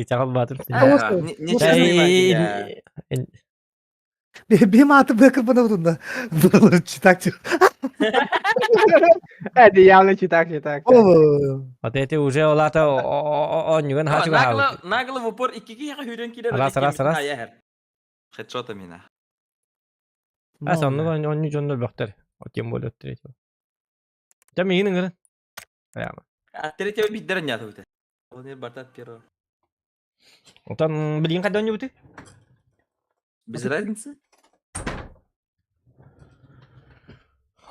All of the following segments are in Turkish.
Çakal batım. Нечестный ya. Benim atım bırakır bana vurun da. Buraları çıtakçı. Hadi yanlış çıtak. Oğlum. Отети уже олата онюган хачу хал. Нагло в упор и кики яка хүйрен кидер. Раз. Хедшота мина. А сонну оню жонно бактар. Отем болот треть. Та мигин гырын. Аяма. Третьего биддерен ята бите. Он бартат перо. Отан билин кайда оню бути? Без разницы.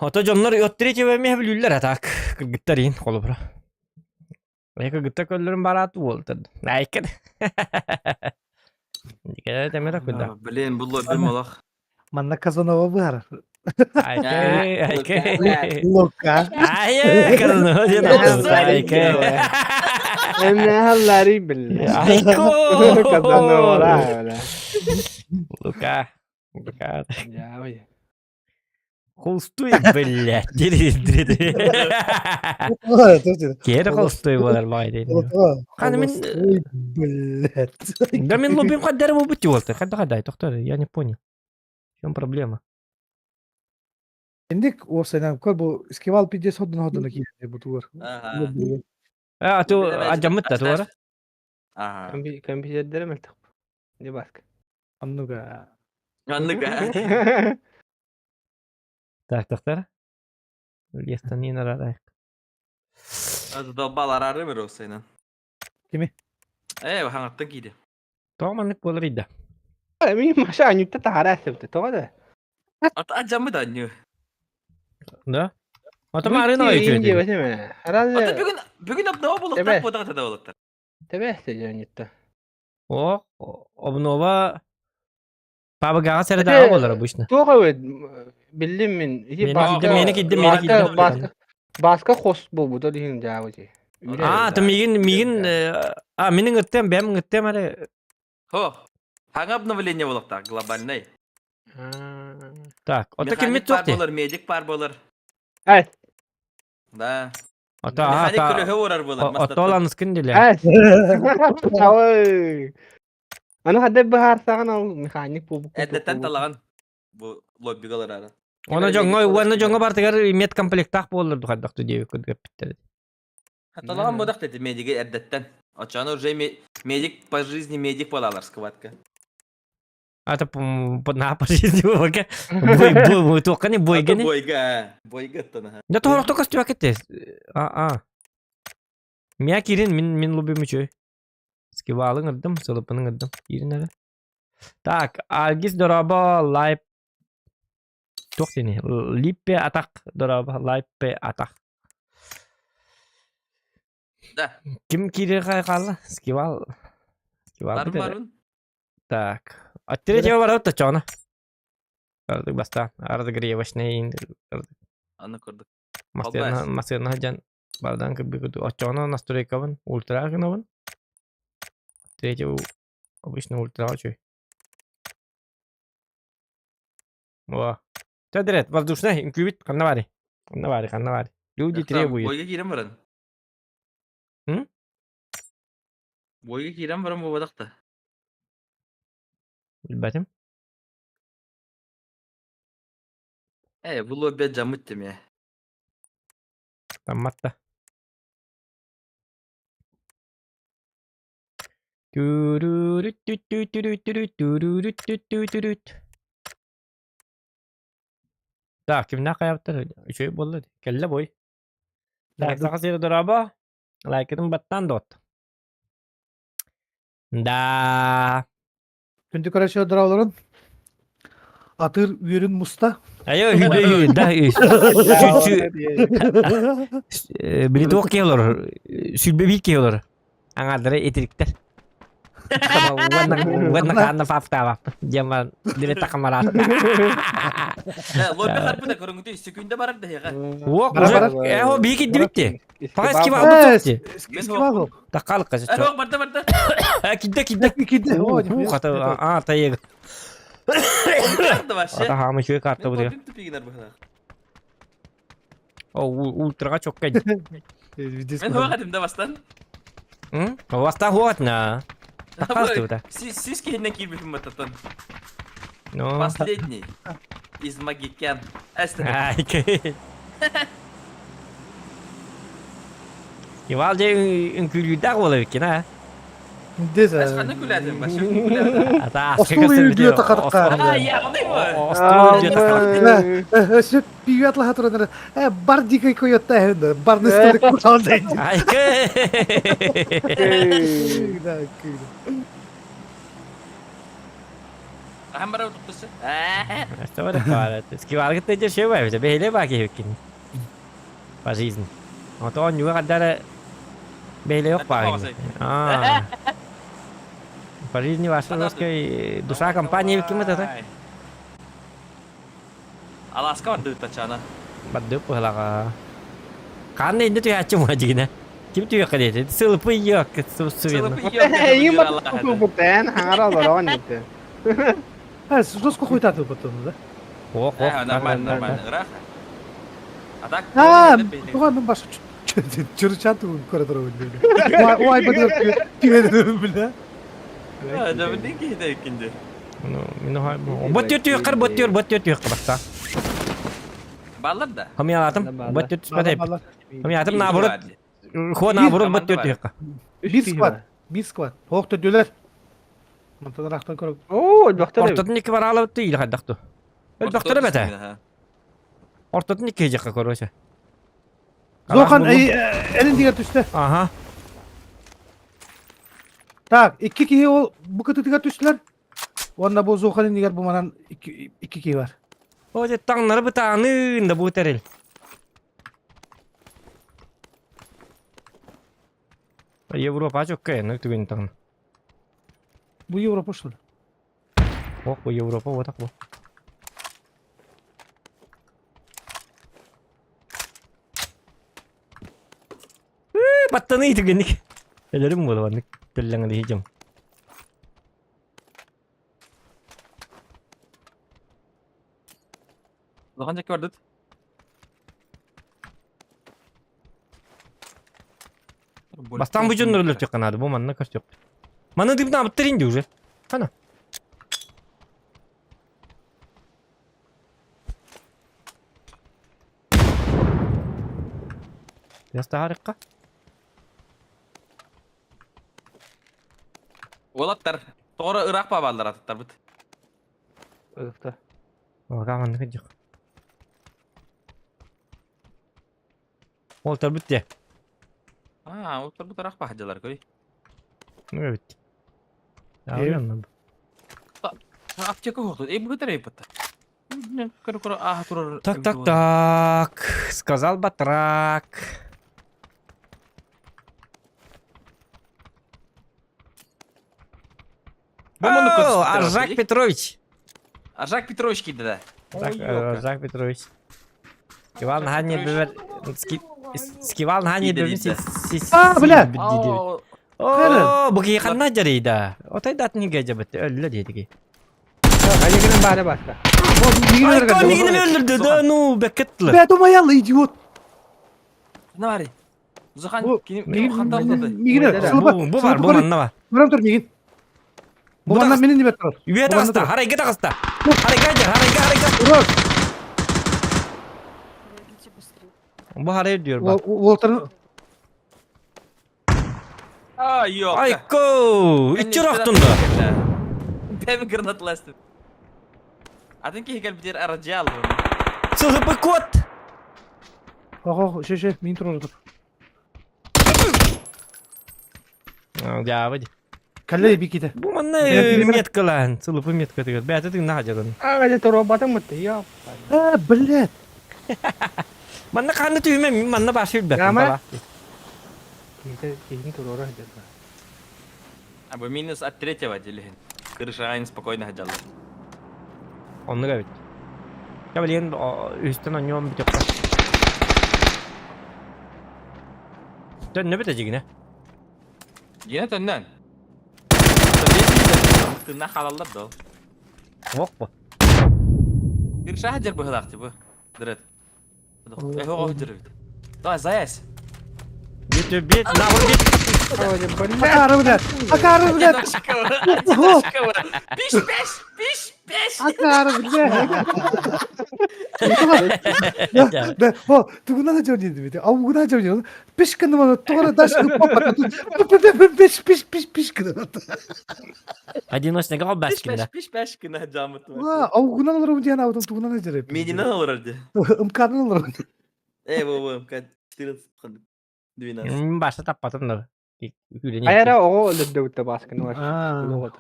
Ото жоннор өттүрече беме билүллер атак. Кыргыттарин колу бара. Эка гытта көллөрүн барату болду. Айкын. Дикеде темера куда. Блин, було бимолах. Manna Kazanova var. Айке. Loka. Айе, кырны hodен айке. Emre halleri bildi. Айко. Kazanıyorlar öyle. Лука. Ya oy. Холстой, блядь. Дири. Evet, evet. Кері холстой болар бай дейін. Қаны мен... Блядь. Да мен лобим қадары бұл бұтті олты. Қадай, тоқтар, я не понял. В чем проблема? Şimdi o sene bu Skival pidesi hoduna ki bu tur. А, ты ajamıtta туара? Ага. Компьютерleri mi tak? Ne bak. Annuga. Anlık. Так, тоқтар. Естани нарадай. Adı da balar arı mı o senin? Kimi? Hangatta giydi. Тоғманлық болар иді. Min maşa anyutta tahara asıbdı. Toğda. Ata acamı da anlıyor. Да? Ата марын ой İnce чөйді. basım ne? Ata Herhalde bugün ne buluk Evet. tak bu da oluklar. tebesse anyutta. О, обнова... Бабы гаға сәрі болар bu işine. Toğda evet. Bildim min. Meni giddim. Başka hos bu da dihin cevabı. А, ты мигин... А, менің үттем, бәмін үттем әрі... Ho. Hangi обновление buluk tak глобальный. Так, ота кемет тоқты? Medik par bolur. Evet. Da. Ата, Mekanik ата... külühü uğrar bolur. Ата оланыз күнделі. Evet. Oy. Ana hadde bahar sağan al mekanik bu. Eddetten talağın. Bu lobby kalır ara. Оны жоңға бартығар мет комплектақ болырды қаддақты деп көдгіп біттері. Talağın bodak dedi medigi eddetten. Açanı уже медик по жизни медик болалар скватка. Ата на по жизни бака. Бой тоққа не бой гене. Бойга тана. Да тоқ тоққа стуа кетті. Мия кирин мен лобим үчөй. Скивалың ырдым, сылыпының ырдым. Кирин әрі. Так, алгиз дораба лайп. Тоқ сені. Липпе атақ дораба лайппе атақ. Да. Ким кири қайқалы? Скивал. Бармарын. Так. Аттире жева бар отта чоғына. Ардық баста. Ардық ревашнейін. Аны көрдік. Мастерна жан. Бардан кірбі күді. Очоғына настройкавын. Ультра ғынавын. Третье обычно ультра чой. О. Тәдірет. Воздушный. Инкубит. Каннавари. Люди требуют. Бойга кирен баран. Бойга кирен баран bu badakta. Bilbetim. Bu lobby camıttım ya. Tammatta. Так, kimden kayaптар? Şey boldu. Kelle boy. Так, сақа сері дораба. Лайкетін баттан дот. Да. Şimdi karşı dravların atır yürün musta. Ayo hüde da. Biri toq keyor. Sülbe bil keyor. Angadara etirikler. Wana kana fafta. Jaman dire takamarad. Lobby harbi de korungu sekünde barar da ya. Wo, o bir gitti bitti. Fakat ki var bu toqti. Skival. Taqalıq qası. Barda. Kidde. İkide. Bu qata tayeg. Kartı var şey. Ata hamı şöyle kartı bu diyor. Lobby tipi gider bu kadar. O ultraga çok geldi. Ben hava kadimde bastan. Hı? Vasta huat na. Takas tuh. Сис кейіннен келбейтін мататын. No. Последний. Из Магикян. Әсті. Ay ke. Igual de ünkülüyden olabilir ki ne? Dese. Әсқаны күләдім, башы күләдім. Ata Osmanlı ülkeye takatка. А, я, ондай ма? Söp pivatla hatırladım. Bar dikey koyuyor da hem de. Bar nestalik kuraldaydı. Ay ke. Ағам бара тұқтысы? Что вы такое? Скивал que te şey var işte beyle bak hekin. По жизни. Вот он juga kadar beyle yok bak. Ah. По жизни ваша русская душа компания kim itu teh? Alaska var dıgıt açağına. Bắt được là kan ini tuh ya cuma aja gini. Kim tuh ya kadar sılıpı yok susuin. Ийм батгүй бүтэн хангараа болоо нэг. Ha, Rusko koytadı batını da. Oh oh. Нормально. Рақ. А так, Ha, bu başka çırçantı koridora oynuyor. Vay bakıyor. Pivedim bile. да білден кейді екенде. Minum hay. Buat tuh kar buat tuh basta. Балар да. Kami alatım. Buat tuh sepeda. Vallahi. Kami alatım naburut. Ko naburut buat tuh. Bir squad. Hokta döler. Mantıdan aktan koru. Оо, доктор. Ortadan iki var alıp değil haddaktu. El baktara bete. Ortadan iki hecek koruşa. Zokan elin diğer üstte. Aha. Tak, iki kişi o bu katı diğer üstler. Onda bu Zokan'ın diğer bu manan iki kişi var. O de tanrı bu tanrı da bu teril. Avrupa çok kayın ne tüyün tanrı. Bu Avrupa şurada. Oh bu Avrupa o tak bu. Battanı itu genik. Ellerim bu da telang dihijam. Зоған жеке барды. Бастан bu cündürlür çıkan hadi bu manna kaç yok. Mana dibine bitirin diyor. Ana. Yasta harika. Олаттар. Тоғыры Ирақ па балдар атыттар бұд. Доктор. O kaman ne kadar. Oltar bitti. Олаттар бұд Ирақ па хажалар көрей. Ne bitti. Ya uyanma. Аптека хоқты. Эй, бұд әрей бұд. Көрі, тұрыр. Так. Сказал батрак. О, Аржак Петрович. Аржак Петрович кейді да. Аржак Петрович. Скивал на хане бевер. Скивал на хане бевер. бля. О, bu yakınına carıydı. O taydat ne gece bitti. Öldü dedi ki. Ayıgının bana başla. Ay konigini öldürdü da nu beketli. Ben o mayalı idiot. Ne var? Зохан, Bu кейін қанталды. Migine. Bu var bu manna var. Buram dur Migin. Bu Bu da- mandan benim dibe tur. Üye takasta. Hareket takasta. Hareket. Uras. Bu hareket diyor bak. Voltan'ın Yok. Ayko. İçi raktunda. Ben granatlaştım. Adın ki hikal bir aracı aldı. Sılıpı kot. Migin tur orada. Ya hadi. Kalle bir kide. Bu manna met lan. Sılıpı met katiyor. Ben de ne hacadan. Aga toro batang mati ya. Ha billet. Manna kanı tüyme manna başı bir. Gama. Ini toro orang jaga. Або минус от третьего делен. Крыша Айн спокойно хаджал. Onu evet. Ya bilin üstten oynuyorum bir tek. Dön ne bitecek yine? Yine tönden. Tırnak halallar da o. Yok bu. Крыша хаджар bu hıdaktı bu. Direkt. O hajar. Daha zayas. Bir nabur bir. Akarı bilen. Akarı bilen. Piş peş piş peş. Akarı bilen. Ben o tuguna da çok yedim. Avuguna çok yedim. Piş kındı bana. Tuğra daş kıpapa. Piş kındı. Одиночный гол Piş баскинда. peş piş peş kına camıt. Avuguna alırım diyen avudum tuguna da cerep. Medinan olur hadi. Imkanı alırım. Bu kad 14 kaldı. 12. Başta tapatım da. Ayara o öldü de baskın var. Aa.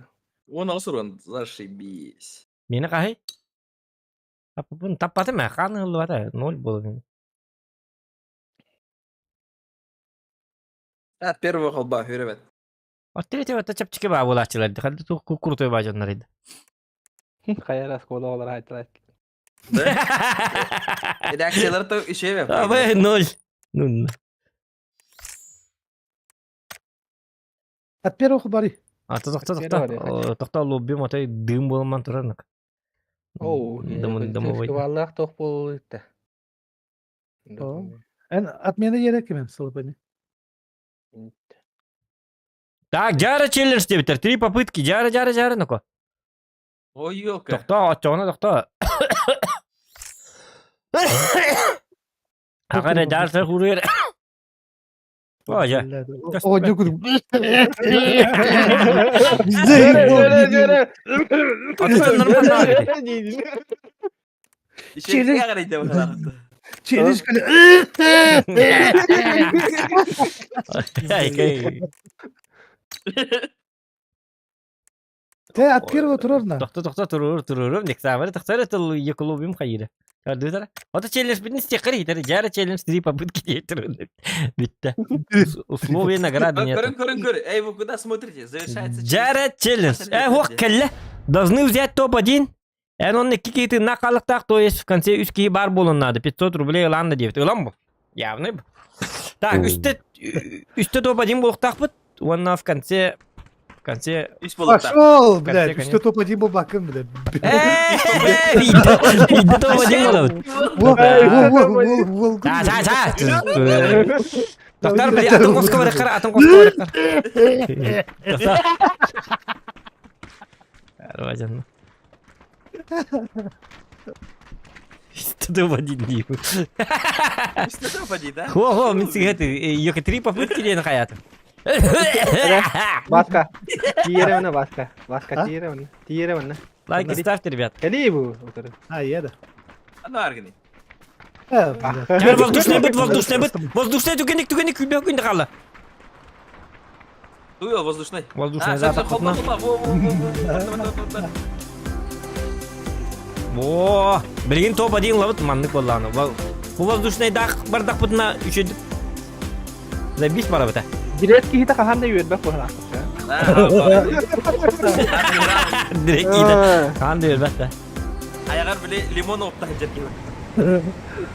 Он алсуран зашибись. Meni kahi. Apapun tapatım ya. Kan hılı var ya. Nol bolu. От первого колба хөрөбөт. Оттери это чапчики ба булачылар. Хадды ту куртой бажандар иде. Kayara skola olarak aytılar. Да? Редакциялар то ишe бе. Абай ноль. Нун. At bir oku bari. Ата Бері бар, иә, тоқта лобби матай дым болман туранак. Oo. Дымы Vallahi tok bol işte. Oo. En atmaya gerek kimin sılıpını. Так, жара челлендж деп битер. 3 попытки. Жара нако. Ой, ёлка. Тоқта, ачоғына тоқта. Ағара жарса хурер. Ожа. O ne kudum. Атыстан нормально. Ишe карайда бакалакты. Çeliş kale. Te at bir oturur na. Тоқта турur. Нексамары тоқта тыл екі лоббим қайыры. Көрді тара. Ата челлендж битін стекер етер. Жара челлендж 3 попытки дейтерін. Битті. Условия награды нет. Көрін. Эй, вы куда смотрите? Завершается. Жара челлендж. Хуак келле. Должны взять топ-1. Он iki кейті нақалықтақ, то есть в конце 3 кейі бар болын надо. 500 рублей ыланды деп. Илан бұл? Явный бұл. Так, үсті топ-1 болықтақ бұд. Онна в конце... Üç bulutta. Пошел, блядь. Конце, Что топ один был баком, блядь. Видді топ-1 болады. Вол. Са. Тоқтар, біле, атын қосқа барыққар. Тоқтар. Арважанна. Что топ-1 дейм. Üstü topadı da. Хо, мен сига это, екі 3 попытки дейін қаятым. Baska. Tiyere mana baska. Tiyere mana. Лайк ставьте, ребят. Kali bu. Ha iyi de. Ana argını. Теперь воздушный быт. Воздушный түгенек күнде қалы. Дуел воздушный. Воздушный А, запах. холба. Во, білген топ-1 лабыт манны қолланы. Бұл воздушный бардақ бұтына үшедік. Забис бара бұта. Direkt kita kahan da yürüdü bak bu hala. Direkt iyiydi. Kaan diyor bətta. Ayağlar bile limon optayacak gibi.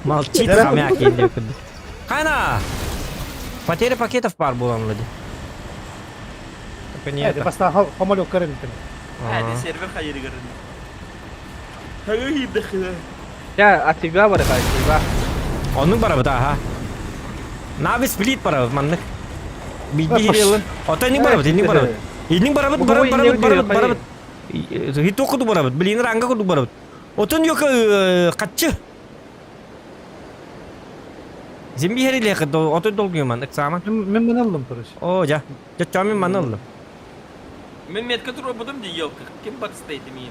Молчит хомяк елде күнді. Қайна! Потеря пакетов бар боланлады. Только не Hadi это. basta hamalok karın. Hadi server hayır görün. Hayır dakika. Ya aktifler var aktifler. Оның бара бұта, ha. Нави сплит бара бұт, маннық. Биді ерелін. Ота едің бара бұт. Едің бара бұт. Хиту құды бара бұт. Білейін ранға құды бара бұт. Отын yok қатшы. Земби херелі қыды. Отын долгүйі маннық сама. Men bunu aldım Turış. О, жа. Жа ман алдым. Мен метка туруп будum ди ёлка. Ким бар стейт мин?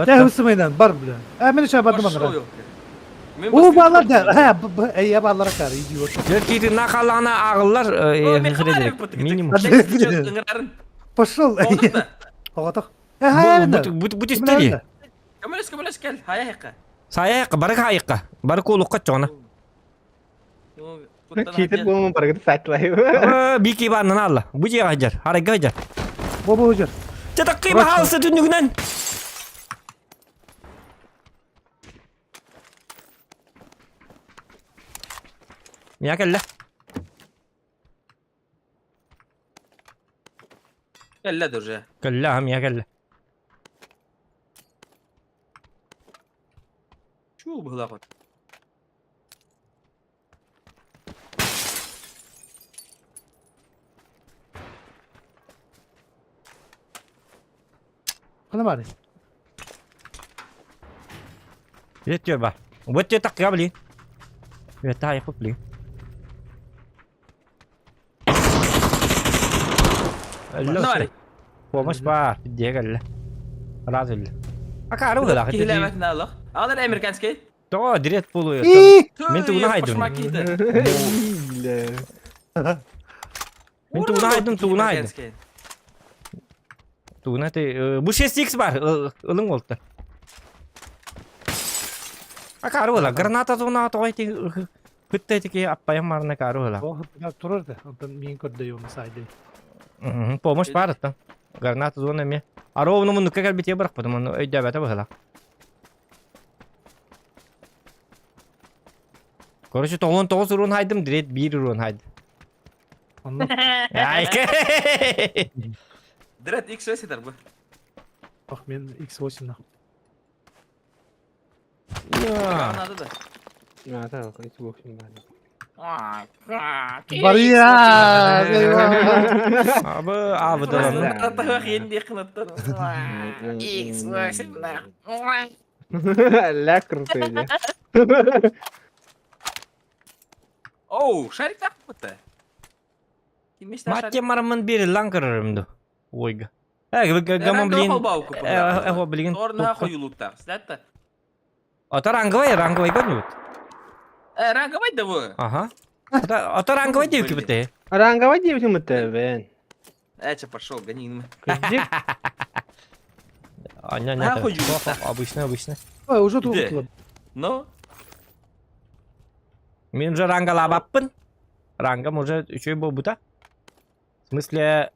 Ne hısı meydan bar bile. Hemen çabadım Пошел bana. ёлка. Мен O bağlar der. Ha, ya bağlara kar. İdiot. Жер кейті нақалана ағылар херелік. Минимум. Пошел. Oldu. Oğatak. Ha, Бұт істері. Камелес гel. Haya heka. Саяққа, бары қайыққа. Бары қолыққа жоғына. Kita bu para kita site lah. Бики барынан алла. Бұ же ғажар. Харайға ғажар. Baba hoca. Жатаққи бағалысы түндігінен. Мия кәлі. Gel durca. Кәлі, мия кәлі. Şu bu lafı. Kana bari. Yetiyor bak. Wet tak ya beli. Wet tak ya beli. Ne var? Pomos var. Diye gel. Razıl. Akaru gala. Kihile met nalak. Alır Amerikanski. To direkt buluyor. Men tuğuna haydım. Ile. Men tuğuna haydım. Tuğuna te bu şey 6 var. Ilın oldu. Akaru gala. Granata zona to ayti. Hıtta ki appaya marna karu gala. O ya turar da. Ondan min kod da yok saydı. Помощь парата. Граната зона ми. А ровно му нука би тия брах, потому но ей дебета бахла. Короче, тоғын 9 урон хайдым, дирет 1 урон хайды. Ondan Айке! Direkt X ve seter bu. bak men X8'da. Anladı da. Ya tamam, hiç boşum ben. Bari ya. Eyvah. Abi dalan. Tahtaya hindi kınıttın. X ve seter. Lekker söyle. Oh, şarik tak mı? Kimmiş ta Матче марамын бери лан кырырымды. Ойга. Гаман блин. Эхо блин. Торна koyulukta. Zaten. Ата ранговай көрнүбүт. Rangamay da bu. Ага. Ата ранговай деп кибите. Рангава девочка мтвен. Че пошел, гони мы. Кыждик. Не. Нахуй юлта. Обычно. Ой, уже Где? туğutladım. Ну, Мен уже рангалабаппын. Рангам уже үчөй болбута. В смысле...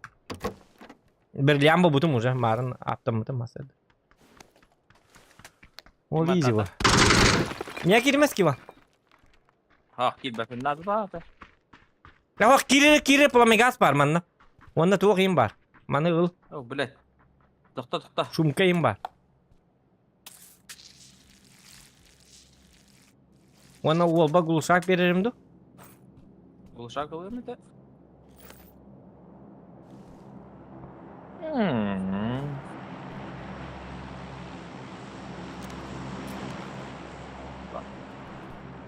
Берлиан болбутум уже. Марын аптамытым масады. Ол изи ба. Не кирмес ки ба? ha git надо da. Ах, кире пламегас бар манна. Онда туок им бар. Маны ыл. Oh, блядь. Тоқта. Шумка им бар. Оны олба гулшак береримді. Бұл шаг oluyor mu da?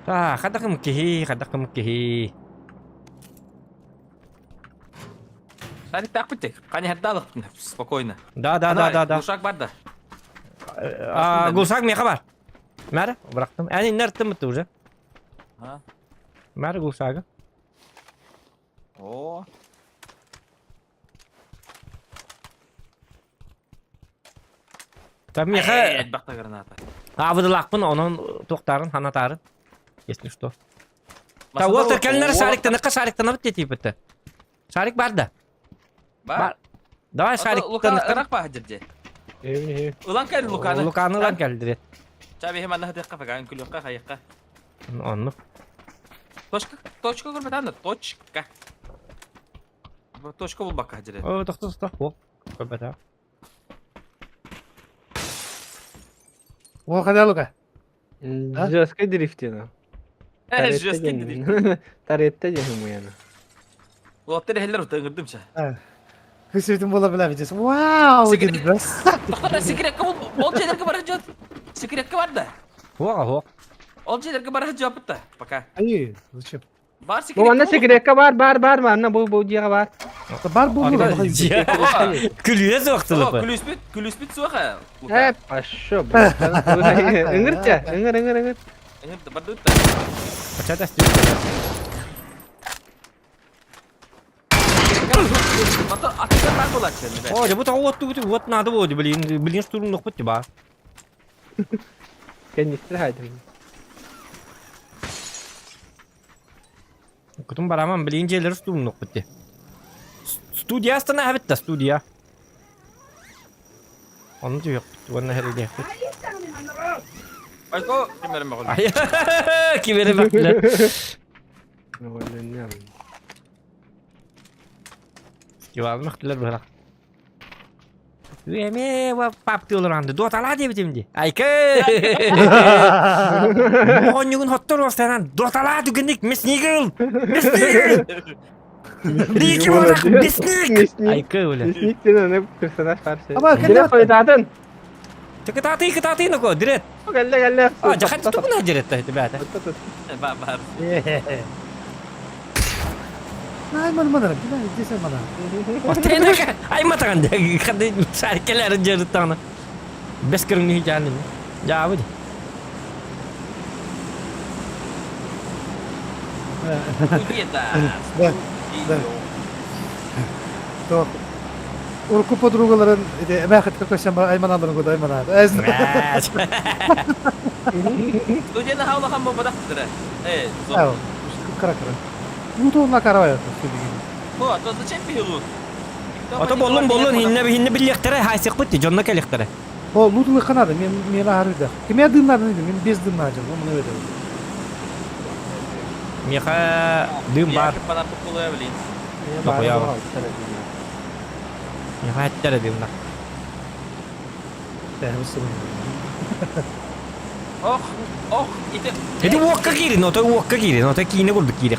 Хадакым кихи. Шарик так бітек. Қане хәддалық. Спокойно. Да. Бұл шаг бар да. Гулшак меха бар. Мәр, бырақтым. Әне нәрттім бітті уже. Ha. Мәр гулшагы. О. Там меха... Бақта граната. Авыдылақпын, оның тоқтарын, ханатарын. Если что. Та Уолтер келінер шариктен, ыққа шариктен абыт детей бітті. Шарик бар да. Бар. Давай шариктен Лука ыққа. ырақ ба жерде. Evni. Ulan kaydı Luka'nı. Луканы лан келдірет. Çabi hemen daha dikkat fakat külüqqa qayıqqa. Оны. Точка көрмет анда. Точка. Bu точка bul bak hacire. О, тоқта. О, көпәті. O kadar luka. Жестко дрифтина. Жестко dedi. Tarette cehim uyanı. Lotteri heller utangırdım ça. Kısmetim bulabilemeyeceğiz. Wow dedi biraz. Toqta sikirek kabul. Ol şeyler kabar hacı. Sikirek var da. О. Ol şeyler kabar hacı yapıtta. Пока. Hayır. Zıçım. Var Bu sikirek. bana sikreka var mı? Bu ciğe var. Bar bu. Күлүйез вақтылы. Külüspit suha. Hep aşağı. Ingirce. Ingir. Ingir badut. Почата Motor atışlar ben dolaşıyorum be. О, жабы тау вот надо вот, блин, штурм ног пути ба. Kendisi haydi. Кутум бараман блин жерлер штурм ног пути. Студия остановит да, студия. Он же yok. Onu her yerde. Ayko kemerim bakın. Ay, kimere baktılar. Öyle ne? Cevabı baktılar böyle. Üyeme ve paptı olur andı. Dotala diye bitimdi. Ayke. Mohon yungun hottor vastaran. Dotala tükendik. Miss Nigel. Рики барак, бесник! Мясник. Айкы öyle. Мясник сен аны персонаж каршы. Ama kendi Direkt bak- koydadın. Çıkıtatı no ko, direkt. Gelle. Aa, jahat tutuna direkt tahti bata. Ba bar. Ay mana bir daha desen bana. Tenek ay matakan kadın sarkeler jarıtana. Beskırın ni janin. Ya bu. Куда? Да, да. То. Урку подругаларын иде бахат какашам Айман аларын года Айман ады. Студияны хавла хам бадак тире. Ау. Кара. Бутонла каравай. О, то зачем пилот? Ото болун hinne birliktere haysık bitti. Jonna keliktere. О, лутулы канады. Мен арыда. Кеме дымнадын иде. Мен без дымна жам. Муну өйдө. Меха дым бар. Bana tutuluyor bileyim. Yok ya. Mеха haccara dım da. Oh, ite. Hadi wokka giri, no ta kine bulduk giri.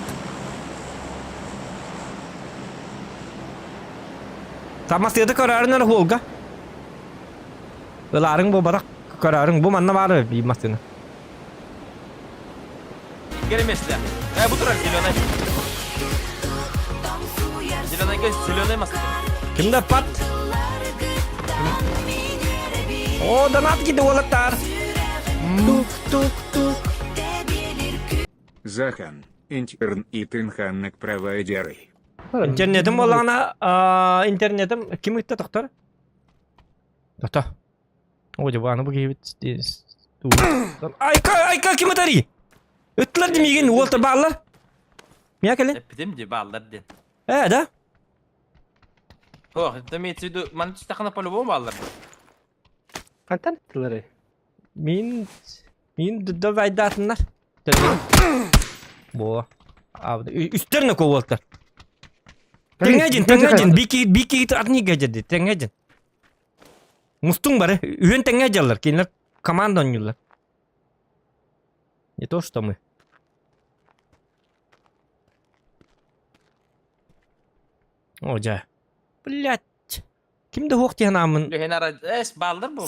Tamasiyada kararın ara holga. Iların bu barak kararın bu manna var bir masını. Gelmesler. Bu durak Zilonay. Zilonay göz Zilonay masası. Kimde pat? O donat gitti olatlar. Тук. Захан, интернет провайдеры. İnternetim olana internetim kim gitti doktor? Doktor. O bana bu gibi Ay kim atari? Ötler demeygen Walter Ballar. Miya kale? Epidem de ballar den. Da. Oh, demek ki man çıtakana по-любому ballar. Kantan ettiler. Min da vaydatınlar. Bu. Abi üstlerine ko Walter. Tengecin. Biki git atni gecedi. Tengecin. Mustun bare. Üyen tengeceller. Kinler команда oynuyorlar. Не то что мы. Oca. Блять. Kimde hok diye namın. Henara ballar bu.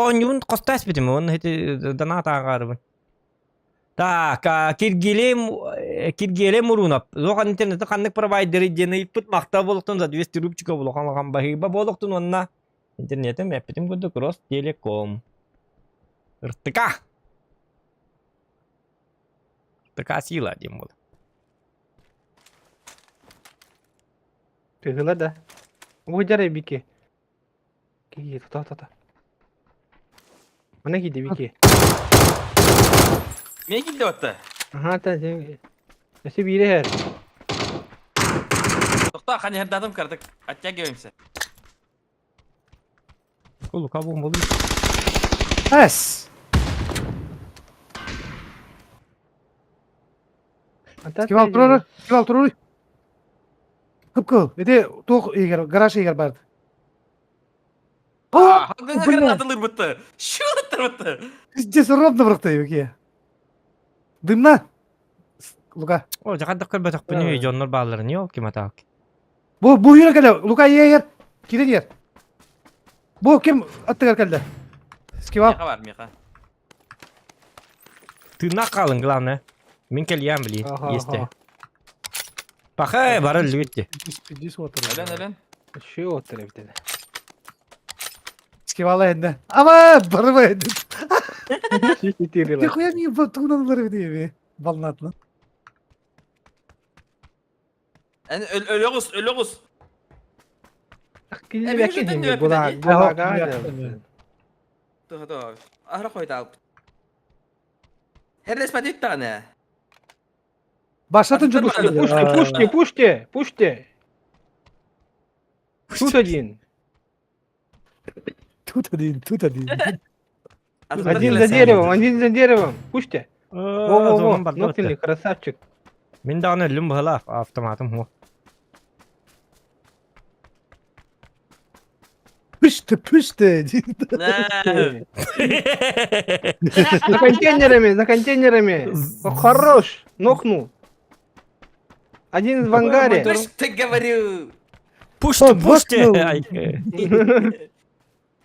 Oyun kostas bitim. Onun heti dana tağarı. Так, киргеле мурунап. Зохан интернетте каннык провайдер жени пытмакта болуктун за 200 рубчика болухан бахиба болуктун онна. Интернетте мэппитим көдө кросс телеком. РТК. РТК сила дем бол. Тыгыла да. Bu jarı Biki. Ki ta. Mana gitti Biki. Ne gitti otta? Aha ta sen. Nasıl biri her. Doktor hani her dadım kardık. Atacak görümse. Kulu kabum bolu. Es. Kim al turur. Hıpkı. Ede tok eger garaj eger bardı. Hakkın atılır bıttı. Şu atılır bıttı. Здесь ровно бырыктай беке. Дымна. Лука. O jakanda kırbatak bunu jonlar bağları ne yok kim atak. Bu yere gel. Luka yer. Girin yer. Bu kim attı geldi. Skiva. Mika var Mika. Tırnak kalın glavne. Min keliyem bili. Aha, Yeste. aha. Bak barı lütti. Dis otur. Ölen. Şu otur bir tane. Skivala ende. Ama barba ende. Şu tiriler. Nихуя не батуна барып диби. Балнатlı. Yani ölüyoruz. Kili E, belki bir değil yüzden bula. de Bula Bula. Dur. Ahra koydu abi. Her resmen ilk tane. Başlatınca Пушти, Пушти. Тут один. Тут один. Один за деревом. Пушти. Во. Ноктенли, красавчик. Min daha ölüm bu hala avtomatım bu. Пышты. Ne? За контейнерами. Хорош. Нокнул. Один в ангаре. Ты ж ты говорю. Пушты, Вот пушты. ну. Ай.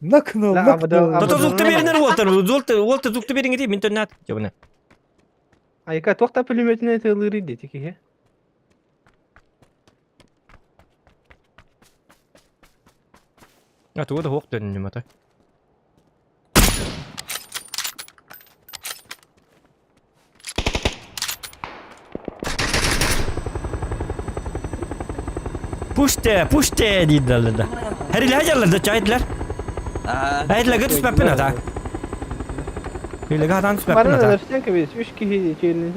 Накнул, Да, накнул. а Тото потом- зукты бериңер Уолтер. Уолтер зукты бериңер дейм. Мен төннәт. Жабына. Айка тоқта пулеметіне тылыры дейтік, еке. А тугу да хоқ төннүм ата. Пуште дейділер да. Әрі ләжерлер да чайдылар. Әйділерге түспәппін ата. Үйлігі адан түспәппін Бары ата. ырыстан кебес, 3 кişi çeyrinin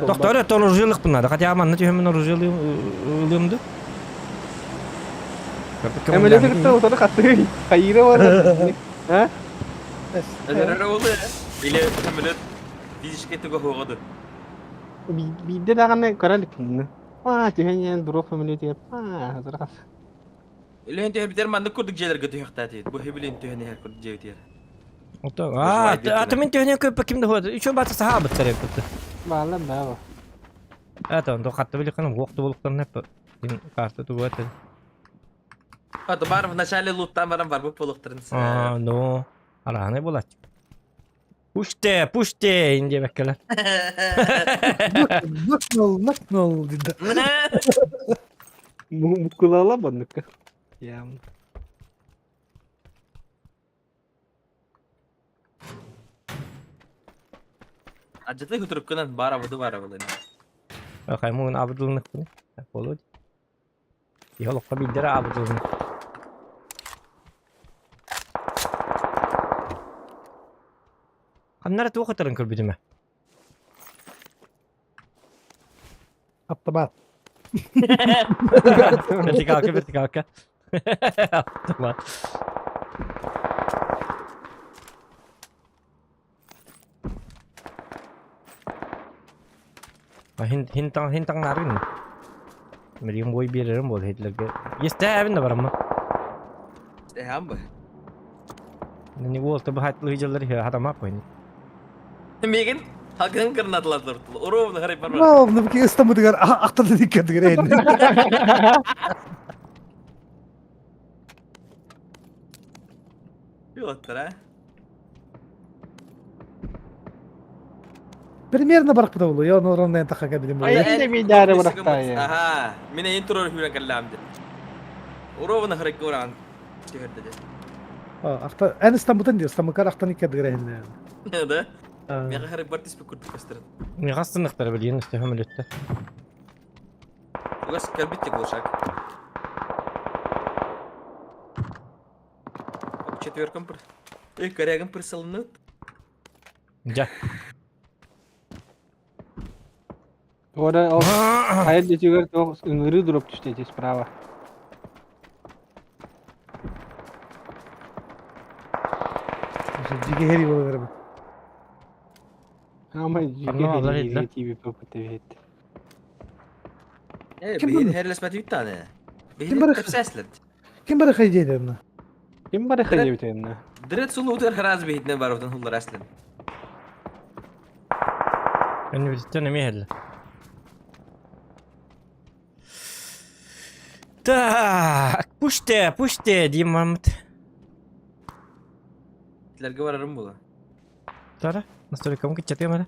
Доктор это оружийлык бунада. Хотя аманны түйөмүн оружийлыымды. Әмелеті кітті отыры қатты қайыры бар. Ha? Öyle oldu. Bile hamlet fizikte gohodu. Bide dağına karalik. Tühenyen duru familya diye. Hazır kas. Öyle ente biter mandı kurduk jeler götü yaktatı. Bu hebilin tühene her kurduk jevtir. Ата мен түйөнөн көп кимде ход. Үчөө бата сахабыт сареп кытты. Bağla baba. Ата ондо катты билик каным окту болуктан хеп. Дин карты тугат. Hadi var в начале луттан var bu polukların. Ну, араны болот. Пуште, инде беккелер. Накнул dedi. Mukula bandık. Ya. Acıtı götürüp kınan bara budu bara budu. Каймун абдулнык бу. Болот. Йолокка билдер абдулнык. Каннара туохатарын көрбүдүмө. Автомат. Вертикалка. Автомат. Hintang narin. Meriam boy bilerim bol hitlerge. Yesteğin de var ama. İşte ham bu. Ne oldu bu hatlı hıcaları ya adam yapmayın. Megan halkın kırnadılar durdu. Orovunu harip var. Bravo, bu ki İstanbul'da gar aktardı dikkat edin. Yok ha. Примерно барак да болу. Я норон не така кабидим. Ay, yine bir idare bıraktı ya. Aha. Mine intro hüren kallamdı. Orovunu harip oran. Tüherde de. Aktar en İstanbul'dan diyor. İstanbul kar aktan dikkat edin. Ne de? Mega harip bartis bir kurt kastırın. Ne gastın ihtara biliyin istiham etti. Ugas kalbitti koşak. Четверком пр. Корягом присылынут. Ja. Orada o hayal geçiyor o ıngırı durup düştü sprava. Jigi heri bolu verme. Ama Allah etler. TV popüte vet. Kim bir herlesmeti bir tane. Kim Bir bırak- hep seslet. Kim baraka hayceydi? Kim bari hayal bitene? Direkt sulu utar haraz bir hitne var odan hullar aslen. Üniversite ne mihelle. Так, пуште, diyeyim Mahmut. Hitlerge vararım bu. Tara, nasıl kamu kecatıyor mana?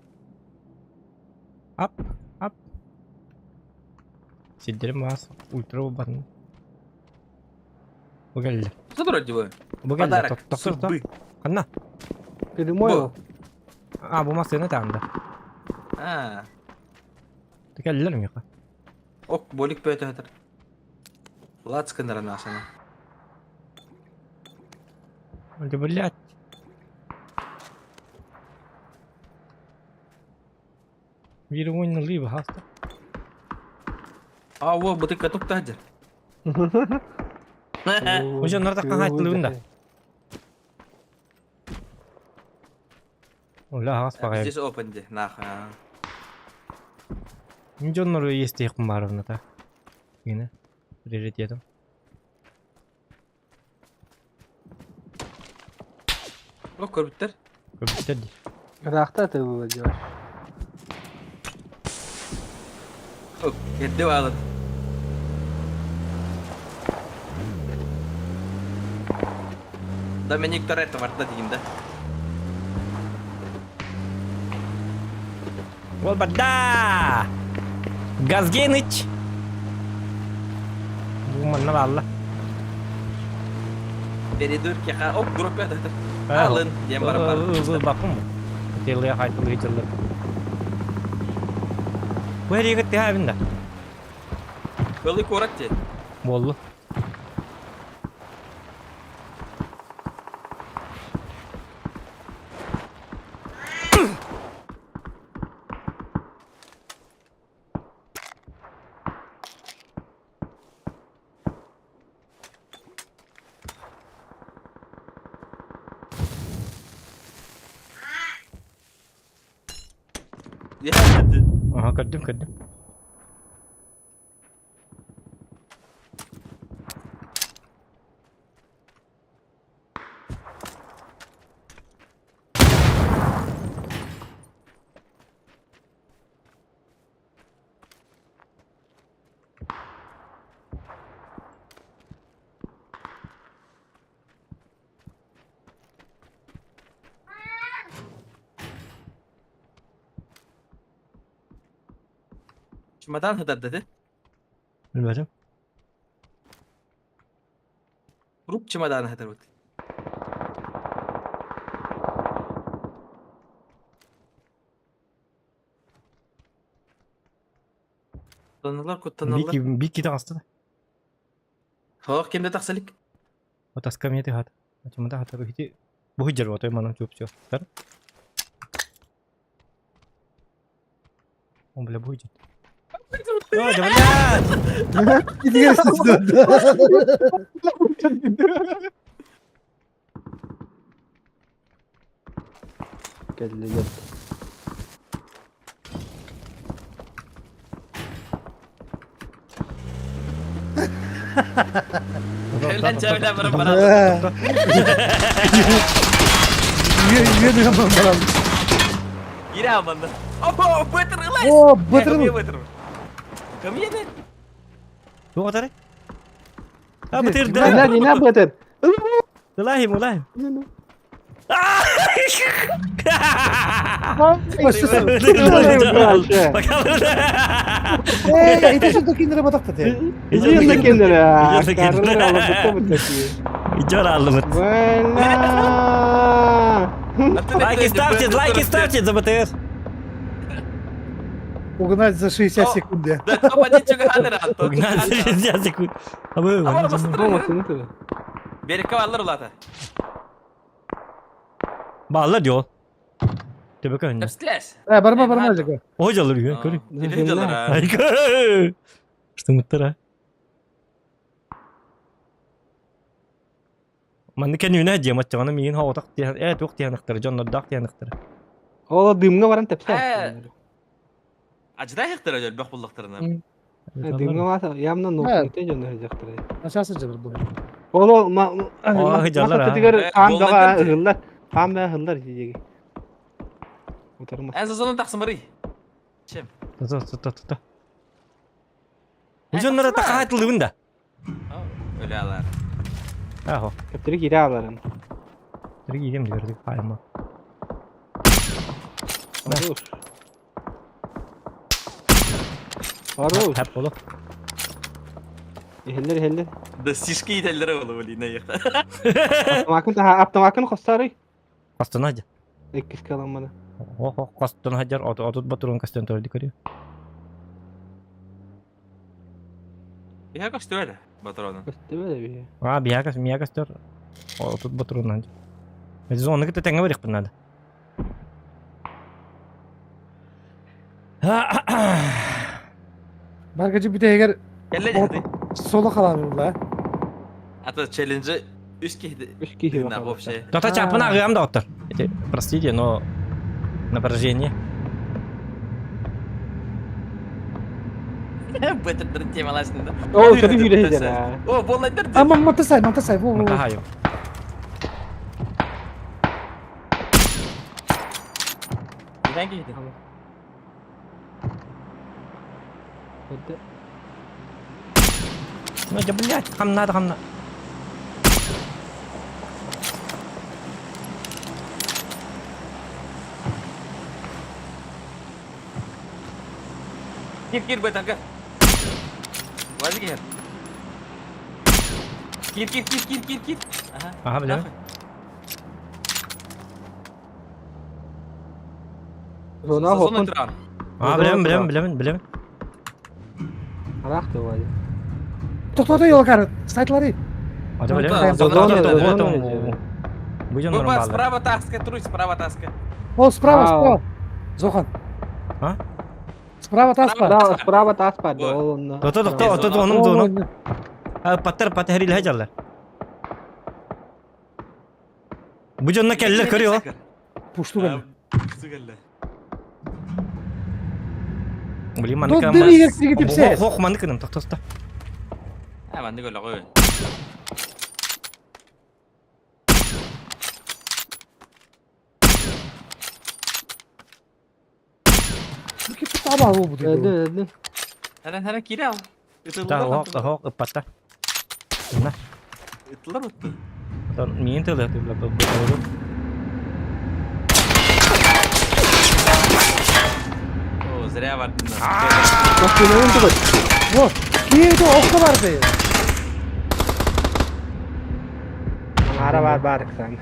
Up. Siddirim mas, ultra ban. Bu geldi. Nasıl duracı bu? Bu geldi. Padarak. Doktor. Subbi. Kanna. Primoyo. Bu masaya ne tamamda? Ha. Tekellerim yok. Ok bolik böyle hatar. Lat skındıran aşana. Hadi блядь. Biri oynalı bir hasta. Aa bu butik katuk tahajar. Hocam nerede kan haytlığında? Ola has bakayım. Здесь open de. Nah. Hocam nerede yeste yakın var ona da. Yine. Prioritet yedim. Ok korbitler. Köpükte değil. Rakta atıldı diyor. Yok, gitti bağladı. Dominik Toretto var da diyeyim de. Wal badda. Gazgenich. Bu manna valla. Beri dur ki ha, ok grup ya da. Alın, diye var var. Bakın mı? Teliye haytı geçirler. Bu her yeri ha binde. Böyle korak diye. Bollu. Ya gitti. Aha kaddim. Çimadan hadar dedi. Bilmem. Grup çimadan hadar bak. Kutlanırlar. Bir iki de hasta. Hok kimde taksalik? O tas kamiyeti hat. Macam mana hat itu. Bu hujjar waktu mana cukup. Tar. Oh boleh bu hujjar. Oh jangan. Gidi gelsin döndü. Geldi geldi. Lan cevaplar bana bana. Yiyor diyorum ben. Yine amanda. Oh, beter lan. Oo, batırın. Kami ya deh. Tu kata ni? Ah betul Gimana? dah. Ini apa tuh? Mulai. Başlasın. Bakalım. Itu sudah kindire batak tadi. Ini kendine ya. Iya, kendine. Karena Allah betul betul. Hijau alamat. Wala. Like started sebentar. Угнать за 60 секунд ya. Да, топ один juga hadir atau. Ugnal sekund. Apa? Apa maksud Oh maksudnya tuh. Beri kavallar ulah ta. Bağla diyor. Tabii ki önce. Kelas. Barma aja kok. O jalur ya. Kore. Ini jalur. Harika. İşte mutlaka. Man kan yine aja macam mana mungkin hawa tak dia tuh dia nak terjun dak dia nak ter. Oh dimna waran tepsi. Acıda yaktır acaba bak bulduklarına. Dimna masa yamna Evet. nokta jonda hejaktır. Aşağısı canır bu. Oğlum hejallar ha. Tigar kan Golden baga Gate. hıllar. Kan baga hıllar hijegi. Utarma. En sazonun taksımırı. Çem. Tuh. Ujan nara tak hat lu benda. Öyle alar. Ah, Kaptiri kira alaran. jadi game juga di file mah. Arus. Tap bolu. Heller. Da sişki itelleri oldu böyle ne yakta. Aptamakın khostari. Kastın aja. Ekkis kalan bana. Oh, kastın hajar otot baturun kastın tuh dikari. Ya kaçtı öyle. Batrona. Kosti böyle bir. Ah, biakas tur. Otot baturun aja. Jadi zona kita tengah balik pernah ada. Barkacı bir de eğer Gel hadi. sola kalan la. Hatta challenge'ı üst kihdi. Üç kişi Ne var. bu şey. Кто-то чапа ногам, доктор. Простите, но напряжение. Beterlerin temalasında. Oo çok iyi hejer ha. Oh, bollaydır. Ama mata say. Bu. Makahayo. Ben giydim. Hadi. Ну, да, блядь, хамна. Кир, бетарга. Вази кир. Кир. Ага, білем. Zona Зона hopun. тұран. Ага, білем. Arak da var. To'xta yo'l qari. Saytlari. Ата білем. Зона. Бұйын Баба, нормально. справа таска, труй, справа таска. О, справа, А. справа. Зохан. А? Справа тас бар. Справа тас бар. Тоқта, оның. Паттар хәрил хәҗәлләр. Бұйынна кәлләр көрüyor. Пушту бен. Білем, Dur, nereye gidip ses? Хоқ, манды кінім, тоқта. Ben de gördüm. Bu kim tabağı bu diyor. Öldü. Her kiri al. Та, хоқ, иппатта. Бұна. Itlar mutlu. Мен тылы, Oo, ziraya var. Bak yine oldu bak. Yok. Kiydi okta vardı. Ara var sen.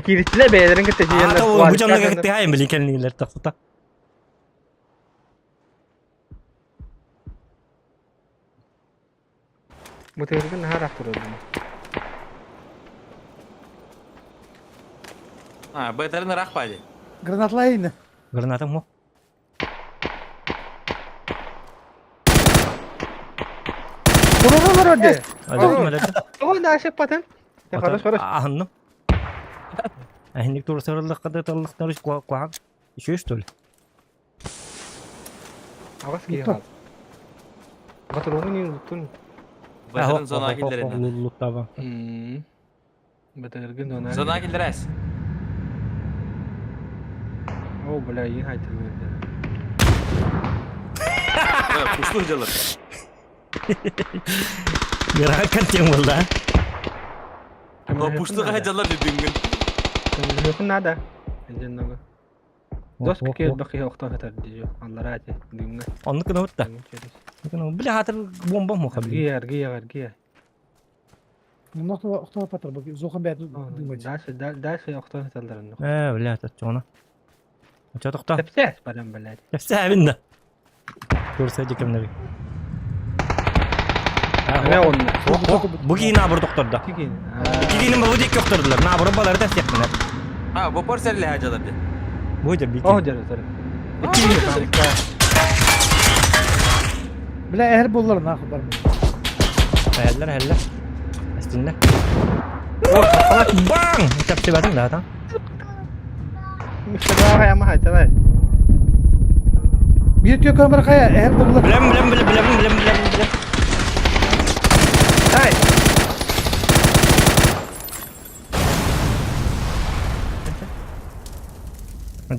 Kiristile beylerin gitti. Ата, ол бұжанна кәкітті айым білі кәлінелер тоқта. Bu tehlike ne harak duruyor? Ha, bu eterin rak paydı. Granatlayın. Гранатам хоқ. Bunu var orada. O da aşık patın. Ya karış. Ahındım. Ahındık doğru sarıldık kadar tarlıkları kuağak. Şu işte öyle. Ağız ki ya. Batır onu niye unuttun? Bu eterin zona akillerinden. Lulluk da var. Batırgın ona. Zona akilleri es. O bela iyi haytır verdi. Kuşlu hıcalar. Gerakan ceng valla. O kuşlu hıcalar dediğin gün. Yakın nada. Cennet. Dost bir kez bakıyor oktan hatar diyor. Allah razı olsun. Onu kena hutta. Bile hatır bomba mı kabul? Giyer. Nokta okta patır bak. Zohan beyat. Ders oktan hatarlarını. Bile hatır çoğuna. Açı tokta. Tepsi param beladi. Hepsi abinde. Görse cekem nebi. Ne onun? Bu giyin abur doktorda. Kiki. Giyinin babu dik doktordular. Ne abur baları da yaptılar. Ha, bu porserli hıcalar de. Bu da bir. Oh canım sarı. Bile eğer bollar ne haber? Heller. Üstünde. Bang! Tepsi batın da tam. Müşteri var ama haytır. Bir tüyo kamera kaya eğer bollar. Bilem. Hey.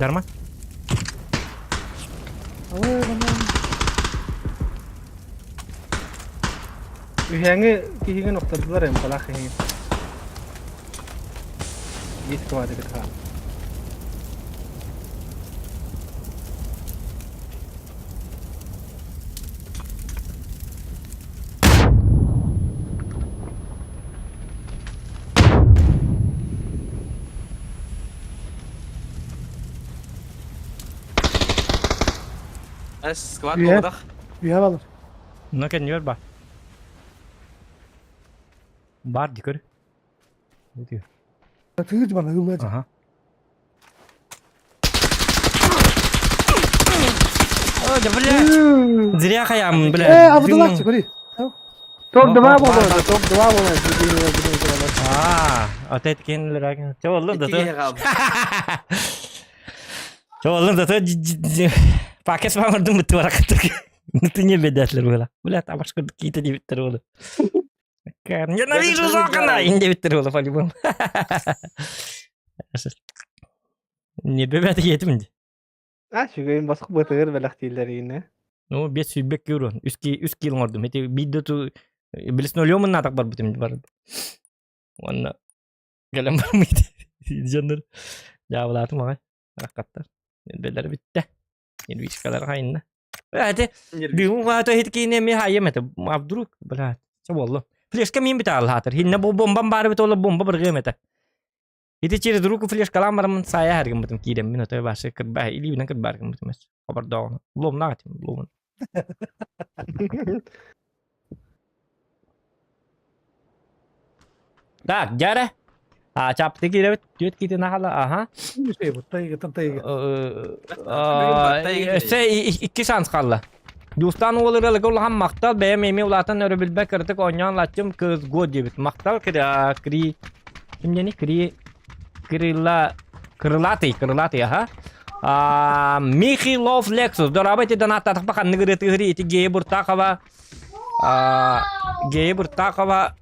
Darman. Ühengi kihigen noktadılar hem falan kihigen. Git kuvada git ha. Es, skvat Üye. olmadık. Bir havalı. Ne kan yor ba? Bar dikör. Ne diyor? Tığırcı bana hırlayacak. Aha. Oh, da bile. Ziriya kayam bile. Abdullah çıkıyor. Top dua var. boldu. Top dua boldu. Atet kendiler akin. Çoğalım da İkiye kaldı. Çoğalım da paket spamırdım bitti var akıttık. Nutnya bedaslar bola. Bola tak başka kita di bitter bola. Kan ya nabi susah kan inde bitter bola paling bom. Ne bebek yetim. Şügeyin basık batığır belaktillerine. No 500 bek euro. Üski yıl ordum. Heti bidde tu bilisini ölüyor mu natak bar bitim var. Ona gelen var mıydı? Canlar. Cevaplatım ay. Hakikaten. Beller bitti. Yeni bir kadar hayınla. Hadi bir waktu hit kini mi hayya mete abduruk belat. Wallah. Flash kami bita al hater. Hinna bu bomba bar bita wala bomba berge mete. Hiti ciri dulu ku flash kalam maram saya harga betum kidem min atau bahasa kerbah ini bilang kerbar kan betum mas. Kabar dong. Belum nak belum. Tak, jara. Cap tiki dapat duit kita nak lah. Aha. Bir şey bu. Tayıgıtın tayıgı. İki şans kaldı. Dostan oğulları kol ham maktal beya memi ulatan öyle bilbek kırtık onyan latçım kız god debit. Maktal kri kimce ni kırılati ha. Mikhilov Lexus. Dorabati dan atat pakan negeri tihri iti geye burtakava. Geye burtakava.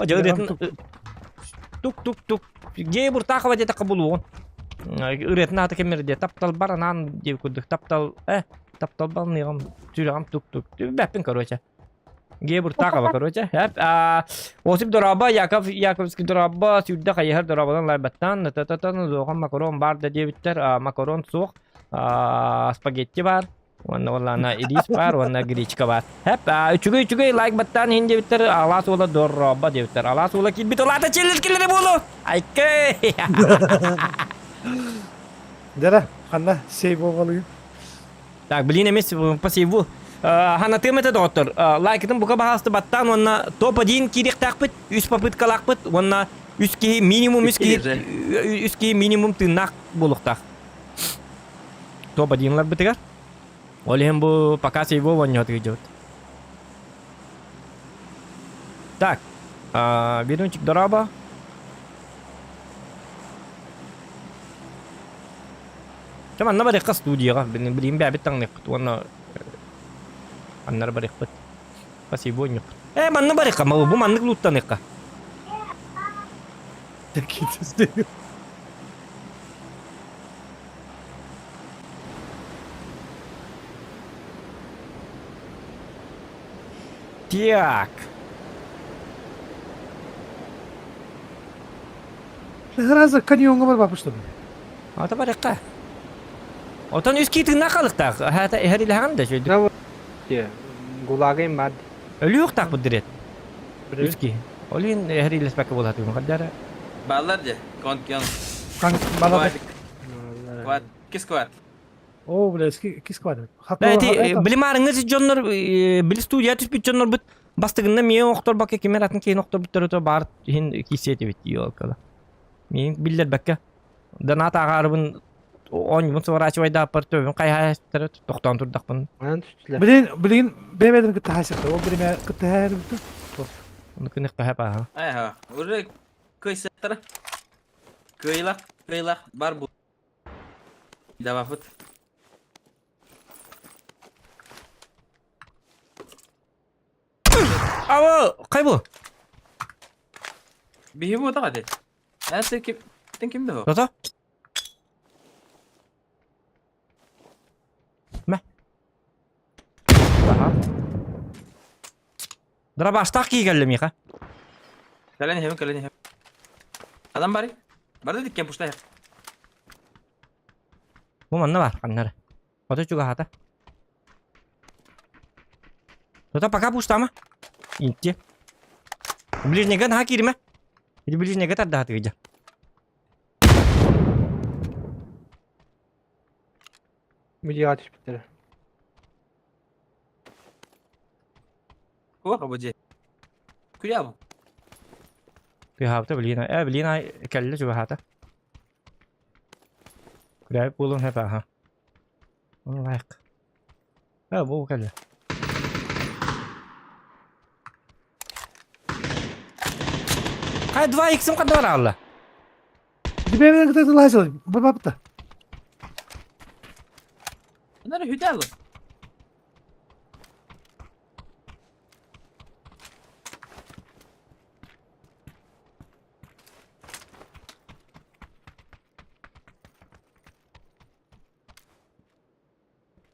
O jauh tuk. Geye burtakava jeta kabulun. Üretna ata kemer dia taptal baranan dia kuduk taptal taptal bal nigam türam tuk. Bepin короче. Geye burtakava короче. Hep osip doraba Yakovski doraba südde kayher dorabadan laybatan tatatan zoğan makaron bar da diye bitter makaron soğuk spagetti var. Wala idis var, wala grichka var. Hep üçüge like button hindi bitter alas ola doraba diye bitter. Alas ola kid bit ola ta çelir bolu. Ayke. Jara, kanna şey bovalıyım. Так, блин, эмес пассиву. Хана темете доктор. Лайкытын бука бахасты баттан, онна топ-1 кирек такпыт, 3 попытка лакпыт, онна үски минимум тыннак болуктак. Топ-1 лар битигер. Ол hem bu пока сейво вонёт идёт. Так, ведунчик дораба. Cuman na balik ka studio ka, bilin ba bitang nik tuwana annar balik pat pasibo nyo. Man na balik ka maubo man naglutan nik ka. Tekitsiz. Так. Herhalde kanyonga var bakmıştım. Ata balik ka. Otan üski tırnak alıkta. Hata her ilhan da şey. Ya, gulagayım var. Ölü yok tak bu direkt. Üski. Olin her iles bakı bolat yok kadar. Ballar ya. Konkiyon. Kan bana da. Kuat. Kis kuat. O bile eski kis kvadı. Beti bilim arınız jonlar bil studiya tüspüt jonlar bit bastığında miye oktor bakı kimer atın ki noktor bit bar hin kisiyeti bit yok kala. Miye biller bakka. Danata garbın 10 gün sonra açıp da apartı kay hayatları toktan turdak bun. Ben tüçtüler. Bilin bebedim kıta haşıktı. O birime kıta her bitti. Onu kınık da hep ha. Ay ha. Urre köy settara. Köylak bar bu. Davafıt. Ava kay bu. Bihi bu da hadi. Sen kimdi o? Toto. Meh. Daha. Dara baştak ki geldim ya. Kaleni hem. Adam bari. Bari dedik puşta ya. Bu mana var kanlar. Foto juga hata. Toto pakai pusta mah. Inci. Ближний гад хакир мah. Jadi ближний гад ada hati aja. Video atış bitir. Kuwa ka boje. Kuya bu. Thì hợp tới beli này kelle juga hata. Kuda pulun hapa ha. Like. Bu kelle. Kayak 2x kan ada Allah. Di bebedim kıta kıta haşıktı. Baba bitti. Bunlar hüdalı.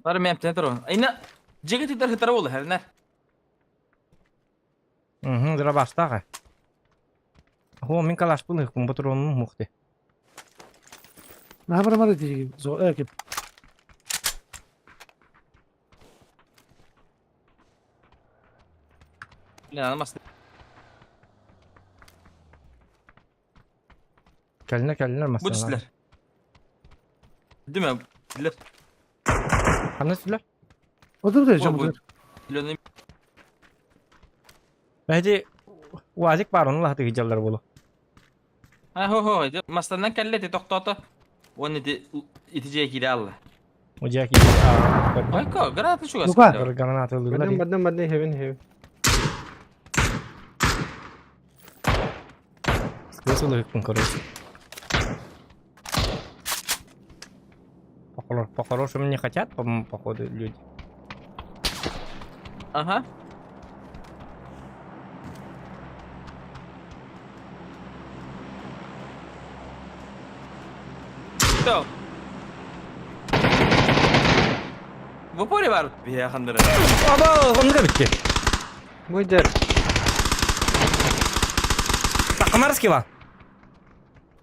Var mı yaptın o? Ayna ceketler hıtara oldu her ne? Zıra basta ha. Ho min kalaş bunu kum patronun muhte. Ne haber var diyeceğim. Zor erkek. Ne anlamaz. Keliner masana. Bu dişler. Değil mi? Dişler. Hangi süler? O da diyeceğim. Bu Dilerim. Bence vazik var onun lahtı hicallar bolu. Ha ho. Mastandan kelleti toktota. Onu de itecek gidi Allah. Ocak Ay ko, granatı şu Luka. gaz. Granat öldürdüler. Baddan heaven. Nasıl da hüküm koruyor? По-хорошему не хотят, походу, люди. Aha. Что? В упоре var bir yakındır. Aba, onu da bitti. Buyur. Takmarız ki var.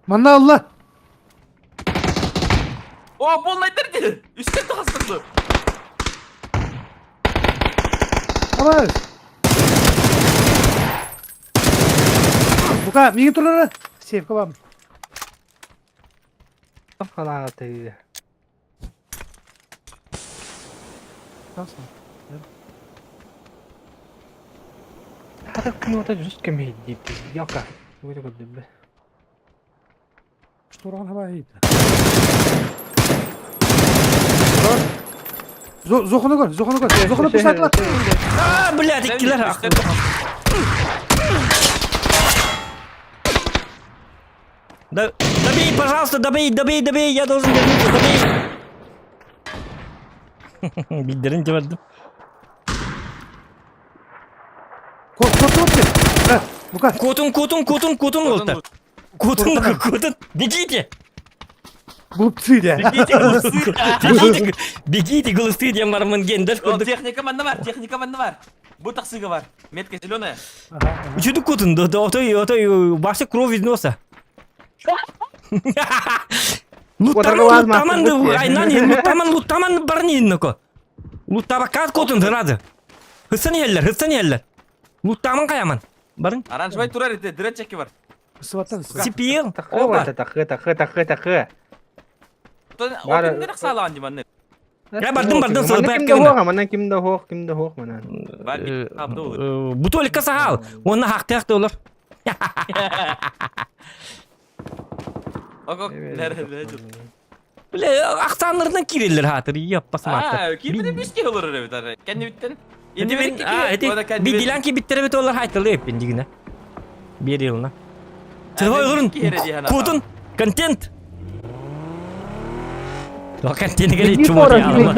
Manna Allah. O bollaydır ki. Üstte de hastası. Ama. Buka, mingi turlara. Save kabam. خلاص تيجي. Nasıl? هذا كنوة جست كم هي دي ياكا. وين تقول دبه؟ Что рано говорит? Зохана гол. Зохана писатла. Aa, блядь, ikkiler Üstte haklı. de hastası. Добей, пожалуйста, добей, я должен вернуться, добей. Bildirince verdim. Kod. Ha, Buka. Котун oldu. Котун. Бегите. Glupsuydu. Бегите, голубцы, я марман гендер. O техника bende var. Bu taksiga var. Metka zеленая. Чудо котун, да, отой, ваша кровь из носа. Луттаман барнинноко. Луттабакат котун дырады. Hırsın yerler. Луттаман каяман. Барын. Aranjmay turar ete. Direkt çeki var. Sıvattan. Сипил. تخوة تخوة. O kimden sağlan diye. Ya bardım sılıp yapkın. Mana kimde hoq mana. Var bir kapta olur. Bu толика сахал. Оны хактақты olur. Ok nerede dur. Böyle aksanlarından kiriller hatır yapmasın Ha, artık. kimde bir şey olur evet. Kendi bitten. Hadi ben bir dilan ki bittire bit olur haytalı hep indigine. Bir yılına. Telefon kodun content. Lo content geli çubuk ya.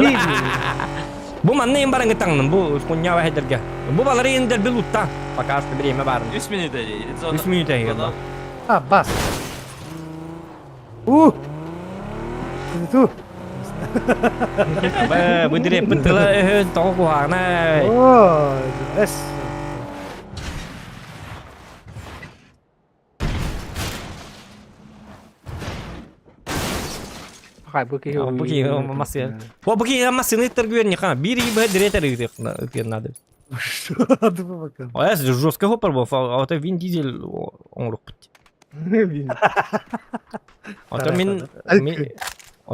Bu manne yang barang getang bu punya wah derga. Bu balari ender belutta. Pakas berima barang. 3 minut aja. 3 minut ya. Ha, bas. Itu. Bu dire betul toko ku hana. Oh, es. Hay bu ki masih. Bu masih ni tergüvennya kan. Biri dire tergüvennya. Hadi bakalım. А я жестко хоппер был, а это Вин Дизель, он рухпит. А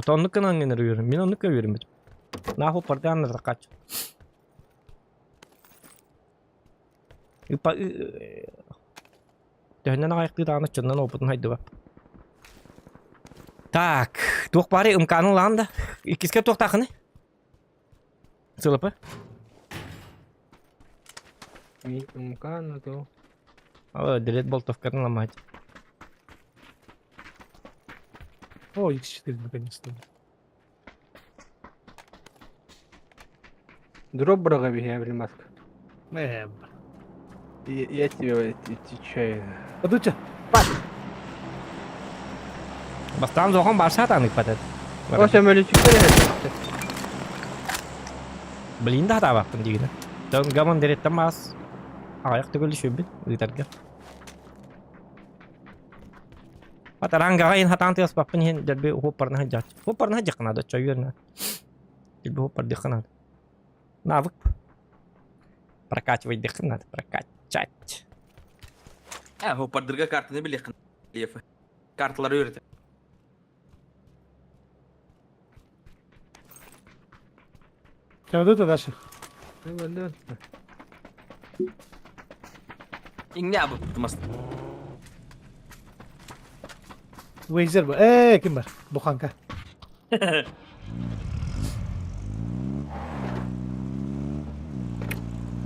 то он ныкынан генер верим, мен он ныка верим. На хоппердан закач. Дәһнән айыкты да аны чыннан опытын хайды ба. Так, тук бари ымканы ланда. Икиске тук тахыны. Сылыпы. Kan itu. Aa, direkt boltовканы ломать. О, X4 наконец-то. Дроп брага бихе билмаск. Эм. Я тебе отвечаю. Подуча. Бастан зохан барса танык патат. O sen öyle çıktı ya. Bilin de hata baktım digine. Dön gamon deretten mas. Ayak tügül düşübün. Uytarga. Hatta ranga gayin hatan tiyas bakın hen derbe hopparna hajat. Hopparna hajak kanada çayırna. Derbe hoppar dikkanada. Навык. Прокачивать дых надо, прокачать. Hoppardırga kartını bile yakın. Kartları öğretir. Kağıdı da daşı. Ne böyle? İng ne bu tutmaz. Wazer bu. Kim var? Bu kanka.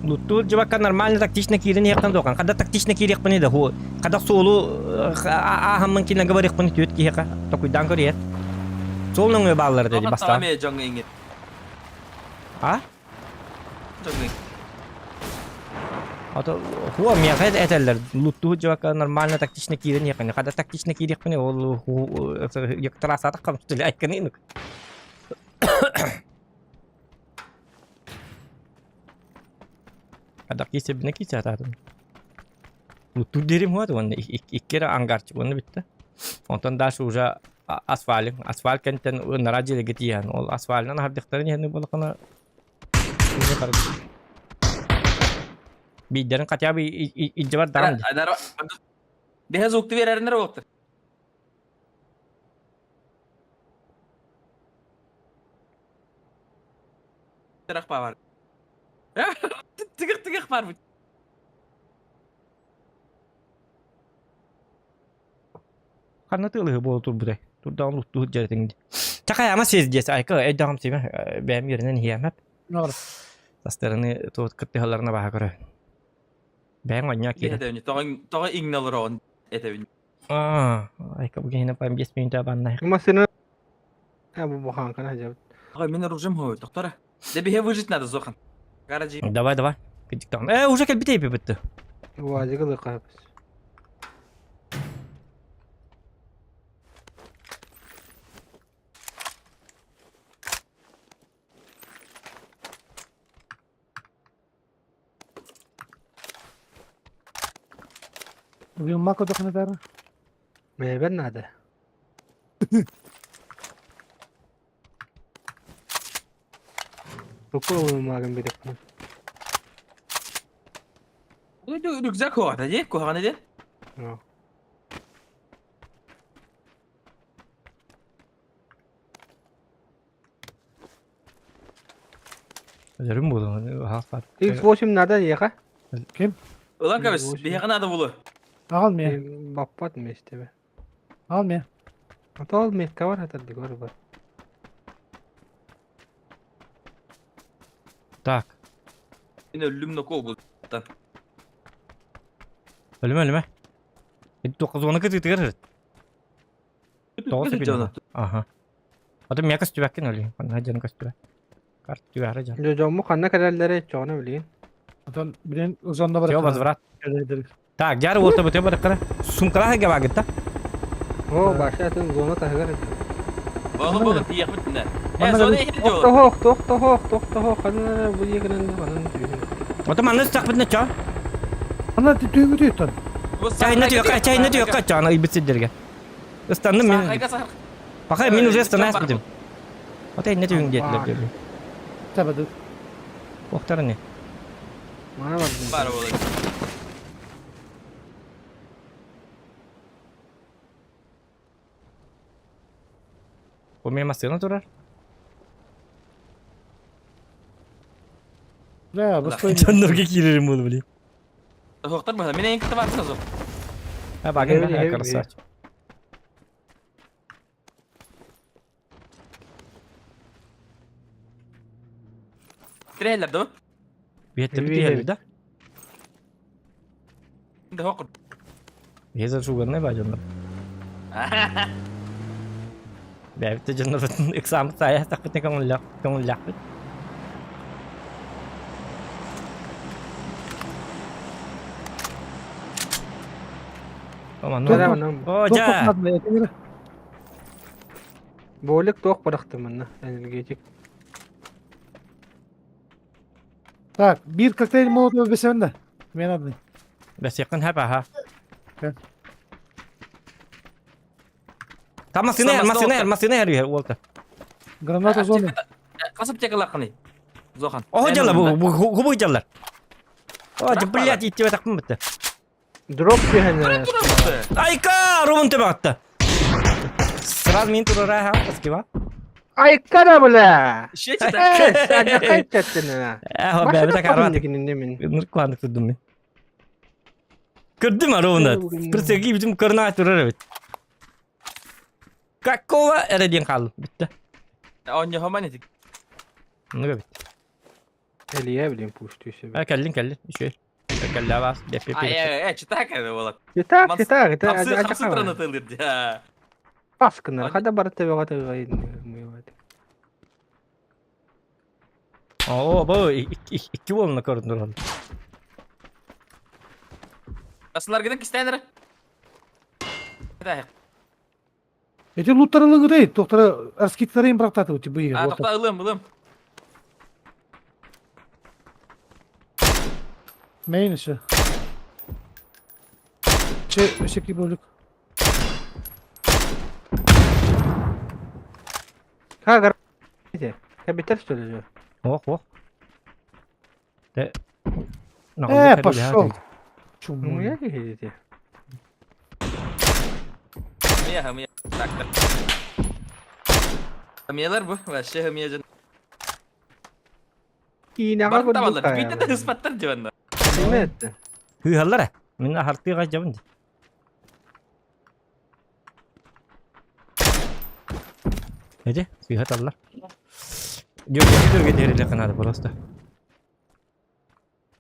Луту жабака нормально тактично кирин яктан докан. Када тактично кирик пани да ху. Када солу хамман кина габарик пани түйт ки яка. Токуйдан көрет. Солның ө баллар dedi Basta. бастан. Tamam canlı ingi. А? Canlı. Ото хуа мияхет этелер. Луту жабака нормально тактично кирин якан. Када тактично кирик пани ол яктарасата камстыли айканын. Ada kisah bener kisah tahu. Lutu diri muat tuan. Ikkira anggar cuman bitta. Ondan daha suja asfal kan ten naraji lagi tiyan. Ol asfal na hardik tarin yan bola kana. Ini karena. Bidaran katya bi ijabar daram. Adar. Deha zoktu verer nere vakti. Terak pavar. Tıkık var bu. Karena tu leh bol tur bude. Tur daun lutu jadi tinggi. Cakap ama sih jes ayka edam sih mah. Beam yerine hiam hep. Ne var? Taslarını tu ketihalarına bahar kore. Beam banyak Deha kira. devni. Toğa ignal ron. Etevin. Ayka bugün yine payım 5 minit abanna. Masina. Ya bu kanka ne cevap? Toğa men rujum hoy doktora. De bir выжить надо зохан. Гаражи. Давай. Kedik tamam. Уже как битей bitti. Bu acı kılık kapıs. Bugün mako dokunu der. Meyben nerede? Ruku magen bir dakika. Rükzak hoğa da je. Koha ne de? Ya. Жарым болду. Хакат. İlk boşum nerede yaka? Ulan kabis. Bir yakın adı bulu. Almıyor. Bapat mı işte be? Almıyor. Ata olmuyor kavar hatta digor var. Так. Yine ölüm noku bu. Ölme. 9 kız itirir. Doğru Canım. Aha. Adam ya kastı bakın öyle. Bana canım kastı. Kart tüyarı can. Jojomu kanna kararları çoğunu bileyim. Zaten bilen uzanda var. Yo bazvrat. Tak, jar bolta bete barakara. Sumkala ha gaba gitta. O başlatın zona tahgar. Oğlum oğlum diye yapmışsın. Bana Sonra da- iyi Tokta diyor. hok. Kanna bu yekren kanın tüyünü. Oto manus tak bitne ça. Ana düğümü diyorsun. Çayını diyor kaç cana ibisi dirge. Istandım min. Bakay min uzay stanas bidim. Oto ne diyorsun dietler diyor. Tabii. Oktar ne? Bana var. Var oğlum. O me masına durar. Ya bas koyun. Canlarga girerim bunu bileyim. Doktor mı? Mine en kötü varsın o zaman. Ha bakın Heavy, ha heavy. karısı aç. Trailer değil mi? Bir hette Heavy, bir diğer heavy. de. Şimdi hokur. Yezer sugar ne bacanlar. Bevte canların exam saya takutnya kamu lak. Aman Nere no. anam? Oh Çok ja. kokmadı ya. Demir. Boğuluk tok bıraktım ben. Yani gelecek. Так, bir kokteyl molotov besem de. Men adını. بس يقين هبا ها Gel. Tamam masine Olsa- masine her Walter. Granata zonu. Kasıp çakılakını. Zohan. Oh jalla bu jallar. Oh блядь итте такмын битти. Drop bir hani. Айка румын төбө атты. Сразу мен турара ха скива. Ay kara bula. Şey çıktı. Sadece kaçacaktın ha. Ho be bir dakika rahat. Demin. Nur kullandık tuttum ben. Gördüm arabını. Persegi bizim karına turar evet. Какого era diyen kaldı. Bitti. Onca homan edik. Ne gibi? Eliye bileyim puştu işte. Ha kellin. Şöyle. Kella bas. Dep. Ay çıtak abi valla. Yeter. Kapsı Acak tırnı ama. tılırdı ya. Baskınlar. Hadi bari tabi hadi gayın. Oo bu iki volna gördün orada. Asıllar gidin isteyenlere. Hadi. Eti lootlarını değil. Doktora arskitlerin bıraktatı uçu bu iyi. Ha dokta ılım. Main işi. Şekli bölük. Ha gar. Kapital söylüyor. Oh. De. Пошел. Чуму. Ya ki. Hamiye. Tak. Hamiyeler bu. Vahşi hamiyecin. Yine Bak kadar tavalar. Bir de hıspatlar civanda. Evet. Hı hallara. Min hartı gacabın. Hadi, sihat Allah. Dur gidelim de kanada просто.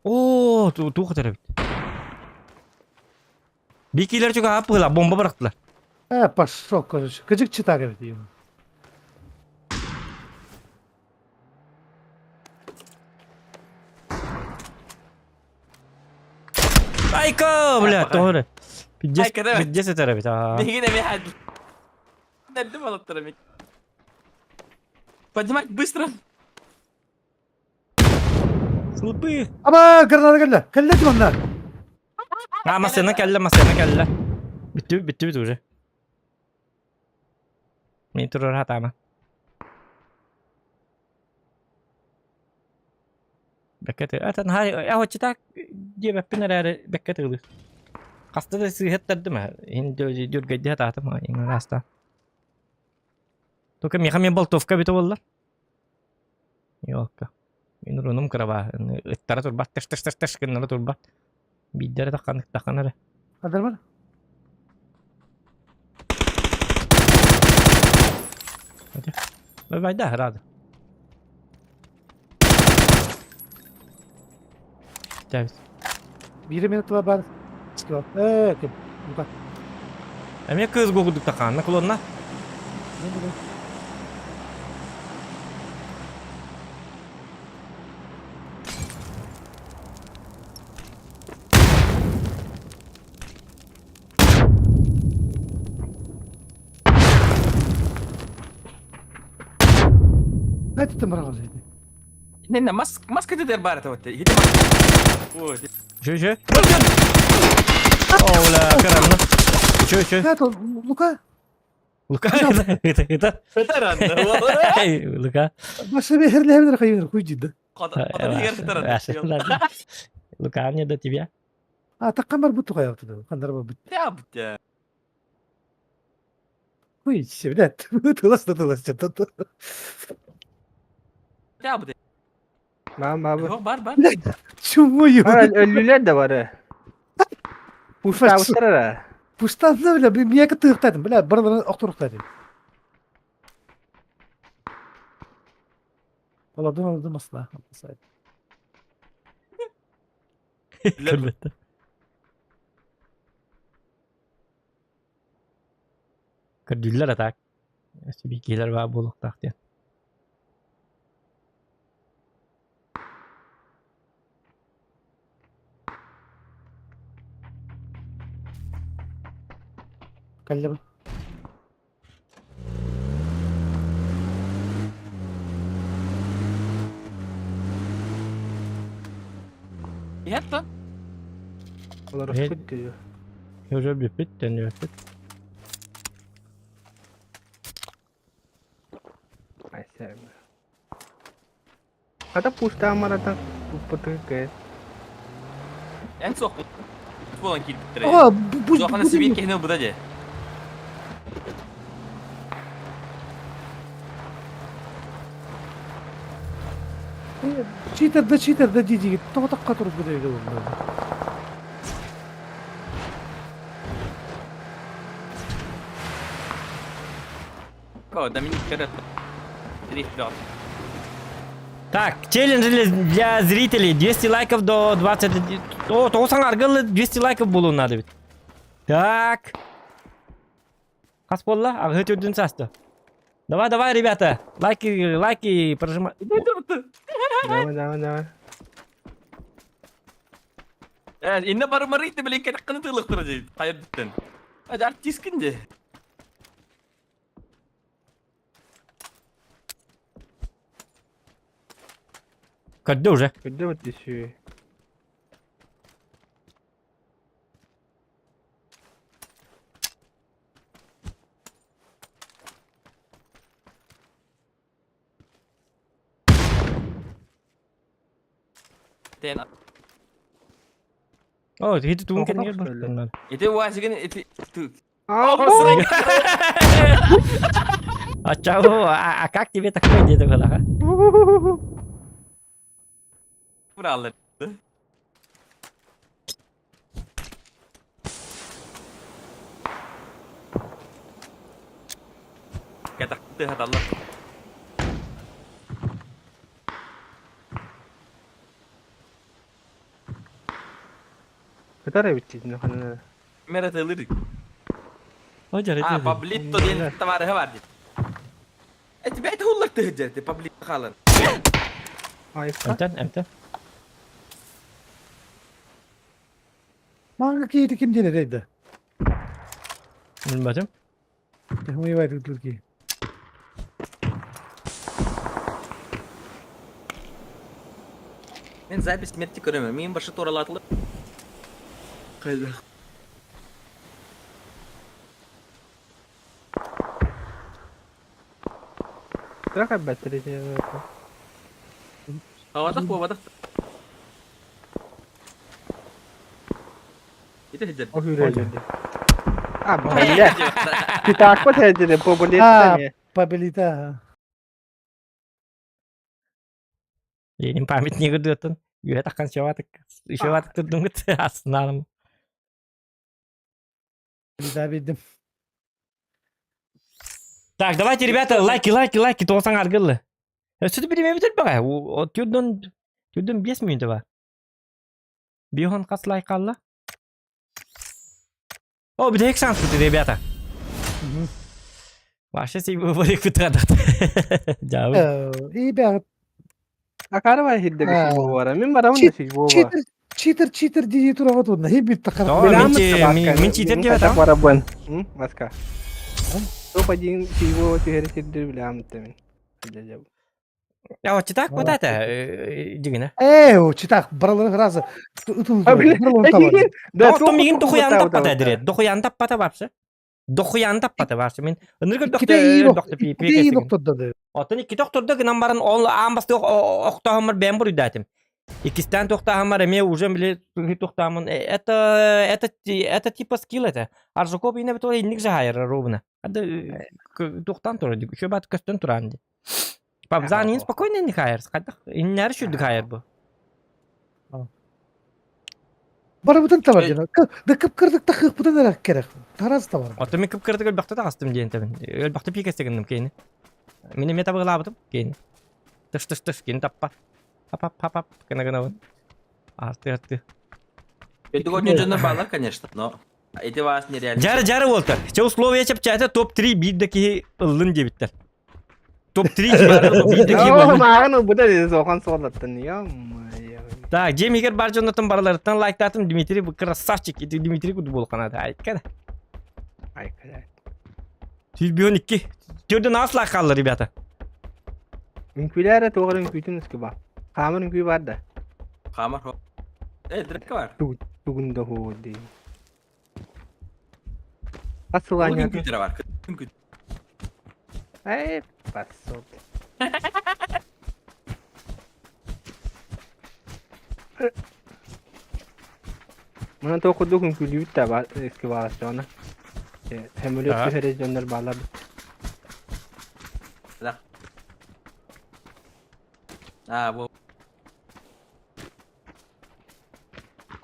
Oo, tuh kadar bit. Bikiler juga apa lah, bomba bıraktılar. Пошел, короче. Gıcık çıta gibi diyor. Ayka, bля, doğru. Ayka değil mi? Pidjes tarafı ta. Bir yine bir hadi. Nerede mi alıp taramik? Поднимать быстро. Слабые. Ama granada geldi. Kelledim onlar. Ha masana kelle. Bitti уже. Min turur hata ama. Bekket. Atan hay ya çitak diye beppin arare bekket ulu. Kasta da sihat taddı mı? Hindi dur gadi hata ama in rasta. To kami kami boltovka bito wallah. Yok. Min runum kraba. Ittara turbat tes kenara turbat. Bidara takan ara. Hadi bana. Hadi. Vai dar herhalde. Davis. 1 minut var ben. Çıkıyor. Kim? Bukan. Emang kız guguduk takan nak kulon na. Ne tuttum bana olsaydı? Nenne maska de der bara tawte. Hidi mas. Oo. Şu. Oh la karanlık. Şu. Ne to? Luka? Luka. Kita. Fetaran. Hey Luka. Başka bir herle herle kayıyor. Kuy ciddi. Qada yer fetaran. Luka anya da tibia. Takkan marbutu kayıyor. Kandar bu. Ya bu ya. Kuy şimdi. Tulas. Ya bu de. Abi. Yok bar. Çumu yiyor. Ölüler de var ha. Puşta ha. Puştan da bile bir niye kıtırtadım. Bile buradan okturuktadım. Valla dön asla. Kırlıktı. Kerdüller atak. Sibikiler var buluk taktı. Kallem. Mihatta. Olar Evet. ösküt diyor. Hörü bir bit dönüyor. Ay sevme. Ada pushta amarata putun ke. En sok. Falan ki bittire. Ama bu Zokana sibir kehne bu da je. cheater da jiji toqqa turib gidaydi bu. О, да мне когда три вперед. Так, челлендж для зрителей. 200 лайков до 20... О, тоғсан аргылы 200 лайков болу надо ведь. Так. Қас болла? Ағы өтірден састы. Давай, ребята. Лайки прожимай. Давай. Инна бары марыйты білен кетіп қыны тығылықтыры же. Қайыр біттен. Hadi артискін же. Көдді уже. Где вот еще? Тен. О, хиті туын Тоқылақ кәдіңер сөйле. бар. Ете уазыгын ете... А, А чего? А как тебе такое деді қылаға? Buralar. Кетті хаталар. Который ведь на хана. Мерет элирик. О, жарайды. А, Паблито ден тамары хаварди. Эти бәйт хуллар тыгыджерти, Паблито халар. Ай, Әмтен. Manga kiydi kim dene deydi. Bilmədім. Tehmeyi var Türkiye. Мен запись метти көрөмөн. Мен башы торалатылып. Кайда? Трахай батарея. Хавадак бабадак. Ите хиджер. O hürece. Abi ya. Kita aku saja deh popularitas ya. Пабелита. Енің памятіне көрдіғыттын. Үйе таққан шеватық тұрдың күт. Астыналым. Пабелита bildim. Так, давайте, ребята, лайки, тоғсан аргылы. Сөті білеме бітір баға. Түрден 5 минуты бар. Бихон қас лайк алла. О, bir de ek şans kutu rебята. Вообще себе выборы кутрадат. Жабы. İyi be. Akar var hidde bir şey bu ara. Min var ama Cheat- şey bu var. Cheater diye turavat onda. Hep bir takar. О, Bilang min cheater dia tak tahu. warabuan. Maska. Tuh pajing şey bu tuheri hidde bilang temin. Aja jauh. Ya, çitak вот это. Дигина. O çıtak. Buraları razı. Abi, Да, то мигин дохуян таппата дирет. Дохуян таппата вообще. Дохуян таппата вообще. Мен ыныргыл İyi noktada da. Отын iki doktorda gınan barın ol ambastı oktağımır ben buru datim. İkisten toktağımır eme уже bile тоқтамын. Это типа скилл это. Аржукоп yine bir tole inlik jahayır ровно. Hadi тоқтан тұрады. Еще бат көстен тұранды. Пап, занин спокойно не хайыр. Қайдақ. Иннер шүрді хайыр bu. Bana bu tane var canım. Da kıpkırdık da hıpıdan erak gerek. Taraz da var. Отын мен кіп-кірді өлбақты да қастым дейін табын. Өлбақты пикестегіндім кейіні. Мені мета бұғылабыдым кейіні. Тыш кейіні таппа. Пап. Кына. Арты. Это очень балар, конечно, но эти вас нереально. Жары Уолтер. Че условия чапчаты топ-3 биддeki ылын дебиттер. Топ-3 биддeki Oh, ылын. mağın bu da dedi soğan soğlattın ya. Так, Джейми егер бар жонатын баралардан лайктатым Дмитрий bu красавчик. Дмитрий kudu болқанады. Айткада. Ay kadar. 112. Төрден аз лайк қалды, ребята. Ünküler de toğrun kütün üskü bak. Kamerun küy var da. Хамар. Direkt var. Bugün de hodi. Bugün Asılanya. güdüre var. Bugün Ey passo. Mana to okudu kun kulübü de var eski versiyonu. Hemülü Ha. televizyonlar bağladı. güdüre. Bu.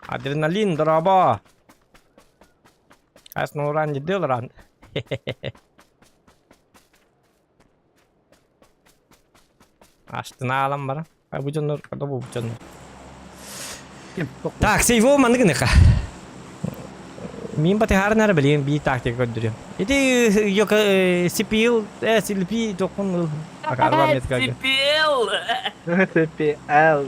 Adrenalin draba. Aslında oran ciddi olur an. Açtın ağlam bana. Ha bu canlar kada bu canlar. Kim? Yok. Tak save olmadı ki ne ka. Min batı her nere bileyim bir taktik gönderiyorum. İdi yok CPU SLP dokun. Akar var met kage. SPL.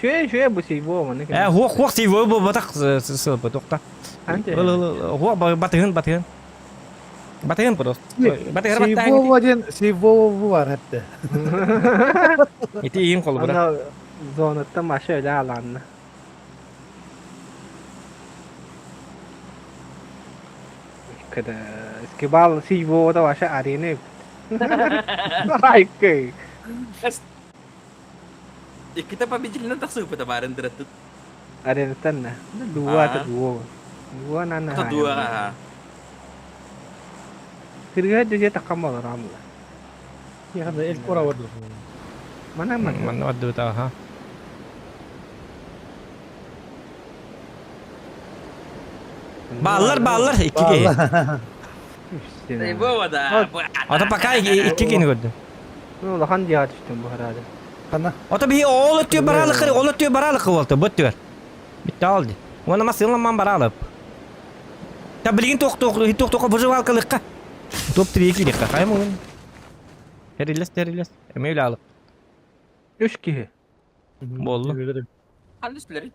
Şöyle bu şey bu ama ne kadar. Huok save bu batak sılpı dokta. Anca. Huok batın. Batın pros. Batın Şey batın. bu var diyen, şey bu var hatta. İti iyiyim kolu bura. Ana zonatta maşa öyle alanlı. Kada skibal si wo da maşa arene. Ay ke. Kita pabijil na takso pa tabaran diretto. Arene tan na. Dua atau dua. Dua nana. Atau dua ka. Kira dia tak kamal ram. Ya da el kora var. Mana mana. Man waddu ta ha. Ballar iki ki. Bu da. Ota pakay iki ki gördüm. Ulan kan dia düştüm bu herhalde. Kana. Ota bir oğul ötüyor baralık oğul ötüyor baralık oldu bötüyor. Bitti oldu. Ona masılın man baralık. Tabliğin tok buzu valkalıkka. Top 3 ki dikka kayım oğlum. Teriles. Emeyli alık. Üç ki. Bollu. Handüsleri.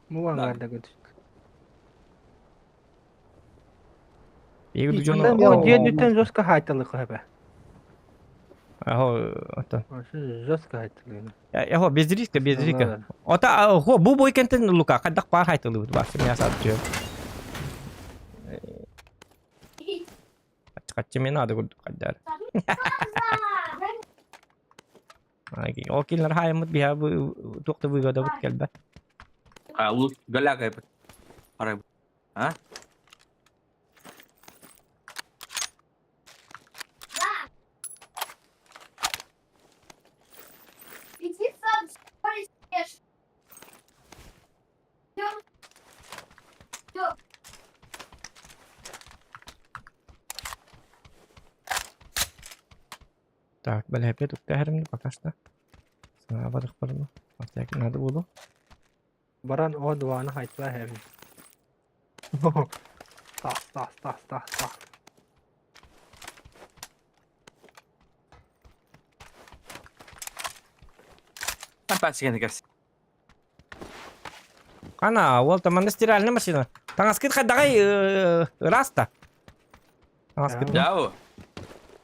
Bu var nerede götür. İyi Bunda ducunu. bu dia düten zoska haytalık hebe. Aho ota. Şu zoska haytalık. Ya ho bezirika. Ota ho bu boy kenten luka kadak par haytalı bak ya satıyor. Kaççı mena ada gurdu kadar. Lagi okillar hayamut biha bu tokta bu gada but kelbe. Lu galak ay. Ara. Ha? Иди сам, скоро съешь. Всё. Tak bel hep tukta herim bakasta. Sana badık barını. Atakin hadi bulu. Baran o duanı haytla hem. Tas. Kan pasikan gas. Kana wal teman istiralnya masih. Tangas kit kadagay rasta. Tangas kit. Jauh.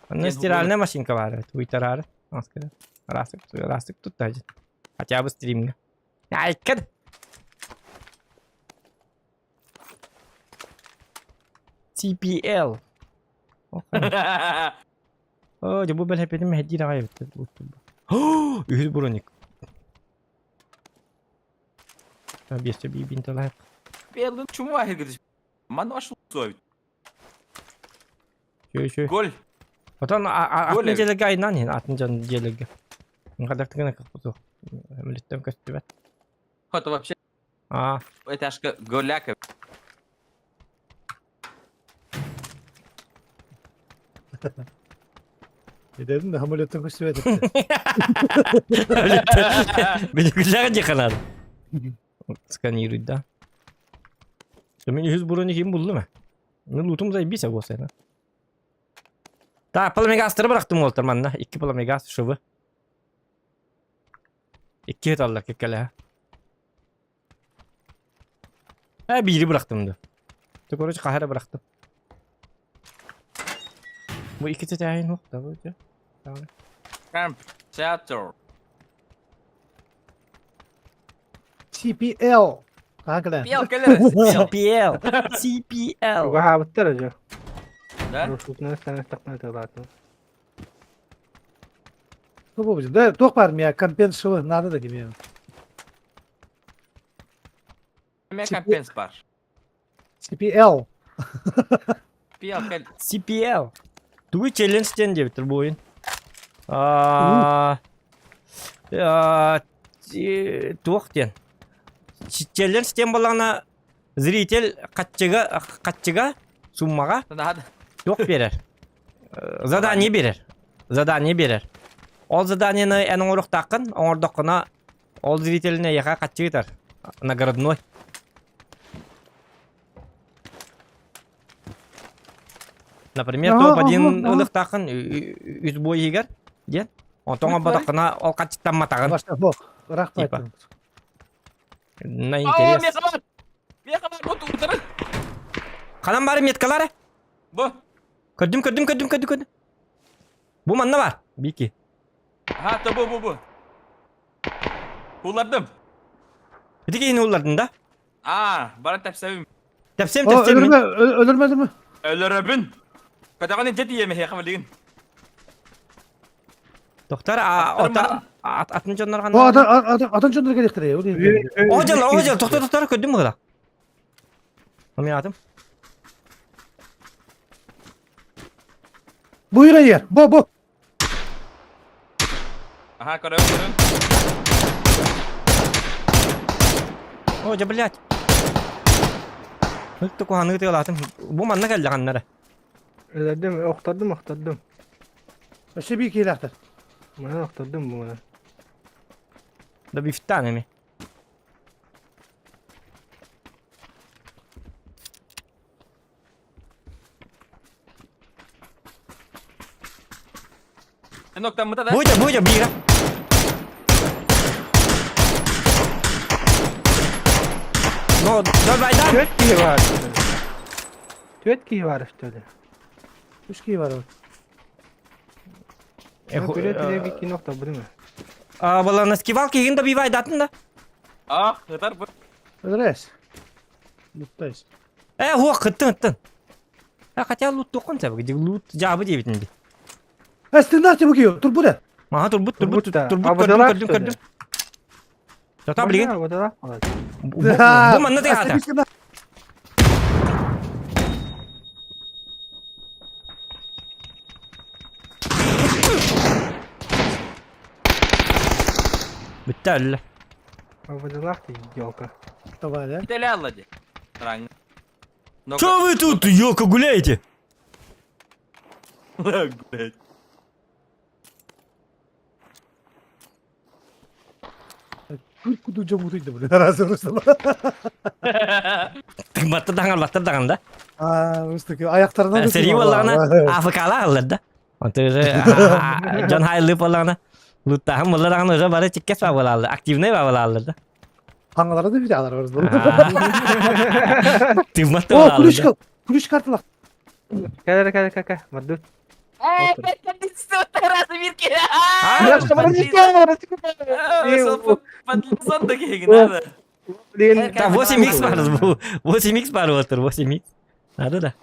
Ana istiralnya masih kabar. Twitter ara. Tangas kit. Rastık tut aja. Acha bu streamga. Ya ikad. CPL. Oh, coba bel hep edim hedi daha evet. Oh, ühül bronik. Biasa bir bin dolar. Belum cuma akhir gitu. Mana asıl tuh. Şöyle. Gol. Otan Gol atınca lega aynan ya atınca lega. Kadar tıkına kapısı. Millettem kötü bet. Вот вообще Aa, это аж голяка. Dedim de hamaletten kusur etti. beni güzel aja kanar. Сканирует, да. Мен 100 брони kim buldu mu? Ne lootum zaybiyse bu sene. Ta plamegastırı bıraktım Walterman'la. 2 plamegast şubu. 2 hit aldık ikkale. Ha biri bıraktım da. Tekrar kahire bıraktım. Bu ikisi tayin yok da bu. Tamam. Camp. Teatro. CPL. Kanka Piyal keller. Piyal. CPL. Uga habıttır acı. Da? Rusutuna sen takma tığlatın. Bu babacığım. Da tok var mı ya? Kampen şovu. Nada da gibi ya. Me kampens var. CPL. Piyal kel. CPL. Tuğu challenge den diye bitir bu oyun. Tuğuk den. Challenge den balana zritel kaççıga summaga Hadi. tuğuk verir. Zadanye verir. Zadanye verir. Ol zadaniyeni en oruq takın, oruqına ol zriteline yaqa kaççı gitar. Nagradnoy. Например, топ один ылык такын үз бой егер, ден. Онтоңа бадакына ол качтан матагын. Başta bu. Rahmet. Типа. На Aa, интерес. mekalar. Mekalar bu tutarın. Канан бары меткалары? Bu. Көддүм. Бу манна бар. Бики. Ha da bu. Kullandım. Битигейин уллардын да. Aa, bana tepsevim. Тепсем O тепсем. ölürmedi mi? Ölürübün. Kadağını ciddi yemeği kamalıyın. Доктор, атын жоннор O кандай? adam çöndürü gerektiriyor. O değil. Ожал, доктор, көддүм кыла. Мен атым. Buyur yer. Bu. Aha, görün. Ожа, блядь. Hıktı kuhanı gıtı atım. Bu manna geldi kanlara. Öldüm, okturdum. İşte bir iki ilahtır. Bana okturdum bu bana. Da bir tane mi? Nokta mı da? Buja bira. No, dört baydan. Tüet var işte öyle. Üç kişi var o. Böyle bir iki nokta bu değil mi? Bala naskival kegin da bir baydatın da. Ah, yeter bu. Ödürüz. Mutluyuz. Huwa kıttın. Хотя loot dokun tabi. Loot cevabı diye bitindi. Standart bakıyor. Dur bu ne? Maha turbut da. gördüm. Jota bilgin. Bu da var. Bu manna diye hata. Bitti öyle. Bu da var yolka. Tamam ya. Gideli alladı. Rang. Что вы тут, ёлка, гуляете? Блядь. Kudu camutuydu bunu. Razı olsun. Battı dangan da. Üstteki ayaklarına da. Seri vallana AFK'la alır da. Ondan John High vallana. Loot'tan mulla dangan öyle bari çikkes var vallalı. Aktifne var vallalı da. Hangalara da bir dağlar var. Timmat O vallalı. kuliş kartı bak. Kaka. Mardut. Ben de terası bir kere. Son da kegin hadi. Да, 8x var bu. 8x var otur 8x. Ada da.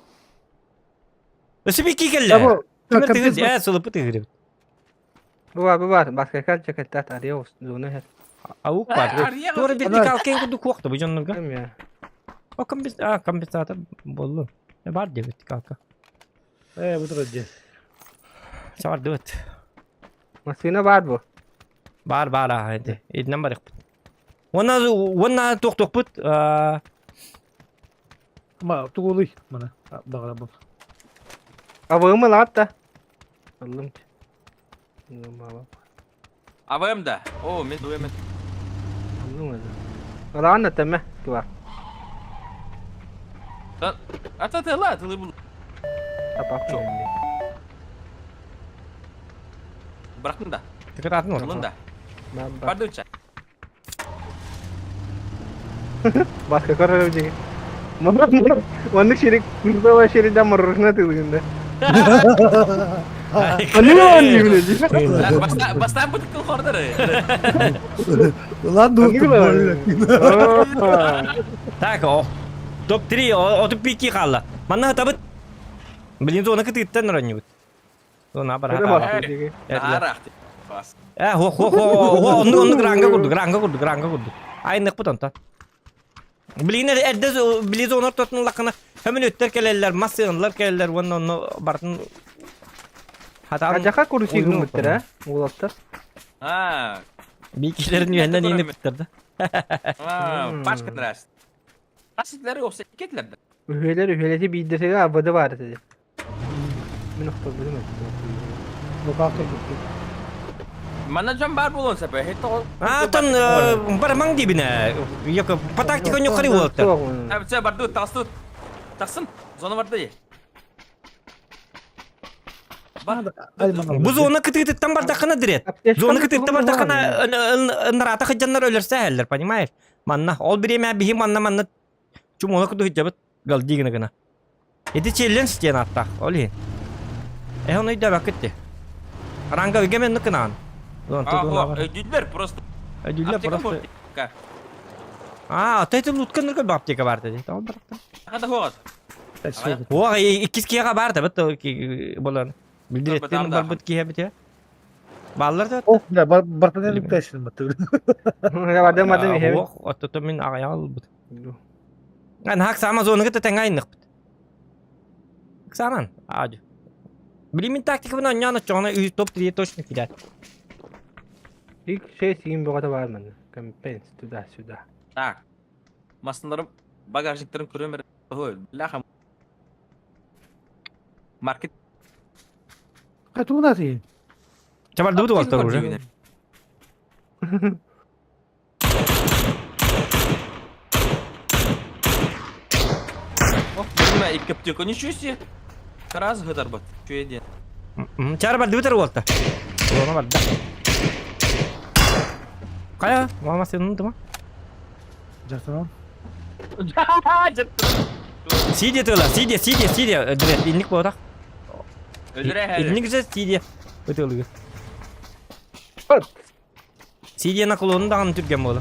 Ösü bir kikelle. Ya bu. Kimir tigir ya sulupu tigir. Bu var. Başka kaç ceket arıyor. Zonu her. Avuk var. Doğru bir kalken kudu koktu bu canım ga. Kim ya? O kompensator bollu. Ne var diye bitti kalka. Bu duracak. Çağır dıvıt. Masina var bu. Var hadi. Number yok. Ona tok put. Ama tuğuluy bana. Bağla bu. Avı mı lan da? Allah'ım. Avayım da. Oo, men duyamadım. Allah'ım. Valla anlattım mı? Var. Atı bu. Apa Çok. Bırakın da. Dikkat atın Alın onu. da. Pardon uçak. Başka karar ölecek. Mandık şerik. Kurda var şeriden marrına tığında. Anıyor yemin ediyorum. Bastan bu tıkkıl kordarı. Ulan dur. Так, топ 3, отып пики қалды. Манна табыт. Блин, зона кытыттан ранныбыт. Зона бар Öyle хата. bak dedi. Нахарақ. Бас. Onu granга kurdu. Aynı bu tanta. Блин, эдде блин зона тотун лакына. Hemen ötter kelleler, masyanlar kelleler, onu bartın. Hata Acaka kuruşu gümüttür ha. Uğulattır. Ha. bilgilerin yönünden yeni bitirdi. Ha. Başka ders. Asitleri yoksa ketlerdi. Üheleti bir desene abadı var dedi. Bir nokta bölüm Mana jam bar bulun sepe. Hito. Tan barmang dibine. Yok pataktik on yukarı volta. Evet sen bardu tastut. Taksın. Zona vardı ya. Bu zona kıtıktan bardakına diret. Zona kıtıktan bardakına nırata kıcanlar ölürse heller, понимаешь? Manna, ol bir yemeğe bihim manna. Çumola kutu hicabet galdi gına gına. Eti challenge diyen hatta, oli. Onu iddia vakitti. Ranga ögemen nıkınan. Ödüller просто. Ödüller Apteka просто. mı? Ka. Ataytı lutkan nırkı bir apteka var dedi. Tamam bıraktım. Hadi hoğat. O ikiz kiye kabar da betul ki bolan. Bildirettin barbut kiye bitiyor. Ballar da. Oh ne bartanellik taşın mı? Ya adam hem. O tutu min ayal but. Kan hak sama zona kita tengah ini. Kesaman, aja. Bilimin taktik bunu nyana çona top 3 точно кидать. İlk şey sigin bu kadar var mı? Kampens sudah. Так. Masınlarım bagajlıklarım kuruyorum. Oy. Laham. Market. Kaç bu nasıl? Coba dulu waktu udah. Ох, блин, и каптюка, ничего себе. Раз гыдар бат. Что я делаю? Cara bar dulu waktu. Zona bar. Kaya, mau masih nonton mah? Canım. Сидя tuh lah, сидя. Direct ini kotak. Öldüre her. Ini güzel сидя. Betul gitu. Pat. Сидя наклонundan Türkçe bola.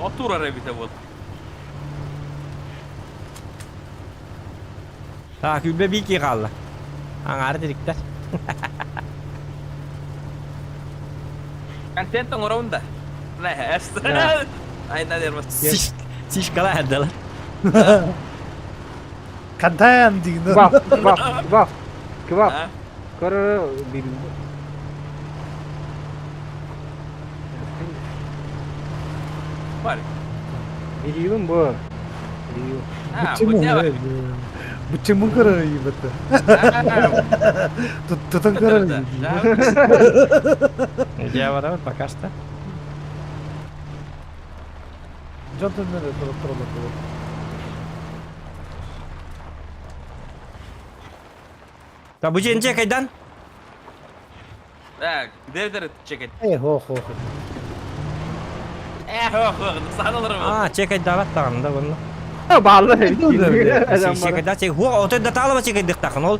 Otur araya bir de bol. Tak, yübbe bir ki kaldı. Angar dedikler. Kan tentang orang dah. Nah, Ya. Aynen der mas. Siş kala hadi lan. Kantayan diyor. Kebap. Ha? Kor bir. Var. Biliyorum bu. Biliyorum. Ha, Bıçı bu mı? ne bak. Bıçı mı kırıyor iyi batı? Tutun kırıyor. Jawab apa пока что. Jonathan nerede? Dur. Tak bu jence kaydan. Ha, der çek et. Ho. Ho, sana alırım. Cek davat tanında bunu. Bağlı hep. Cek kaydan cek. Hu oto da tala cek dik takın ol.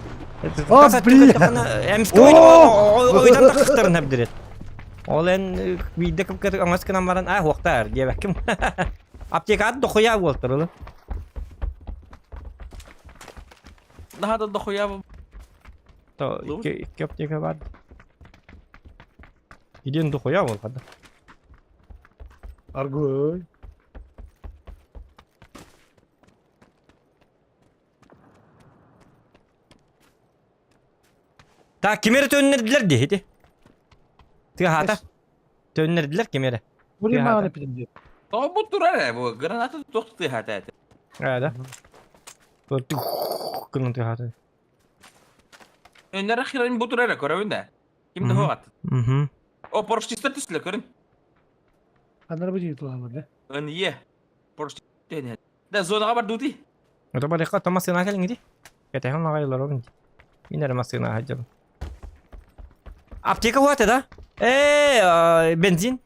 Oh, blin. Emski oydan takıktırın hep direkt. Olen video kıp angas kenamaran waqtar dia bakim. Aptek ad dokuya woltırlı. Daha da dokuya bu. To iki aptek var. Gidiyorsun dokuya wol kada. Argo. Ta kimere tönnerdiler diye hedi. Tiga hata. Tönnerdiler kimere. Buraya Ya, mı yapayım diyor. O bu dur ara bu. Granatı toktu hata. Ada. Kının tiga hata. Önler akhirin bu dur ara koravunda. Kimde ho at. Mhm. O porşista tüsle körün. Anlar bu jitu abi. Ön ye. Porşista ne? Da zona haber duti. Ito ba deka tamas na kali ngidi. Kaya tayo na kayo laro ngidi. Minara mas na hajar. Аптека хватит, да? Бензин.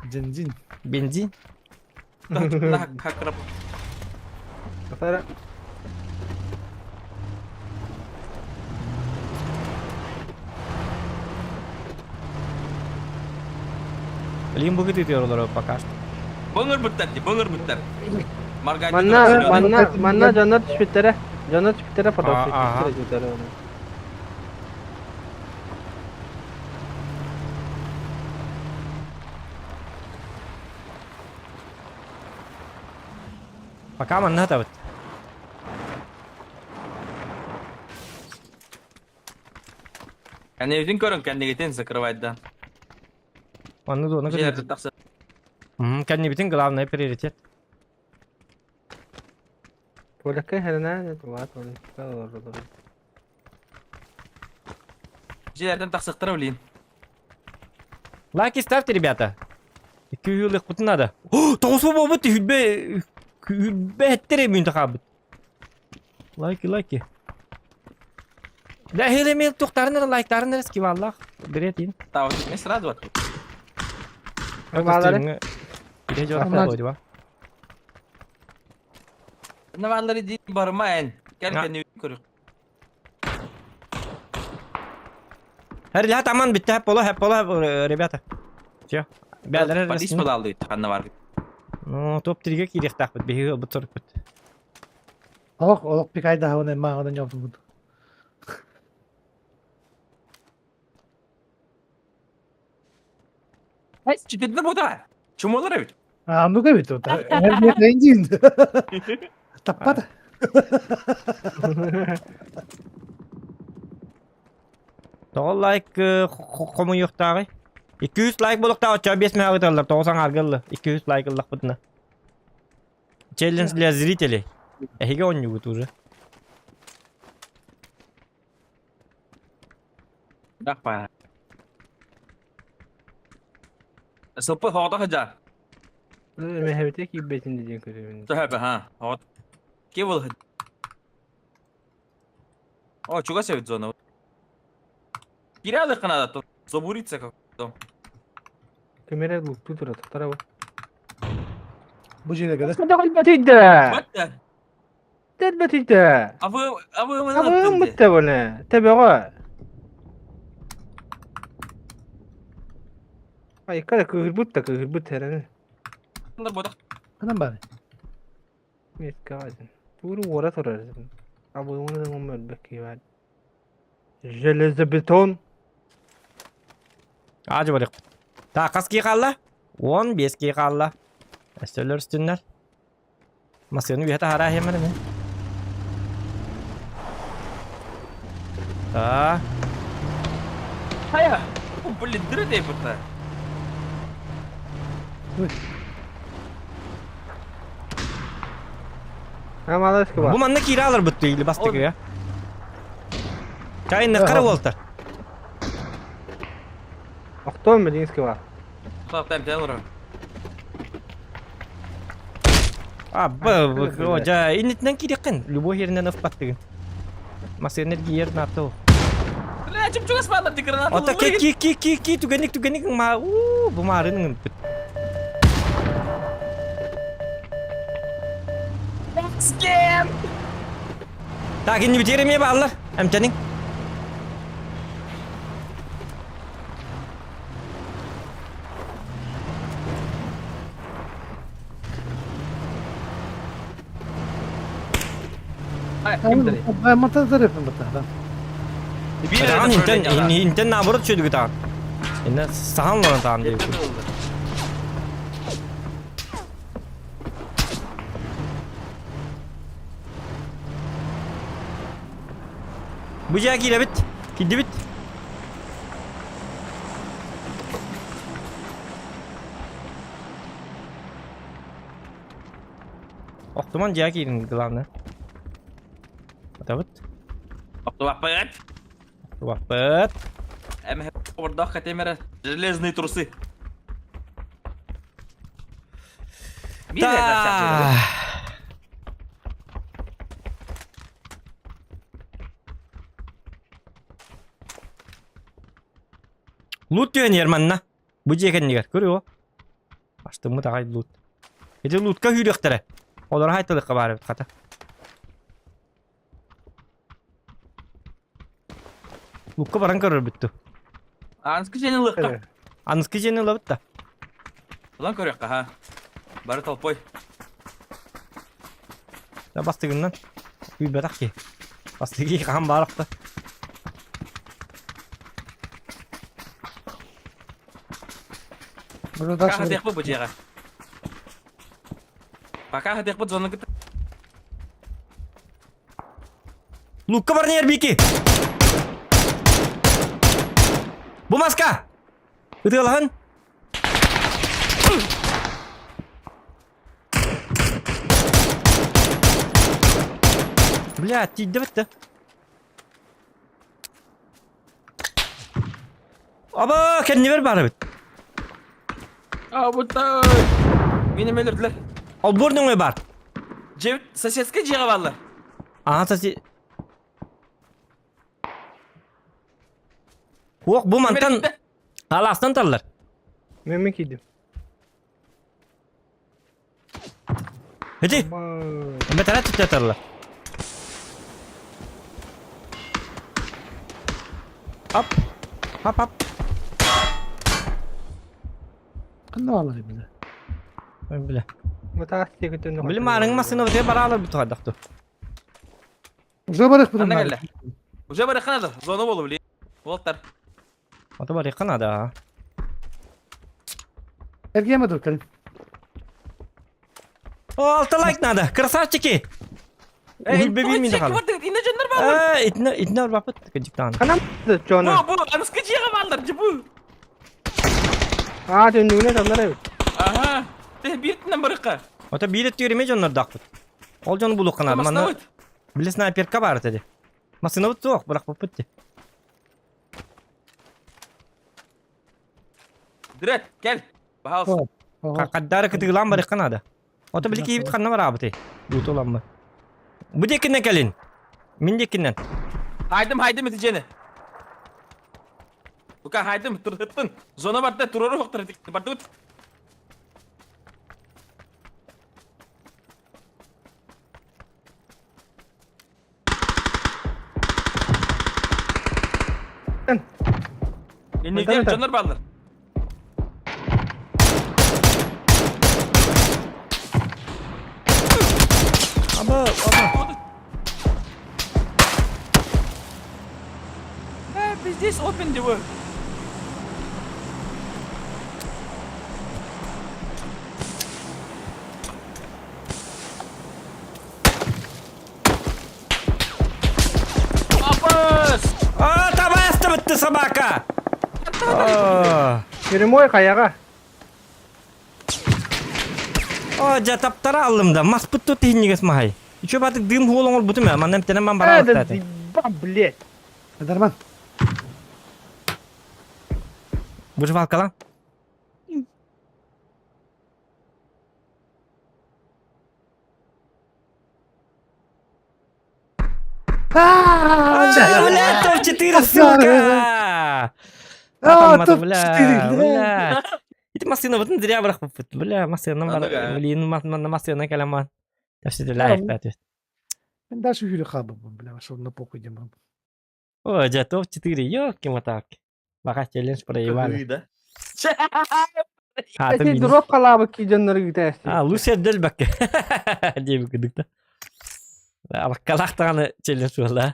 Cin. Бензин. Hakrap. Kasara. Блин, бugit ediyorlar пока что. Bangır bıttar. Margarita Manna canlar düşütlere. Canlar düşütlere fotoğraf Aha. çektiler onu. Пока манна табыт. Yani yüzün körün kendi gittin закрывать. Манна да, Bir şeyler taksa. Кандидатин главный приоритет. Polaka herine tuvat onu. Bir şeylerden taksıktırı bileyim. Лайки ставьте, ребята. Күйілік бұтын ады. Тоғысы бұл бұтты хүлбе әттері мүйінді қабыт. Лайки. Да хелемел тоқтарыныр, лайктарыныр эски валлах. Беретин. Tamam, ne sırada var? Bağları. Birinci olarak koydu ba. Ne varları değil barıma en. Gel Ya. kendi yüzün körün. Her lihat aman bitti hep bola rебята. Все. Бәлдер Polis mi aldı? Kanına var. Ну, топ 3-ге керек тақпыт. Беге бұт тұрып бұт. Olak bir kay daha onu mağadan yaptı bu. Hey, ciddi bu da. Çum olur evet. Anlık evet o da. Her bir rencin. Tapmadı. Тоғыл лайк қомы yoқтағы. 200 лайк болықта отча 5 мега өтілдір. Тоғысан арғылы. 200 лайк ылдық бұтына. Челлендж для зрителей. Эхиге он югут уже. Bak bana. Sıpı hoda hıca. Mehmet'e ki betin diyeceğim körüğünü. Tabii ha. Hot. Kevil hıca. O çok sevdi zonu. Giralı kanada to. Zoburitsa kako. Kamera luktu tura tutara bu. Bu şeyle kadar. Hadi kalbatıydı. What? Kalbatıydı. Avı mı Ama attın? mutlu bunu. Tabii o. Ay kada kıhırbut herhalde. Bunlar bodak. Anam bari. Evet kavadın. Buru vura sorarız. Abi onu da mı bekliyor var. Jeleze beton. Acı barık. Ta kaç kişi kaldı? 15 kişi kaldı. Üstüler üstünler. Masını bir hata hara hemen mi? Ta. Haya. Bu liddir de burada. Ama Allah aşkına. Bu manna kira alır bıttı ili bastık Oğlum. ya. Kayın ne kara volta. Akton mu diyiniz ki var? Tamam tamam uğra. Абба, hoca initden kirikin. Любой yerinden öf baktı. Masih energi yer naptı o. Ne çim çok asmalar dikran atı. Ota ki tuganik ma. Bu marın. Scam. Tak ini bitirim ya Allah. Am caning. Haya kim dedi? Ben mata tarafım bata. Bir Tamam yere de inten nabrot çödü gıtan. İnne sahan lan tamam diyor. Bu jaki ile bit. Kiddi bit. Oktuman jaki'nin gılanı. Atavut. Abdu Ahmet. Вапет. Ama hep orada katemera. Железные трусы. Bir yere de çarpıyor. Loot diyor yermanna. Bu ceken nigar. Görüyor. Açtım mı da hay loot. Ede loot'ka hüyrektere. Olar haytalıkka bari bit kata. Loot'ka baran görür bitti. Anskı jeni lıkka. Evet. Anıskı jeni labıt da. Ulan körüyakka ha. Bari talpoy. Da bastığından. Hüy bedak ki. Bastığı ki kan barakta. Burada da Kaha şey. dekbu bu jega. Pakaha dekbu zonu git. Loot'ka baran yer biki. Bu maska. Betul lan. Блядь, иди давай-то. Aba kendini ver bari bit. Aa bu da. Benim öldürdüler. Al burnunu var. Cevit soseske jega vallar. Aha sesi. Yok bu mantan halastan tarlar. Memek yedim. Hadi. Aman. Betara tutarlar. Hop. Hop hop. Kanna var bize. Ben bile. Mutasya götürdüm. Bilim arın masını öteye baralar bir tuhadaktı. Uza barak bunu. Anna gelle. Uca bari kanadır. Zonu bolu bili. Voltar. Ata bari kanada. Erkeğe mi dur kalın? O altta like nada. Krasavчики. Ul bebi mi dakal. İnne canlar vallar. itne bakıp gıcıktan. Kanam da John. Bu anskı jega vallar cibu. Aa döndüğüne sanlar evet. Aha. Teh bir tinden barıkka. Ata bir et yürüme onlar dakıp. Ol canı buluk kanadı. Masna Mana vıt. bile sniper kabar dedi. Masına vıt soğuk bırak bu pıttı. Direkt gel. Bahals. Kaddara kıtıgılan bari kanada. Ata bile ki bit kanna var abi te. But olan mı? Bu dekinden gelin. Min dekinden. Haydım iticeni. Buka haydım tur hıttın. Zona barda tururu hoktar dik. Barda ut. İnne diyen canlar vallar. Aba. Biz this open the world. Apes! Aa tabasta bitti sabaka. Yürümoy kayaga. Jataptara aldım da mas puttu tinniges mahay. Coba batık dim hulong ol butum ya. Mannem tenem man bara Hadi altta. bablet. Ederman. Bu sefer kalan. Бля, топ-4, сука! Топ-4. Бля. Itu masih nonton dari abrak puput. Bля, masih nomor beliin masih nak kalaman. Terus itu live berarti. Ben daha şu hülü kabı bu bile. Sonra pokuyacağım ben. Oh, jatuh 4. Yo, kimotak. Bakal challenge pada Iwan. Ha, Peki tabii. drop kalabı ki canları gidersin. Ha, lu sedel bak. Dia begitu tuh. Lah, kalah tangan challenge valla.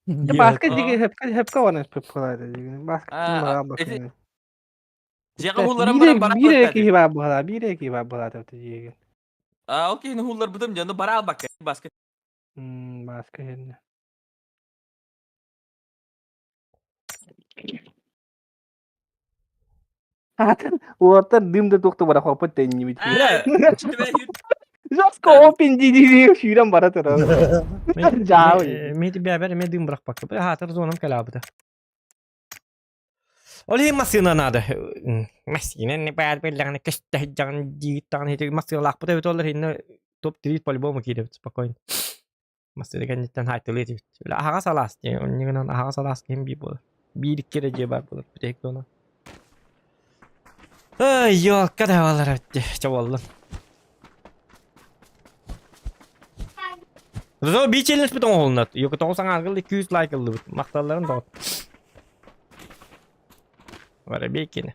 Başka digi hep kavanız pep kolay dedi. Başka Aa, numara bakın. Jega hullara bara bara. Bir ki hibab bu kadar. Bir ki hibab bu kadar tabii. Aa okey ne hullar budum canı bara al bak basket. Başka yerine. Zaten orta dimde doktor bara kapat tenyi bitti. Just go open di şuran bara tarafı. Jauh. Meti beraber medim bırak bak. Ha, terus onam kelabı da. Oleh masih nada. Masih ne bayar bilang kestah jangan jitan itu masih lah betul betul ini top 3 polybom makih dapat spokojnya. Masih dengan jitan high tulis itu. Lah haga salah sih. Orang yang haga salah sih people. Bir kere jebar bulat. Betek dona. Ay yok kadar havalar bitti. Çabaldım. Rıza bir challenge bütün oğlunat. Yok olsan argıl 200 like aldı. Maktalların da. Var ya bir ikini.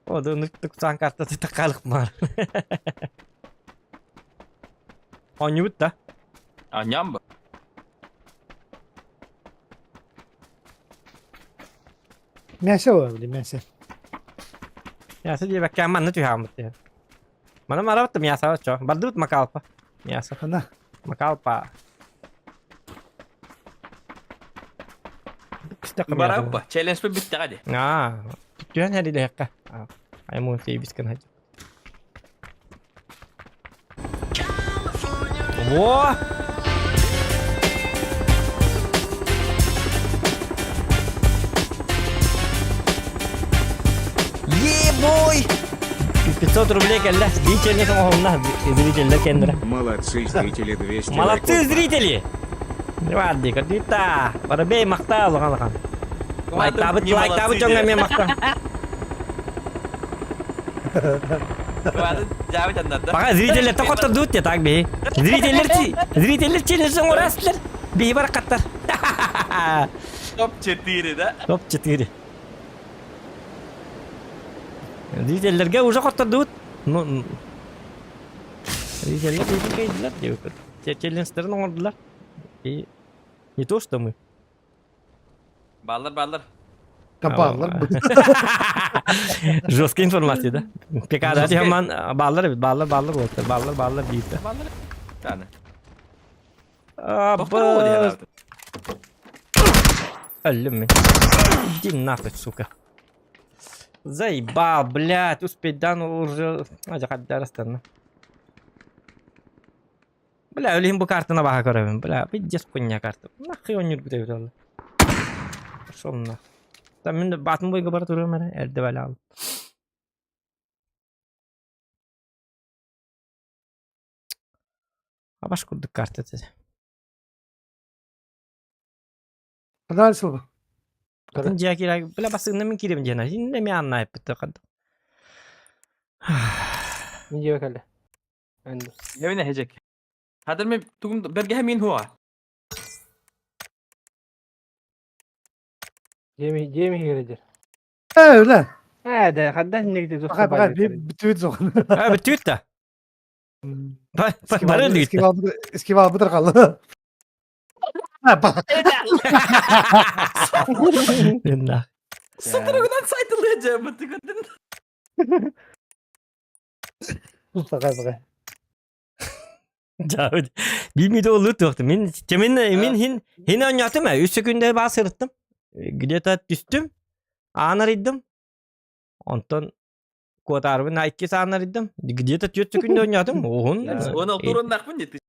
O da unuttuk san kartta tıkalık var. Oynayıp da. Anyam bu. Mese var öyle mese. Ya saya dia pakai mana tu hamut ya. Mana marah tu biasa coy. Bardut makalpa. Biasa Ana. makalpa. Kita Barang bu. Challenge bu bitti hadi. Nah, tujuan hari dah kah? Ay mau habiskan aja. Wah. Yeah boy. 500 рублей калла. Зрители sama homna. Зрители кендра. Молодцы, зрители 200 Молодцы лайков. зрители. Waduh, kita. Pada be makta loh kan. Like tabut jangan me makta. Kemarin jawab candat. Fakat zriteller takut terdut ya tak be. Zriteller challenge sama oraslar. Be berkatar. Top cetiri da. Top cetiri. Zritellerge уже kok terdut. Zriteller itu kayak jelas dia. Challenge-lerin ordular. Не то, что мы. Ballar. Kabarlar. Жесткая информация, да? Pekada hemen ballar oldu. Ballar büyüktü. Ballar. Tane. Aba. Doktor oldu herhalde. Öldüm mü? Иди нахуй, сука. Заебал, блядь, успеть, да, ну уже... Hadi остальное. Бля, öleyim bu kartına baka görevim. Bля, bir jes punya kartı. Nahı oynuyor bu devre oldu. Şonla. Ben de batın boyu kabar duruyorum hele. Elde böyle al. Abaş kurduk kartı dedi. Kadar sıvı. Kadın ciğer kira. Bля, basın ne mi kirim cana? Şimdi mi anlayıp bitti kadın. Ninja bakale. Ando. Yevine hecek. Hadir mi tugum berge min huwa. Jemi gelecek. Öyle. Hadi kadar ne de Bakar bir tweet sokun. Ha bitti bitti. Bana değil. Eski babıdır kaldı. Ha bak. Nah. Sıtırıgıdan saytılacağım bu tıkadın. Bakar. Cavit. Bilmedi olur tuhtu. Min hin oynatım ya. 3 günde basırttım. Где-то düştüm. Anarıydım. Ondan kotarımın iki sanarıydım. Где-то 4 günde oynadım. Oğun. Onu turun nakmın yetti.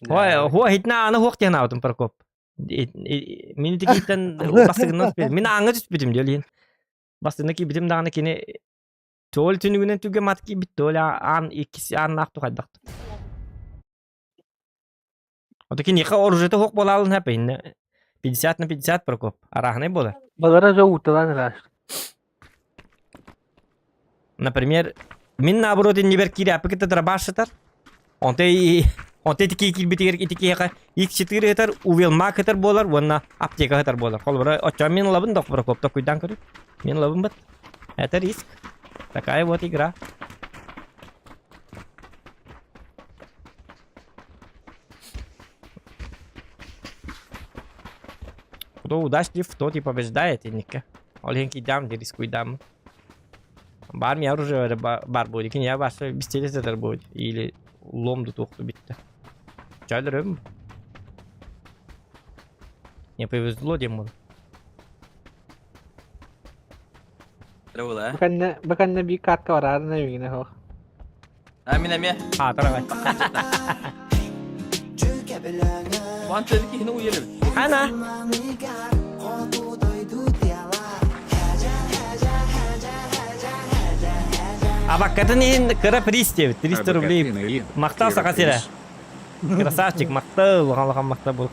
Ho hitna ana hoq diyen avdım Prokop. Mini tikitten basıgından spil. Min anı düşbüdüm diyor. Basındaki bitim dağına kine Tol tünügünen tüge matki bitti. Öyle an ikisi an naktu kaddaktı. Otoki nika orucete hoq bolalın hep inne. 50 Prokop. Arahne bolar. Bazara jo utadan raş. Например, min nabrod in niber kiri apı kita drabashatar. Onte tiki kilbitiger itiki yaka ilk çitir yeter uvel mak yeter bolar wana apteka yeter bolar. Kol bora ocha min labın dok Prokop da kuydan kırı. Min labın bat. Yeter risk. Takaya buat igra. Кто удачлив, тот и побеждает, и ника. Оленький дам, где рискуй дам. Бар mi оружие бар будет, я вас без телевизора будет. Или лом до тухту битте. Чайлер öm. Не повезло дему. Rawla. Bakan bir kart ka var ne bileyim ne ho. Amin amin. Ha, taray. Kuantedeki hine uyelim. Ana. Табаккатын ен кыра приз дебит. 300 рублей. Обогатенный Мактал сака сире. Красавчик, мактал, лохан мактал болуп.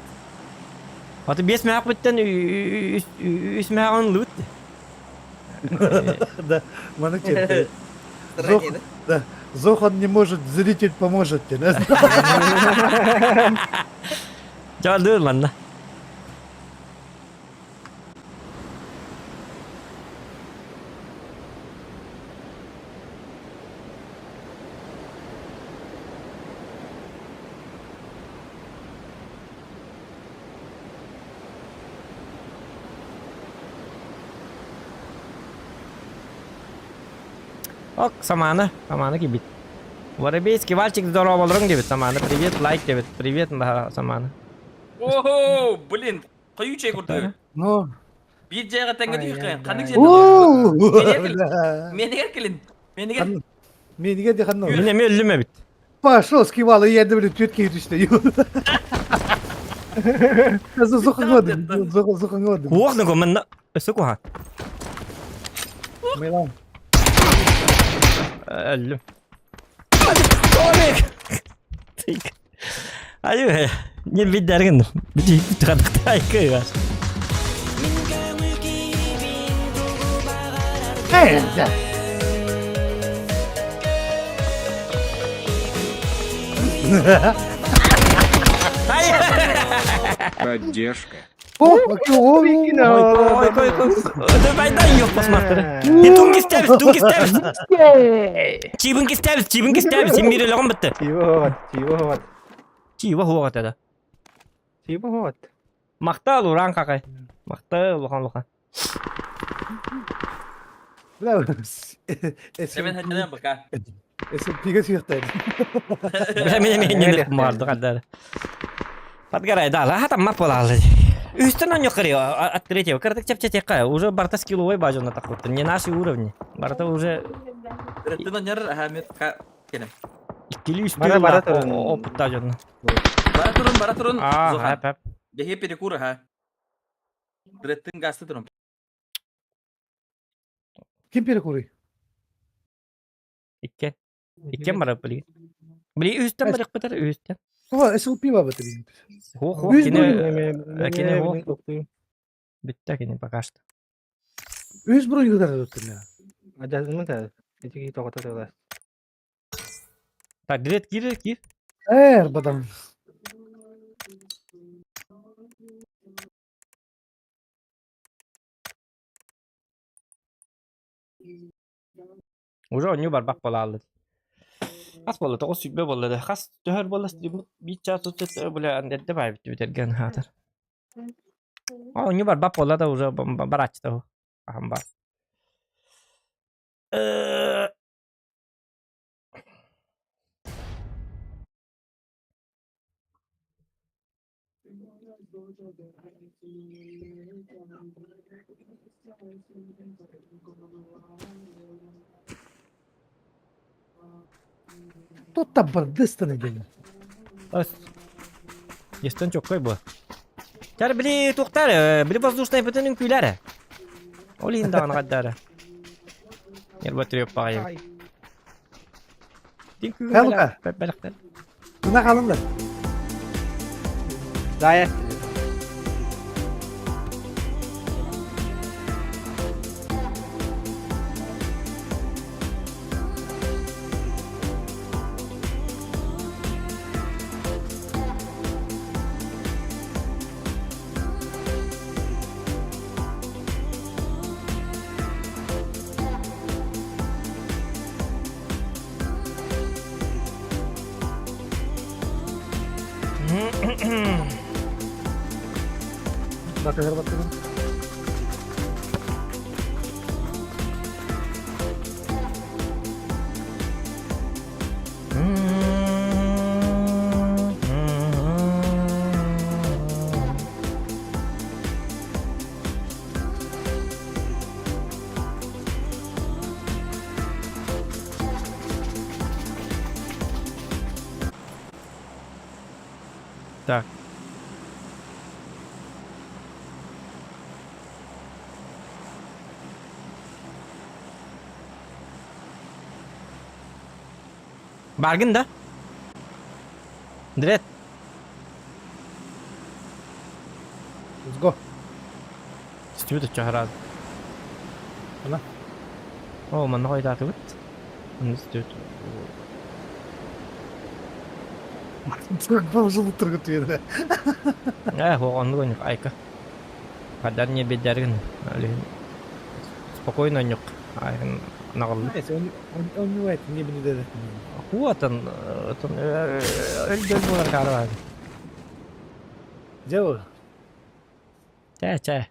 Аты 5 мак бүттен 3 магын лут. Да, маны кетті. Да, Зохан не может, зритель поможет тебе. Жалды ланна. Ок, саманы кибит. Воробейский вальчик здорово болрың дебит саманы. Привет, лайк дебит. Привет, саманы. Ого, блин. Коючай курды. Ну. Bir жайга таңга дүйкән. Кандай Оу! Мені еркелін. Мені еркелін. Меніге де қанау. Мен эме өлүмө бит. Пошел, скивалы, я думаю, тетки düştü. Зохан годы. Зохан годы. Уохны го мен өсө ко. Милан. Өлүм. Толик. Аю, не бидерген. Бити традыктай кыга. Да. Поддержка. О, Ой, давай дай ёх посмотри. И тунги ставишь. Чибинги ставишь. Сен бире логон битти. Чиба хугат эда. Мактал уран какай. Мактал лохан. Bravo. Seven hacıdan bak ha. Esin piga sıyıktaydı. Мен марды кадар. Подгорай, да, а там мап болалы. Üstten он юкарıyor, от третьего. Кырдык чеп-чепка. Уже барта скилловой бажона так вот. Не наши уровни. Барта уже Rıttın oynarır Ahmet kelim. ikili üstü Bara turun. oputta jonna. Bara turun. Aa, hep. Dehe perikur ha. Rıttın gastı turun. Kim piri kuruyor? İkken bara bili. Bili üstten bara kadar üstten. Ama esin piva batı bizim. Ho, Yüz kine ho. Bitti kine bakashta. 100 burun yıldır tuttum ya. Так, гир. Eğer badam. Уже он бар бак болалы. Ас болду, тоғыз сүйтбе болду. Хас төхөр болду, бит час утет бөлө андетте бай битерген хатыр. А, он бар бак болду да уже барачты. Ахам бар. Тут там бардыстан edin. Ас. Естен çok koy bu. Кәр били туктар, били воздушный бөтенün күйләре. Ол инде аны гаддары. Ер батырып багай. Дин Kalka. Бәләктер. Buna kalınlar. Gayet. Bakın bakın. Так. Bargın da. Direkt. Let's go. Stüdyo çağırdı. Ana. Oh, man har ju tagit ut. Stüdyo. Bağışılı tırgıt yedi. Он гонит айка. Когда не бедерген. Спокойно нюк. Айкын нағылды. Neyse onu evet niye beni dedi. Вот он öldü болар кары. Cevap. Ча.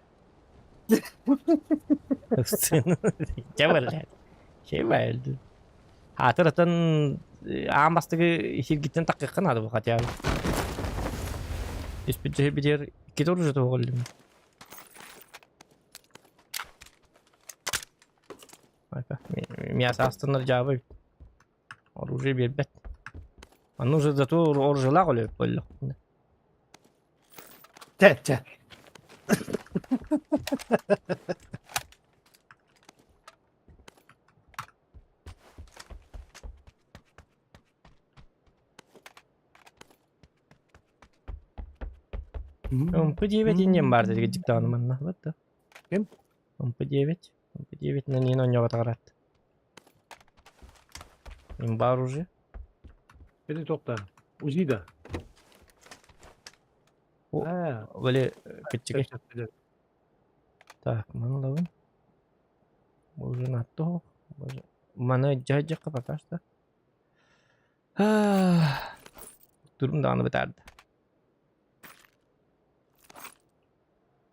Жабар. Şey öldü. Hatıratan амбастыгы хиргиттен таккан ады бу хотя бы. Испитер битер кетер уже тоголдум. Айка. Мясо астыныр жабы. Оружие бербет. Аны уже зато оружила колып болду. Te. МП-9 инем бар деди диктаны манна. Вот да. Ким? МП-9. МП-9 на нин оньога тагырат. Им бар уже. Beni tokta. Uzi'da. O- Ha. Böyle küçük. Çek. Так, mana лавын. Уже на то. Mana жажакка пока что. Durum da anı biterdi.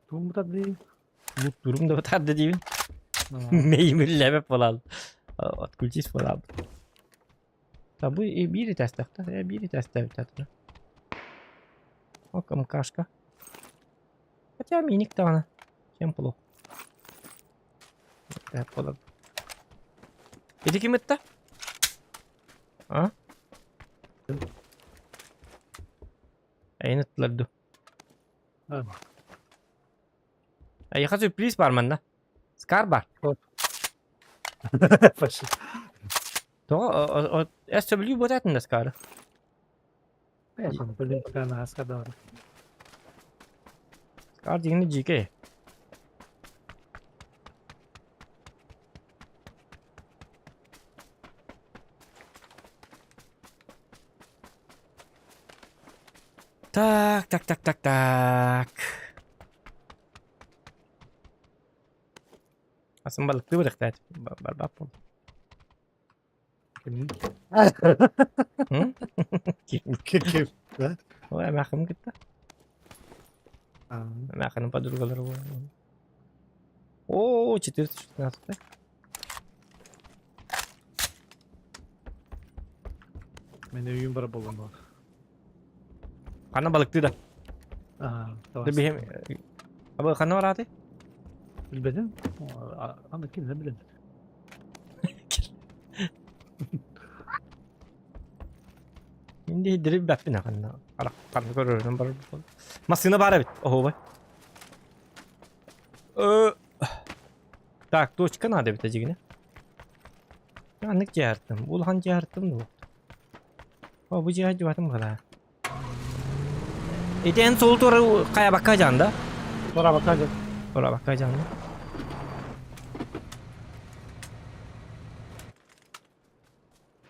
Tuğum bu da değil. Bu durum da biterdi diyeyim. Meymülleme falan. Отключись falan. Tabi biri test yaptı. Biri test yaptı. О, МКшка. Хотя миник-то она. Чем плохо. Так, подал. Иди кем это? А? Ayın ıtlardı. Ha. Ayıka sürpriz var bende. Scar var. Faşı. O SW bu zaten de Scar'ı. Yapalım. Böyle bir tane asker de var. Scar diyeni GK. Так. Aslında balıklı bıraktı. Barbap oldu. Kimin? Hı? Kim? Ha? O emeğim gitti. Ha. Emeğinin padurgaları var. Oo, 416. Ben evim bara buldum bak. Karna balıklı da. Aha. Tamam. Bir hem... Abi karna var hadi. Bilmedin? Ama kim ne bilir? Şimdi dirib bappina karna. Ala karna görürüm bar. Masına bara bit. Oho bay. Так, точка надо bitecek. Anlık ciharttım. Ulhan ciharttım da bu. O bu cihar ciharttım kadar. En sol doğru kaya bakacaksın da. Sonra bakacağım. Oraya bakacaksın da.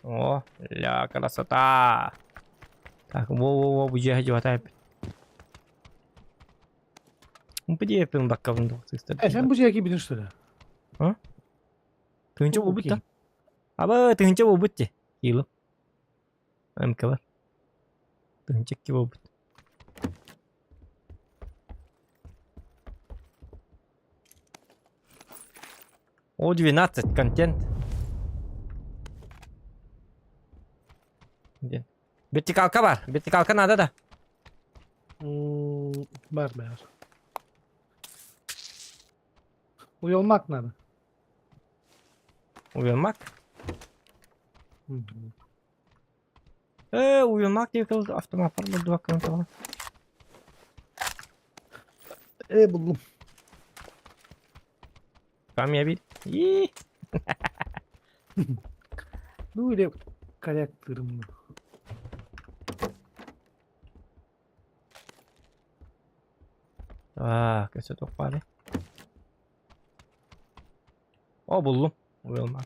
Oh, la красота. Так, во, bu cihar ciharttım. Bu diye yapıyorum bakalım da. Sen bu şeyi bilin söyle. Tığınca Bu bu bitti. kim? Abi tığınca bu bitti. Kilo. Hem kabar. Tığınca ki bu bitti. О, 12 контент. Вертикалка var. Вертикалка надо da. Var meğer. Uyulmak nerede? Uyumak. Hı. Uyumak diye kaldı. Автоматlar buldu bakalım tamam. Buldum. Tam ya bir. İyi. Böyle Kayaktırım. Köse tok bari. O buldum. Bu olmaz.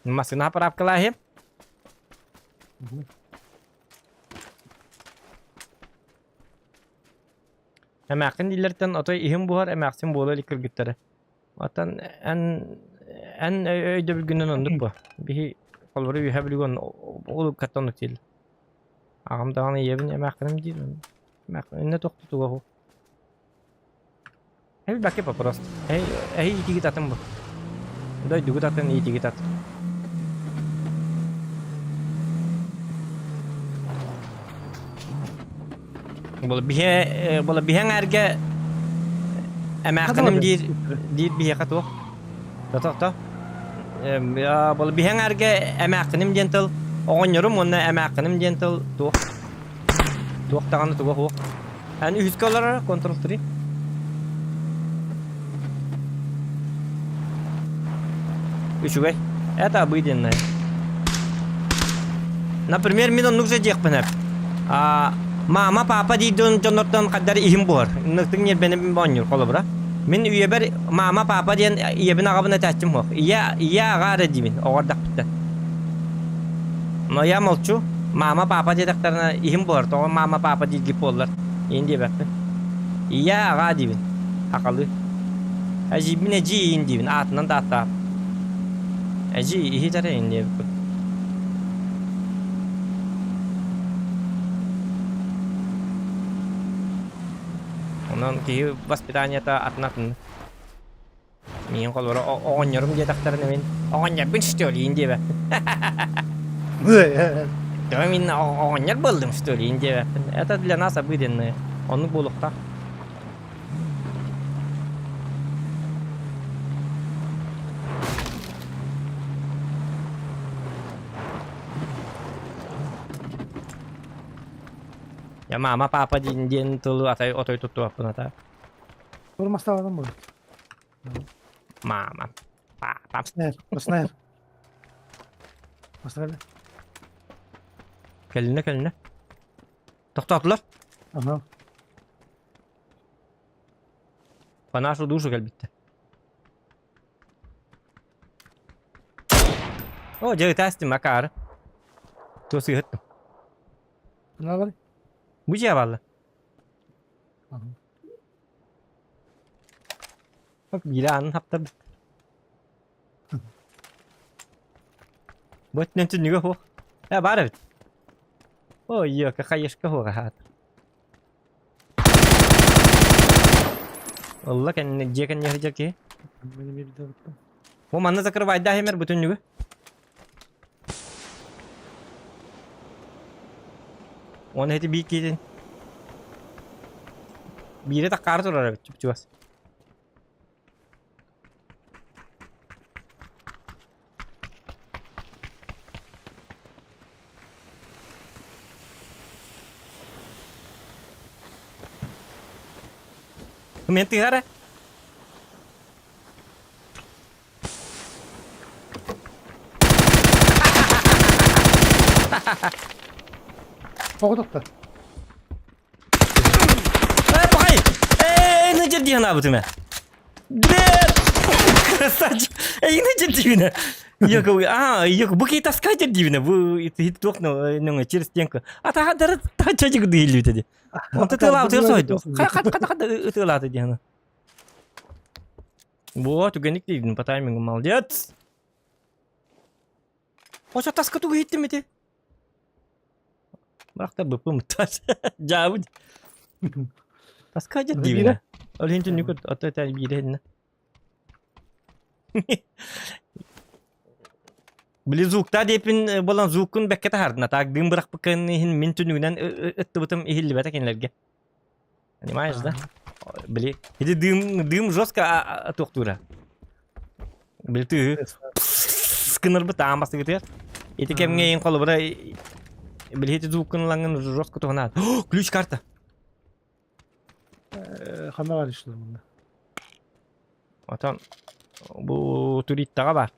Masih kenapa rap kelahir? Emäkin dillerden otoy ihim buhar emäksin bola likir gittare. Atan en öyle bir günden onduk bu. Bir kolları bir bilgon olup katanlık değil. Ağam dağını yebin emäkinim değil. Emäkin ne toktu tuğa ho. Hey bakayım pa prost. Hey iti gitatın bu. Doy dugu tatın iti gitat. Bola bihen erge emäkinim değil bihe katok. Tatok. Ya bola bihen erge emäkinim gentle. Oğunyorum onu emäkinim gentle tok. Tok tağını tuğa ho. Yani üst olara kontrol 3. Üçügey. Это обыденное. Например, мен оннук жекпин hep. Mama papa diýdiň jonotdan kadar ihim bor. Nykdyň ýerbeni bonýur golubra. Men üýe ber mama papa diýen ýebini agabyna täçim hok. Ya gara diýin. Ogardak bitdi. No ya molçu. Mama papa diýdiklerine ihim bor. To mama papa diýip bollar. Endi bakdy. Ya aga diýin. Akaly. Ajibine jiýin diýin. Atынан da atar. Aji ihi tara indi. Ondan ki воспитание-то atnatın. Men kolları oňarym diýdiklerini men oňar bin ştöli indi be. Да мен oňar boldum ştöli indi be. Это для нас обыденное. Onu bolukta. Ya mama papa diyen tulu atay otoy tuttu apına ta. Vurmazsa adam bu. Mama. Papa. Sniper. Sniper. Keline. Toxtatdılar. Aha. По нашу душу келбитти. О, жай тасти макар. Тосы хыттым. Ne var? Bu cevabı. Aha. Bak bir anın hafta. Bot nentu nigo ho. Ya bara bit. O iya ka kayışka ho rahat. Allah kan ne kan yapacak ki? Benim bir de baktım. Bu manna zakır da hemer bütün nigo. Onu hedi bir gidin. Bir de kartı var çupas. Menti cara. Pokuduk da. Bakay. Ne ciddi ana bu tüme. Красавчик. Ne ciddi ne? Yok bu ki taskay ciddi ne? Bu hit dokno ne через стенку. Ata dar ta çocuk değil dedi. Он тыла соydu. Кат ытылады дияны. Вот, угоник дейдин по таймингу молодец. Ошо таска тугу хиттим эти. Бакта быпым тас. Жабы. Таска жат дейбине. Олентин нүкөт ата бирен. Били звукта депин болан звукун беккете хардына так дым бырак быкын хин мен түнүгүнөн ытты бытым ихилли бета кенлерге. Понимаешь, да? Били, иди дым жестко токтура. Били ты скыныр бы там басты кетер. Эти кемге ен колу бара били эти звукын лангын жестко тогнат. Ключ карта. Kamera var işte bunda. Atan Bu Turittaga bar.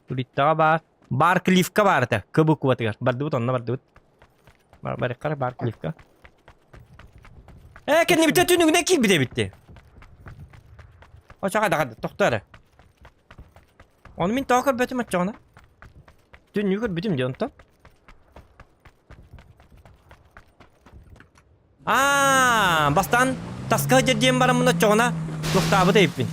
Turittaga bar. Bar Cliff'ka bar ta. Köbük kuvatıgar. Bardı but onna bardı but. Bar ikkara Bar Cliff'ka. Kendi bitti tünügne ki bide bitti. O çağa da toktara. Onu min takır betim atacağına. Dün yukarı bitim diyorsun tam. Bastan taska jadiyen barang muna çona. Lokta da ipin.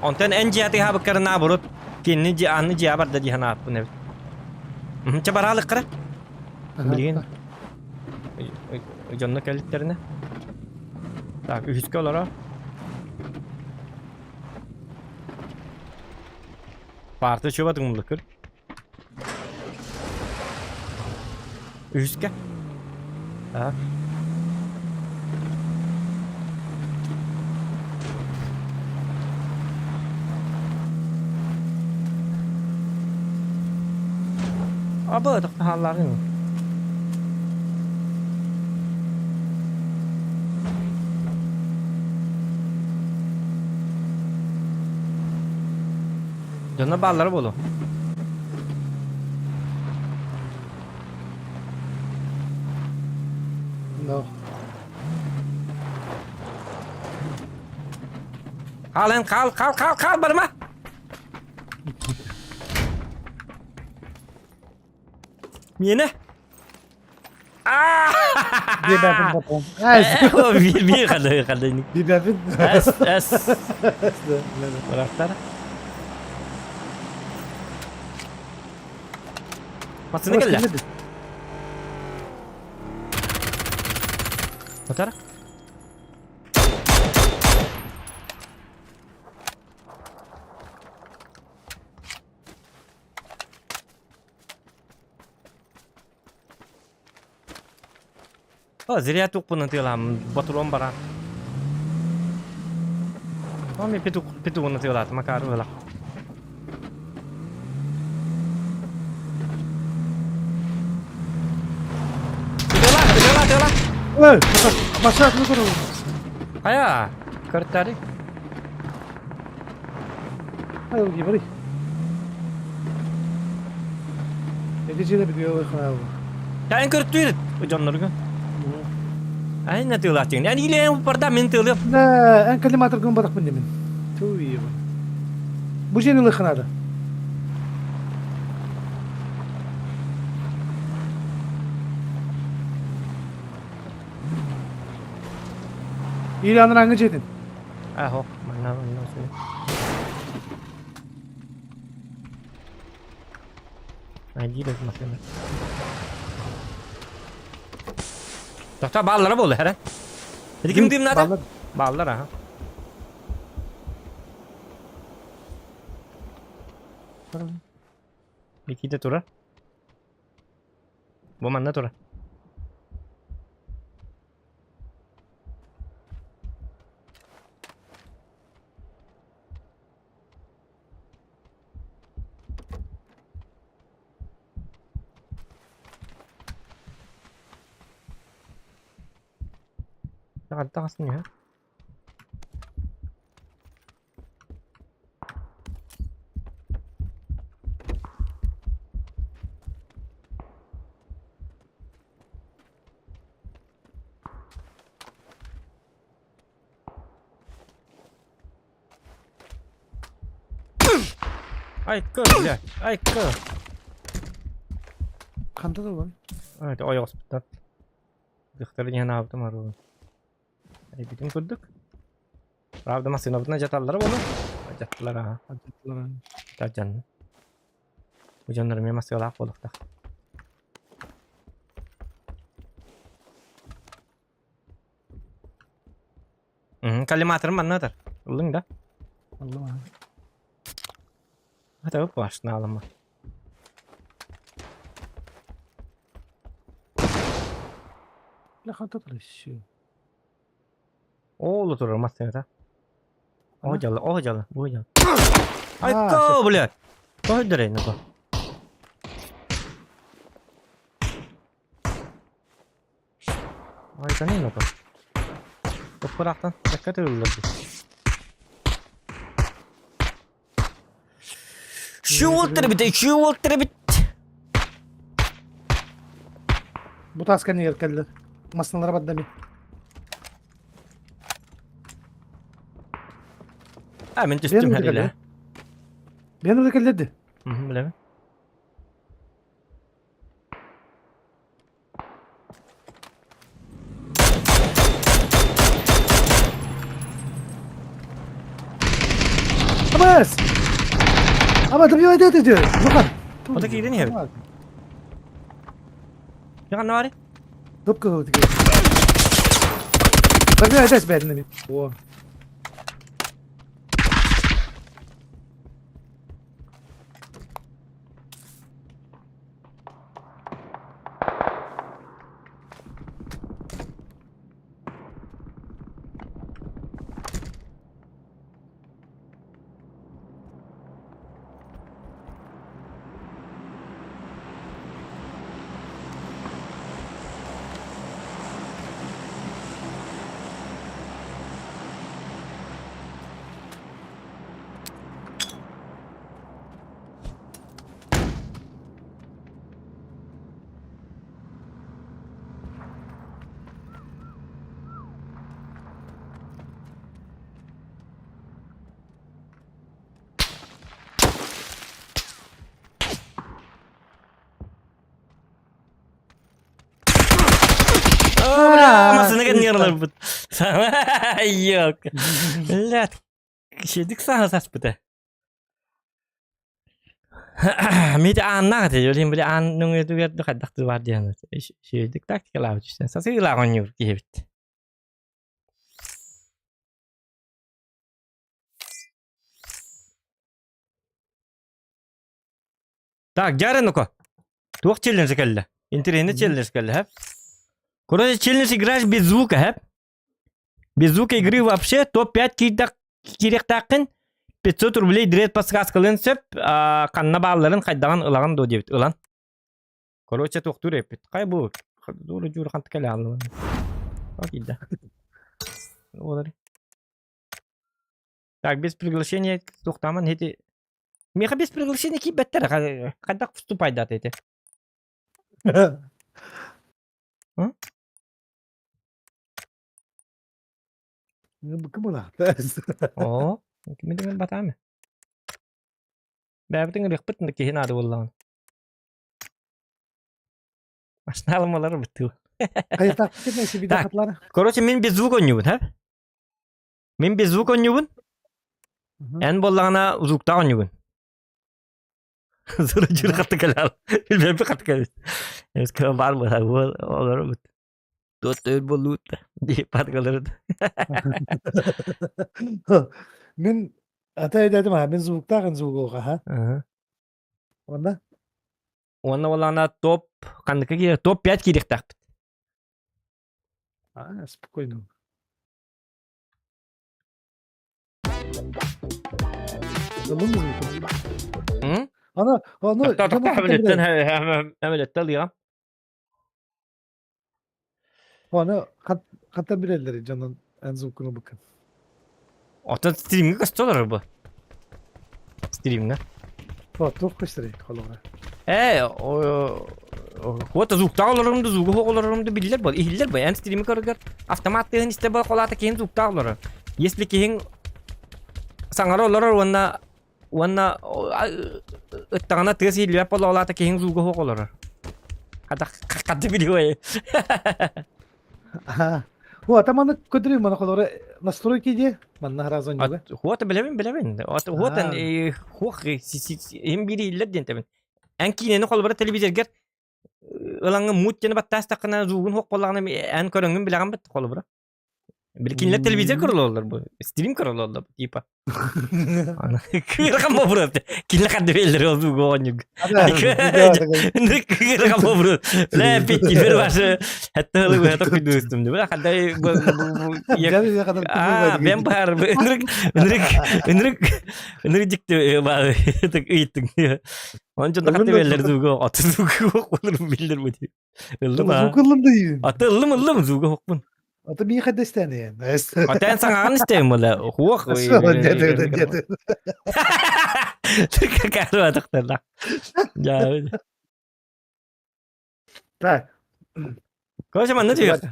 Onten en jihati ha bakarna burut. Kini ji an ji abar da jihana pun ne. Coba hal kira. Bilgin. Canlı kalitlerine. Tak, üç kalara. Parti coba tunggu lekir. Üska. Ha. Apa tak hallarını? Canına balları bolu. No. Kal Barma. Mine. Bir ben bakalım. Bir kadar ini. Bir ben. Es. Bıraklar. Masını gel. Motor. Oh, ziriat tuh pun nanti lah, botol lombaran. Oh, mi pitu nanti lah, makaru lah. Itulah. Başak mı kuru? Ayah, kertari. Ayo gimana? Ne diyeceğini biliyor kanal. Yang kertuir, ujan nurga. Ay nanti lah cing. Ani ile yang perda mental ya. Ne, en kalimat tergum batak pendemin. Tuh iya. Bu jenis le kanal. İlanın hangi jedin? Oh, mana sini. Aji dah masih. Dokter ballara boldu her. Jadi kim diyeyim nada? Ballar ha. Iki de tura. Bu mana tura? Atas nih ya. Ay ke ya, ay ke. Kanda da var. Evet, o yok sebentar. Dokternya ne yaptı maru. Bitim kurduk. Pravda masih nabutna jatallar bolu. Jatallar ha. Tajan. Ujanlarımı masih olaq bolukta. Kalimatlarım mannadır. Ulun da. Allah. Hadi öp başına alınma. La kanda da şu. Oğlu durur masaya da. Oh jalan, bu jalan. Ay Ha, kau boleh. Kau dari ini kau. Ay tani ini kau. Topraktan dikkat ediyorlar. Şu voltları bit. Bu taskan yer geldi. Masnalara baddami. Hemen üstüm Benim de haliyle. geldi. Benim de geldi. Bilemem. Abbas! Ama tabii öyle diyor. Bakın. O da giydin ya. Jangan nawari. Top ke tiga. Tapi ada sebenarnya. Wow. Masını kan yarılar bu. Yok. Lat. Şeydik sana sas bu da. Midi anak aja, jadi beli anung itu kan kadang tuh var dia. Şeydik tak kalau işte. Sası ilagon yur gibi. Так, яры ну-ка. Двух челлендж калла. Интернет челлендж калла, хэп. Короче, челлендж играешь без звука, хэп. Без звука игры вообще топ-5 керек тақын 500 рублей директ подсказкаларын сөп, қанна балларын қайдаған ылаған до дебит. Илан. Короче, тоқтур епет. Қай бұл? Дуры жур қанты кәлі алды. Как ида. Олар. Так, без приглашения тоқтаман хети. Меха без приглашения ки беттер. Қайдақ вступайды аты еті. Kemana? О, кими dengan батаме. Бәбітің рекпіт кейін ады болған. Ашналымалары бітті. Kayak takut nih si bidang katlar. Короче, мен без звука ойнайбын, ха? Мен без звука ойнайбын. Ән болғана звукта ойнайбын. Зора жүр қатты кәлі. Білбәбі қатты кәлі. Әміз кәлі бар бұл, олары бұд. Дот өл болуд. Deyip patkaları. Min ata dedim ha, min zvukta kan zvuk ha. Onda? Оны олана топ, қандыққа керек, топ 5 керек тақпыд. Спокойно. Залым звук. Ana, Тоқтақ әмелеттен лиған. Ana katta birelleri canın en zvukunu bakın. Отын стримге қашты олар бұл. Стримге. Çok kıştırı kalora. Вот звукта оларымды, звуғы оларымды білдер бұл. Ихілдер бұл. Ән стримге көргер. Автоматтығын істе бұл қолаты кейін звукта олары. Если кейін саңары олар онна ыттағына тығыз еліп бұл олаты кейін звуғы олары. Қадды білі Вот, там она кудры, она колора настройки где? Манна разон juga. Вот білемін. Вот хух им бири иллер дентемін. Ән кейінені қолбары телевизоргер ылаңы мут жені баттас тақына зуғын хоқ болағына ән көріңін білаған бітті қолбары. Білкенлер телевизор көрілі олар бұл. Стрим көрілі олар бұл, типа. Күйерған бұл бұры. Келі қанды белдері ол зуғы оңыг. Күйерған бұл бұры. Лә, петті бір башы. Әтті ғылы бұғата құйды үстімді. Бұл қандай мен бар. Үнірік жікті бар. Үйттің. Onun için de belirli zugo, atı zugo olur bilir bu diye. Illı mı? Zvuk ılım da iyi. Atı ıllı mı zugo hokmun. Это мне хоть достанет. Отен саңаған істейм бұла. Хуақ. Деді. Кәрі адықтарда. Жауыз. Так. Көші манны түйек.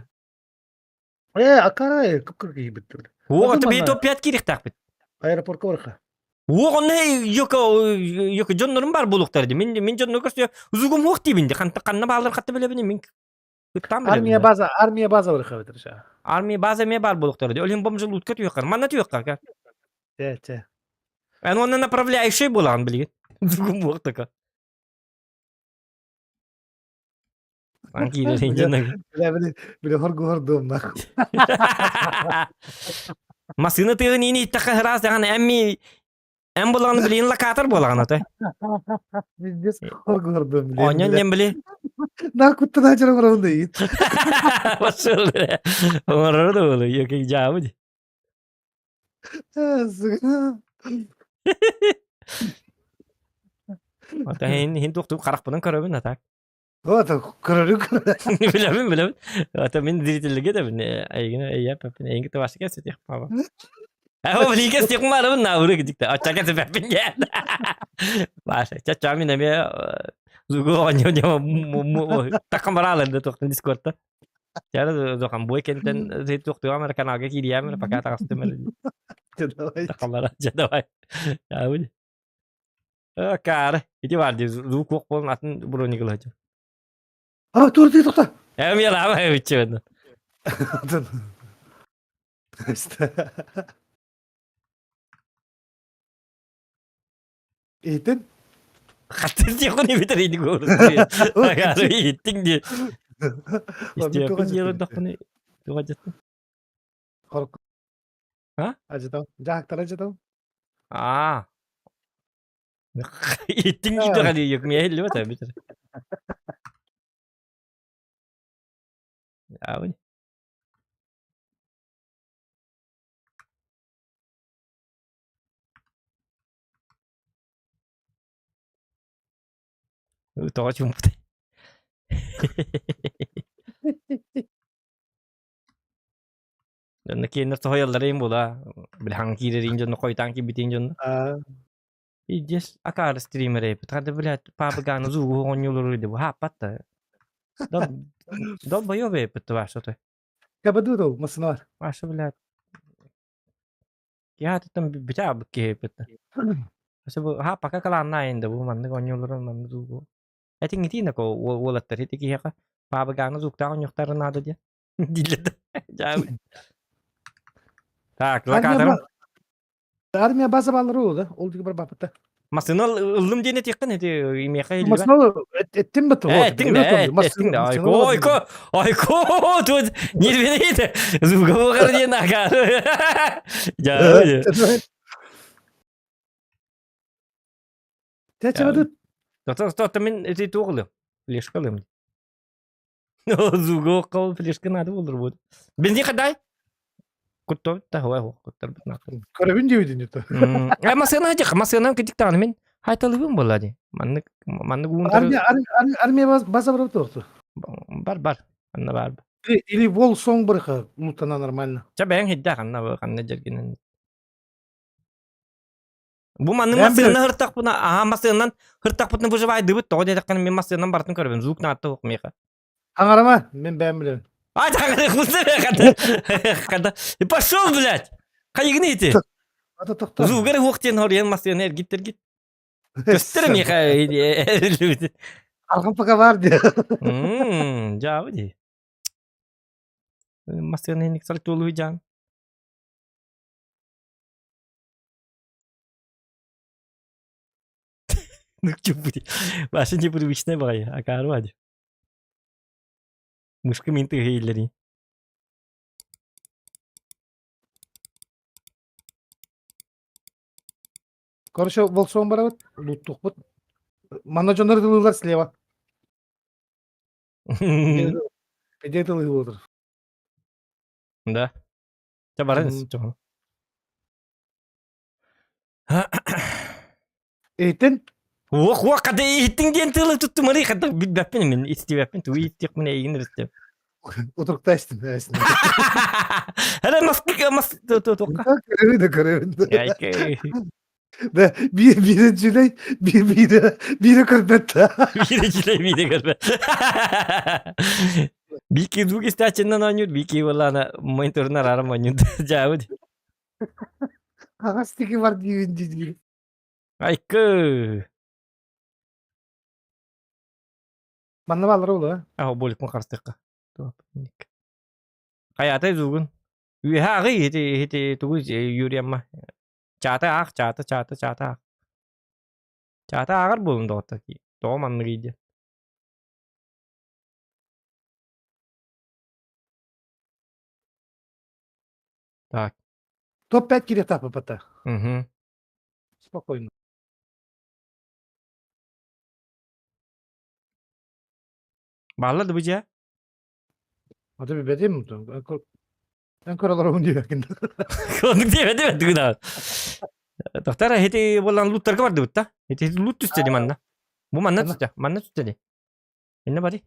Акарай, как ебать. Хуақ, ты бейт опят керек тақпет. Аэропортқа барқа. Оғын екі жонларым бар бұлықтарды. Мен жонлар көрсе, ұзығым оқ дейбінде. Қанна бағалар қатты білебіне мен. Армия база барқа бітір. Армия база ме бар бұлықтарды. Өлен бом жыл ұтқа түйекқар. Манна түйекқар. Те. Ән оны направляющий болаған білген. Ұзығым оқ тақа. Анкийлер енженнің. Бля, хордом нахуй. Масына тыгын ини иттаққа хырас даған әмми әм болағаны білейін локатор болаған аты. Пиздец, хордом. Онен нем біле. На куттан ачарам рауында ейін. Басыл. Оңырырды болы. Еке жауы де. Ата хин тоқтып қарақ бұдан көрөбін атак. Вот, көрөрүк. Білемін. Ата мен зрительліге де бін. Әйгіні әйеп әпін. Әйінгі тавашы кәсі тек баба. Әу білі кәсі тек марыбын нағыры кедікті. Атша кәсі бәпін ген. Баша. Чача мен әме зугу оңы тақым бараларды тоқтын дискордта. Чары зоқан бой кенттен зет тоқтыға мәрі каналға кейдия мәрі пака тағысты мәрі. Тақымбара. Жадавай. Әу де. Кары. Ити бар де. Зу коқ болын атын броникыл хачу. А, тур ты тоқта. Әм елама өтші өді. Eğitin. Қатты текуні бітір еді көрді. Ағары еттің де. İstiyorsun yere dokunu. Doğacaktın. Korku. Ha? Acıdım. Cahaktar acıdım. Aa. Ettin gidiyor hadi yok mu elli mi tabii bitir. Ya bu ne? Doğru çünkü. Dan nakin na sohoyal rin mo la. Bilhangki rin dyan no koy tangki bitin dyan. Just akar streamer eh. Patra bilat papagano zugo konyol rin ha patta. Dal bayo be patwa so te. Kabadudo masnar. Masha bilat. Ya tam bitab ke patta. Kasi ha pakakalan na yun daw man konyol rin man zugo. I think hindi na ko wala tari tiki ka. Papagano zugta konyol taranado dyan. Dilat. Jawi. Так, локатор. Армия база балары oldu. Oldu gibi bapatta. Масынал ылым дене теккен эти имеха или. Masnalı ettim mi tu? Ettin de. Ayko. Тут не вините. Звуковар не нага. Ja. Te çabuk. То мен эти тугылы. Флешкалым. Звуго кал флешка надо olur bu. Бензин кадай? Кутто та хава куттар битна. Karabin diyordu ne tu? Масына жак, масына кетиктан мен айталыбым болады. Манны гунтар. Armия база бар tu. Бар. Анна бар. Или вол сон бырха. Мутана нормально. Чабаң хидда канна жергенен. Бу манны масына хыртак буна, масынан хыртак бутны выживай дыбыт то дедаккан мен масынан бартын көрбөм. Звукны атты окмайка. Аңарама, мен бәм билем. Ай, так, когда. И пошел, блядь. Кайгны эти. Ата тохта. Звугары хоқтен хорен масына гиттер гит. Көстер меха. Аркан пока var diye. Жабы ди. Масына ник сал толу жан. Nuk чупути. Башын не привычная бай, а карвади. Мышка минты гейлери. Короче, вол сон бар вот. Луттук вот. Манажондар дылылар слева. Где дылы olur. Да. Чабарыз чоң. Eğitin. Вох, када иттин ден тылы тутту мары када биппен мен истебеппен ту иттик мен эйгин рестеп. Oturup da istim. Hele mas toka. Görevinde. Ayke. De birinciyle biri kırmette. Biri görme. Biki duk istaçından oynuyor. Biki valla ana monitöründen aram oynuyor. Jauh. Hastiki var birinci. Ayke. Bana bağlar oğlu ha. Ah boleh mengkarstek. Tuh. Kayaknya zugun. Ha hiti tugu yuri amma. Chata ak. Chata agar bulun dokter ki. Doğum anlayıcı. Так. Топ-5 кире тапы пата. Угу. Спокойно. Bağladı bu ya. Hadi bir bedeyim mi? Ben koralara oynuyor yakında. Konuk değil mi? Tıkıdan. Dokter hiti bolan loot terke vardı butta. Hiti loot istedi manna. Bu manna Manna. tuttu. Manna tuttu. Ne bari?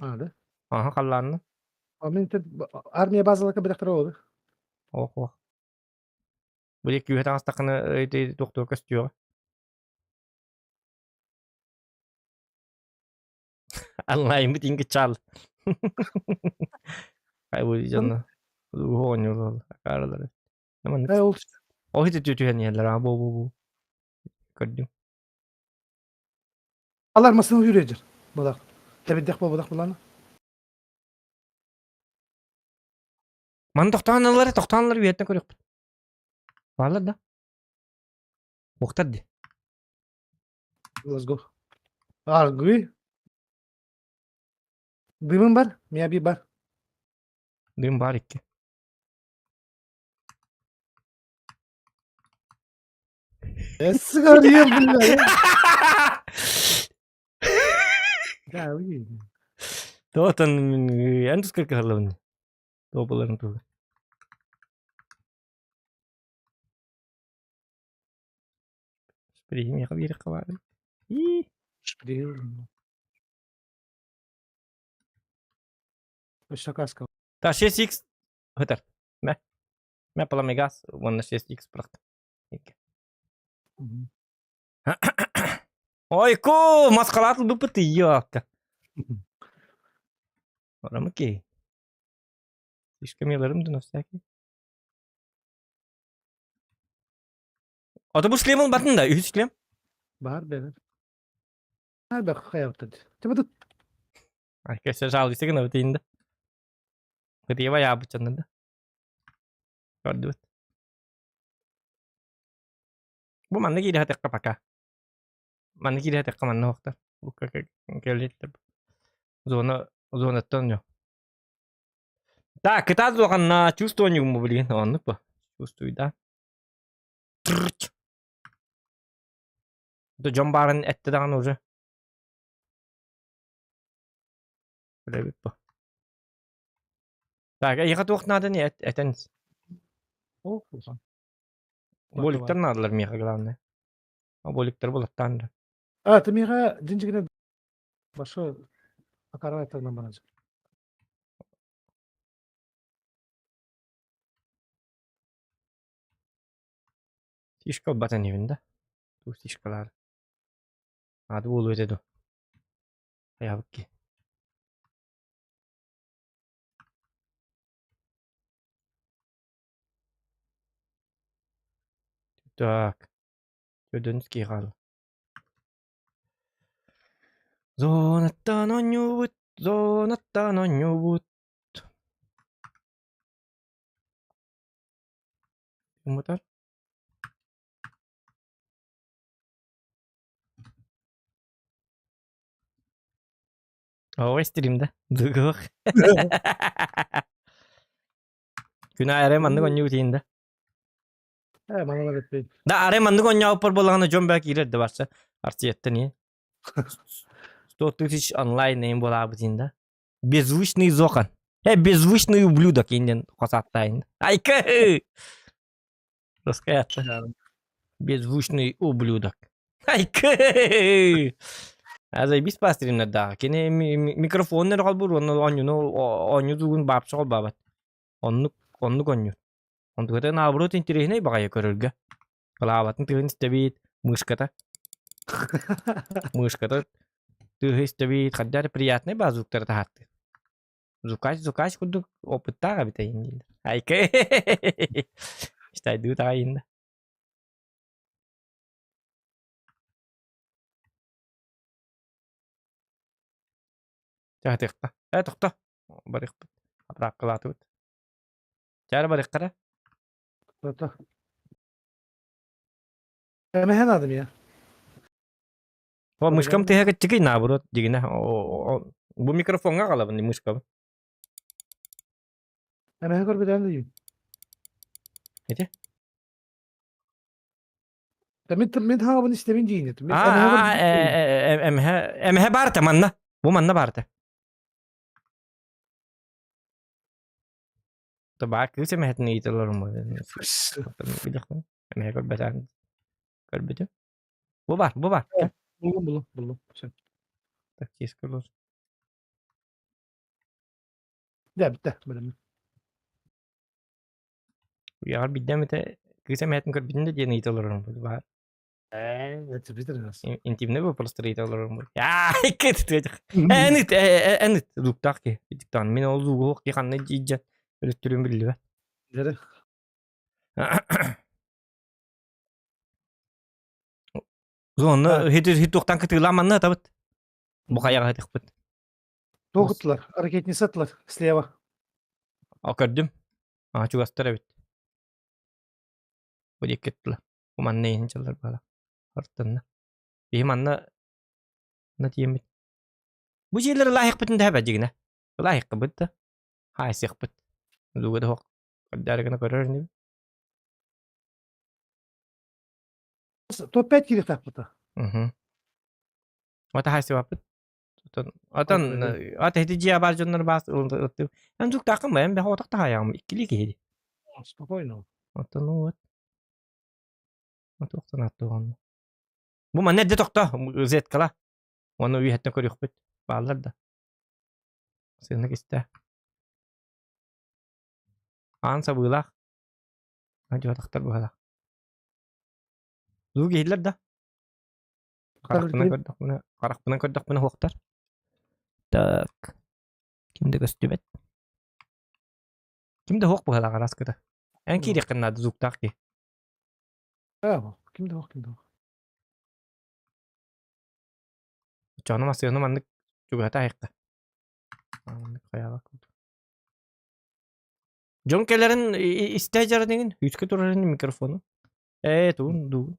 Hadi. Aha kallandı. Ama armiye bazıları bir dakika oldu. Oh. Bu iki yuhata hastakını hiti doktor kastıyor. Allah'ım bir tinggi çal. Kayak bu canına. Bu oynuyor. Karaları. Naman. He oldu. Oh hiti tütüyen yerler ha bu. Gördüm. Alarmasını yürüyecek. Budak. Tabi dekba budak bulanı. Man tohtanları bir yerden koyuyor. Vallahi da. Muhtar di. Let's go. Gui. Guy'un var. Mia bir var. Dim barik ki. Sigara yiyor bunlar ya. Ya iyi. Tohtan endus kerkehalan. Topaların tuh. Seperti ini kabir kawan. Ih. Şüpheli. Şakaska. Ta 6x. Hötar. Me pala megas. One 6x prak. Oiku, maskalat lu peti ya. Orang ki. İşkemiyelerim de nasıl ki? Otobüs klem batın da. Üç klem. Bahar bener. Her bak hayatı. Coba tut. Arkadaşlar sağlıysa gene öteyinde. Öteye bayağı bıçandı da. Gördü. Bu mana ki dah tekka paka. Mana ki dah tekka mana waktu. Buka kelit. Zona tonyo. Так, kita tuh kan чувствование mau beli. Oh, apa? Чувствую, да. Itu jambaran etti dan уже. Böyle bir bu. Так, ехать waktu надо не etens. Oh, güzel. Bolikler nadılar mı glавное. O bolikler buluttan da. Evet, Mira cincikine başka akarat etmem bana. Tişka batan evinde. Bu tişkalar. Hadi bulu ödedu. Ya bak ki. Так. Gördüğünüz ki hal. Zonattan oynuyut. Zonattan oynuyut. Umutar. O stream'de. Duguk. Günah Areman'da oynuyut yine. He, bana da bekleyin. Da Areman'da oynuyut por bolağına John Beck ileride varsa. Artı yetten iyi. 100 тысяч онлайн им была бутинда. Беззвучный зохан. Беззвучный ублюдок инден хосаттайн. Айка! Раскаятся. Беззвучный ублюдок. Айка! Azay bis pastirin da. Kene mikrofonlar kalbur onu onu dugun babsa kal babat. Onu konyu. Onu kata nabro tintirehne bagaya körülge. Kalabatın tığın istabit mышката. Мышката тыгы истабит хаддар приятный базуктар тахатты. Зукач куду опыттага битайын дейди. Айке. Истайды тайын. Тахтыкта. Тохта. Барык. Апрак кылатыбыт. Чары барык кара. Tota. Hemen adım ya. О мышкам тыга чыгый наоборот дигине. Bu mikrofonga kalabın mышкам. Hemen kor bir tane diyeyim. Nece? Min ha bunu istemin cihnet. Emhe barta manna. Bu manna barta. Tabak kısa mehetini itilerim bu. Bilir mi? Emhe kor besan. Kor betu. Bu var. Buldum. Sen. Tak çiskolur. Ya bitti. Böyle mi? Yar biddemete kısa mehetin kor bitinde diye itilerim bu. Var. Evet bitir nasıl? Intimne bu просто itilerim bu. Ya ikit tutuyor. Enit. Duktak ki. Diktan. Min oldu bu. Ki kanne cicen. Ölüttürüm bildi be. Nere? Sonra hit doktan kıtılamanna tabıt. Bu kayağa hit kıpıt. Doğuttular. Hareketini sattılar. Sleva. Akırdım. Ağaçı gastara bit. Bu diketli. Bu manne yiyin çalar bala. Arttınna. Bir manna ne diyeyim bit. Bu şeyleri layık bitin de hep acıgına. Layık kıpıt da. Haysi kıpıt. Lugu da hok. Kadar karar ne? Top pet girip takpıta. Hı. Ata haysi vapıt. Atan ata hedici haber jonları bas. Ben çok takım ben hotak da hayam. İkili ki. Spokojno. Atan o. Atoktan attoğan. Bu manne de tokta. Zet kala. Onu bir hatta koruyor bit. Bağlar da. Senin iste. Ansa bula. Hadi taktar bula. Zugi hiller da. Karak buna hoktar. Tak. Kimde göstübet. Kimde hok bu hala karas kıda. En kiri kınna zuktak ki. Bravo. Kimde o? Canım asıyornu mandık. Juga hata hekta. Mandık kaya bak. Jonkelerin istejarı dengin. Yüzke turarın mikrofonu. Tuğun.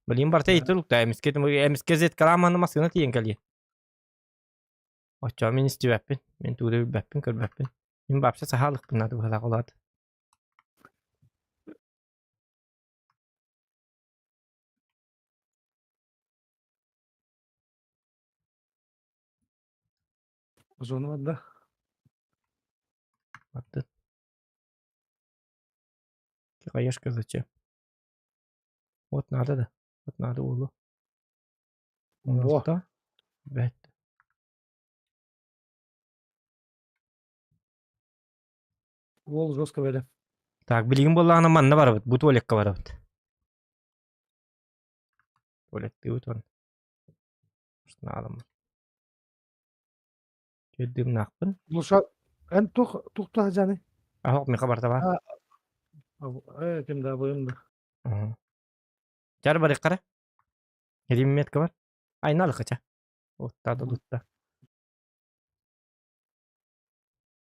Belin barta itu lukta. Emisket zet kalamanı masına tiyen kaliye. Açar min isti beppin. Min tuğda bir beppin kır beppin. Min babsa sahalık binadı bu hala kolad. O zaman da. Baktı. Ki kayaş kızıcı. Вот надо да. Вот надо улу. Во. Да. Evet. Vol жестко böyle. Так, bilgin bollağına manna var evet. Bu tuvalekka var evet. Tuvalet diyor tuvan. Şuna alım. Geldim nakpın. Bu şu en tukta canı. Ahok mi kabar taba. Kimde bu yumda. Car bari kara. Gelim met kabar. Ayna alık aça. Otta da dutta.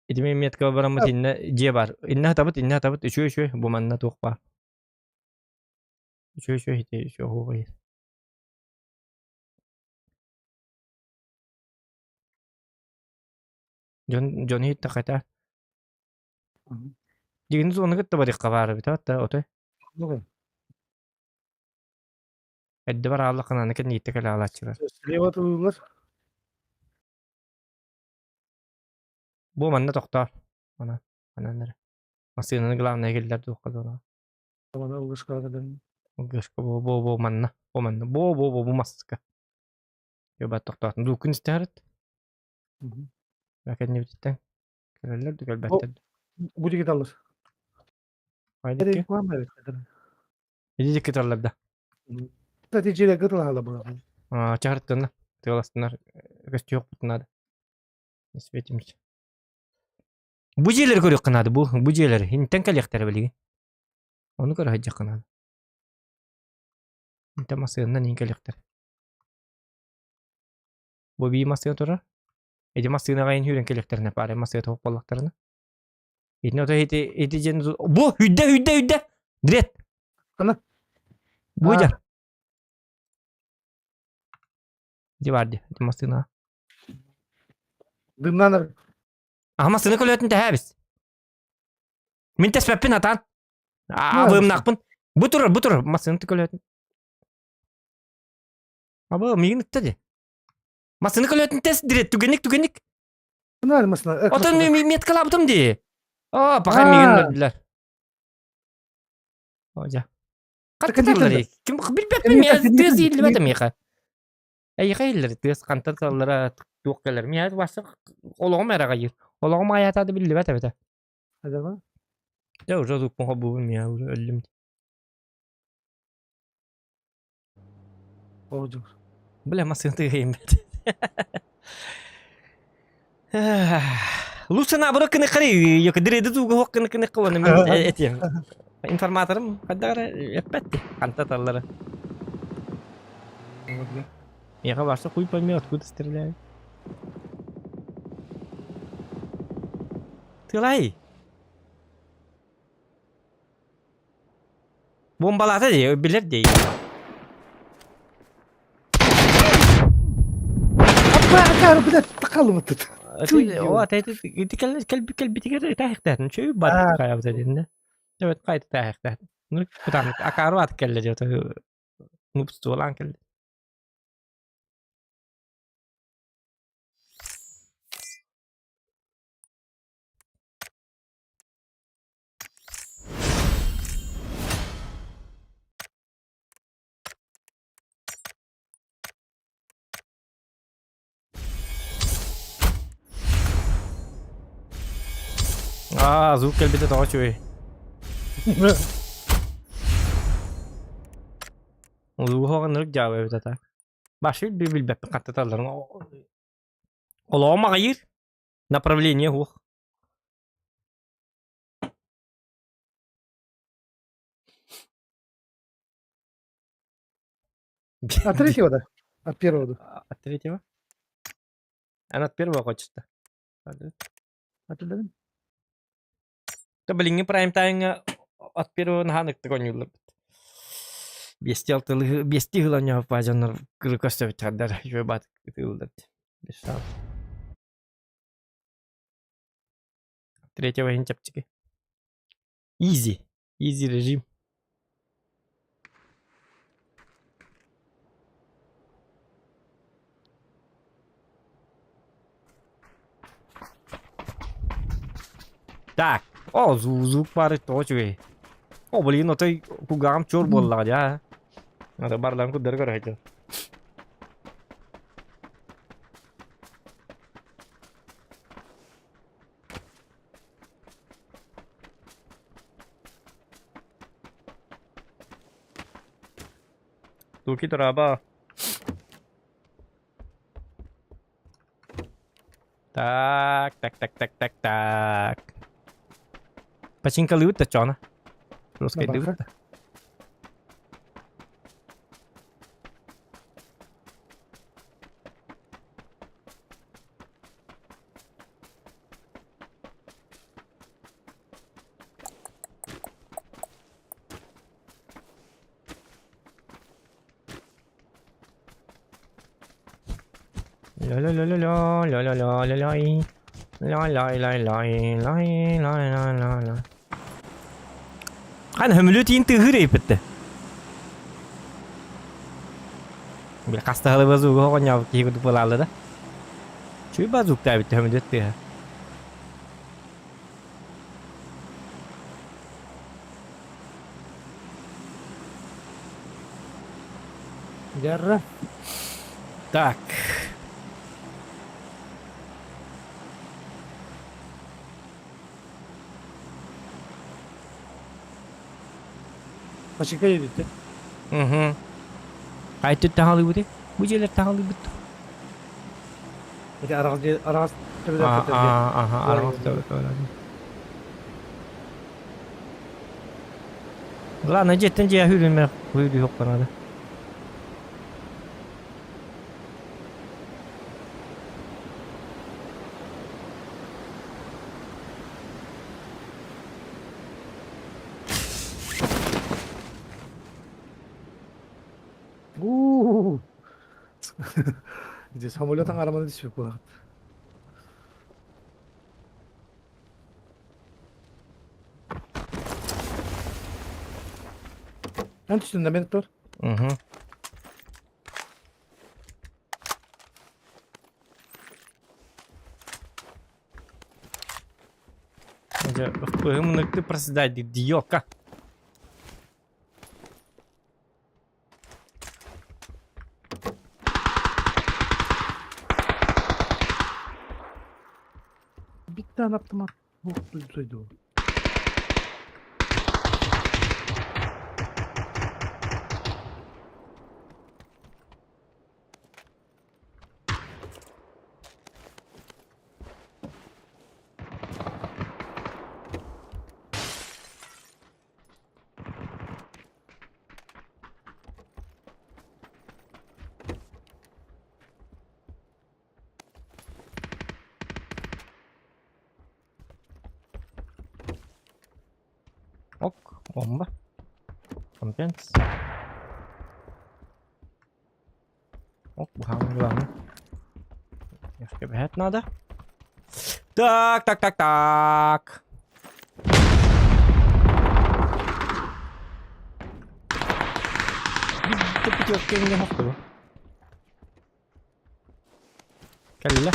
İdimi met kabar ama inne ciye var. İnne tabat. Şu. Bu manna tuğba. Şu hiti. Şu huğayır. John hit takata. Digin onu gitti bari kabar bita hatta otoy. Ne? Edde var Allah kanana kan yitte kala alaçılar. Sleva tutuldular. Bu manna tokta. Ana nere. Masının gılavına geldiler dokka ona. Bana ulus kadar. Göşke bu manna. Bu maska. Yo bat toqtat. Dukun istaret. Mhm. Bakın ne bitten. Kerler de elbette. Bu git alır. Haydi Nereye ki. koyar mı? Evet. Yedi dikkat alırlar. Neticeyle kırıl hala bunu. Aa çağırttın. Tığlasınlar. Göstü yok bunlar. Nisbetimiz. Bu jeleri görüyor kanadı bu jeleri. Hinten kalyaktara bilgi. Onu göre hacca kanadı. Hinten masayından in kalyaktara. Bu bir masaya oturur. Ece masayına gayın hüren kalyaktarına pare masaya tavuk balaktarına. İdne oto hiti jen bu hüdde. Direkt. Ana. Bu Ha. jar. Di vardı. Di masayına. Dımlanır. Aha masayına kalyaktın da habis. Min tesbepin atan. Ne Abım yapmışsın? nakpın. Bu turur masayına kalyaktın. Abım migin ittedi. Masayına kalyaktın tes direkt tügenik. Bunu almasınlar. Otan miyet kalabdım di. Aa bakar Ha. migin verdiler. Hoca. Sakın Kantarları. değil. Kim bilmem Emniyet, ya. emniyet, Tüyüz emniyet. iyi bilmem ya. Ay hayırlar. Tüyüz kantarlara yok gelir. Ya varsa olağım era gayır. Olağım hayat adı bildi bete. Hadi ama. Ya uca zuk mu bu ya ölüm. Olacak. Bile masın tüyeyim bet. Lusana bırakın kırı. Yok diredi zugu hokkını kını kıvanı min etiyem. İnformatörüm kadar epetti kantarlara. Ya varsa kuy paymet kuy strilay. Tılay. Bombalata diye bilir diye. Akar bir de takalım tut. O ataydı kalbi tiker tahikten. Şu bad kayab dediğinde. Evet kaydı tahikten. Nur kutan akaru at kelle jota. Nupstu olan kelle. Aa zuk kalbi de daha çöy. Zuk hoğan nırık jawa evet ata. Başı bir bilbep kattatarların. Olağma gayır. Направление хух. От третьего, да? От первого, да. От третьего? Она от первого хочет-то. От туда. То блин, прайм тайм от первого на ханок такой не улыб. Бестигла у него пазанер крыкостовит тогда еще бат ты улыб. Без шансов. Третьего хинчапчики. Изи режим. Так, о, звук пары точно. О, блин, ну ты кугам чур болла ya. Ada barlan ku dargar haja. Tu ki toraba. Tak. Pacing ka liwit ta chona. Terus kayak liwit. Kan hömülü tin tığır epitte. Bir kasta halı bazuk ho nyaw ki ku pulalı da. Çuy bazuk ta bitte hömülü tığır. Jarra. Так. Başka yedi. Угу. Кайты тағалы бұды? Бұл жерлер тағалы бұды. Hadi arağız tepeden Aha, армақ тәуі. Ладно, жеттен жия хүлінме. Хүлі жоқ қанады. 이제 사물려탕 알아만 드시고. Sen üstünde beni dur. Угу. Мынықты проседать дейді, йока. Bir tane attım at. Bu duysaydı o. Ok, bomba. Компенс. Ok, bu hamle var mı? Başka bir hat nada. Tak tak tak tak. Tepi yok kendine haklı bu. Kelle.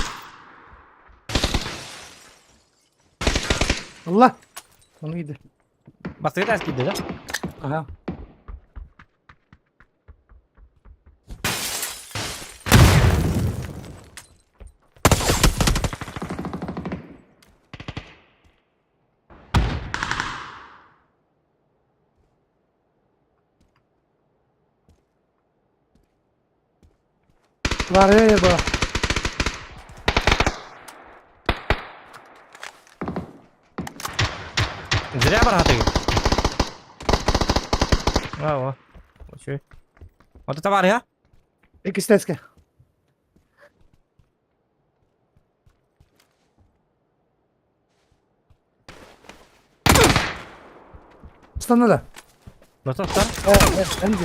Allah. Onu yedi. Basket ters gitti de. Aha. Var ya bu. Зря браты. Bravo. Okey. Вот это var ya. İkisi de eski. Standa da. Nasıl tutar? Evet, ben de.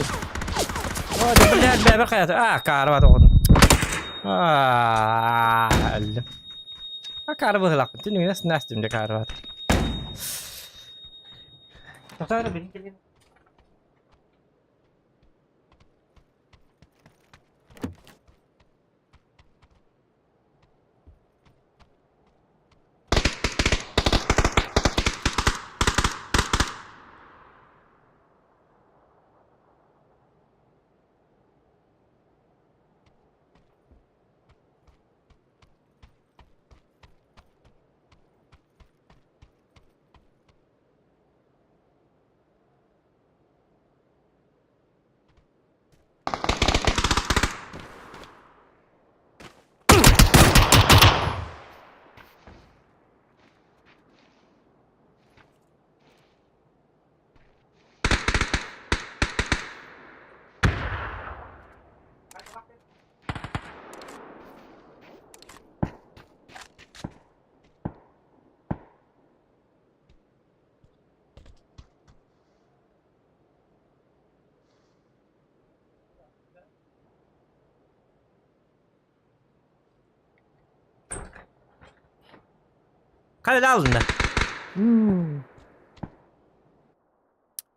Hadi billahi beraber hayatı. Karva doğdum. Öldüm. Karva hılak. Tünü nasıl nasıl karva. Tutar beni gelin. Kalede aldın da.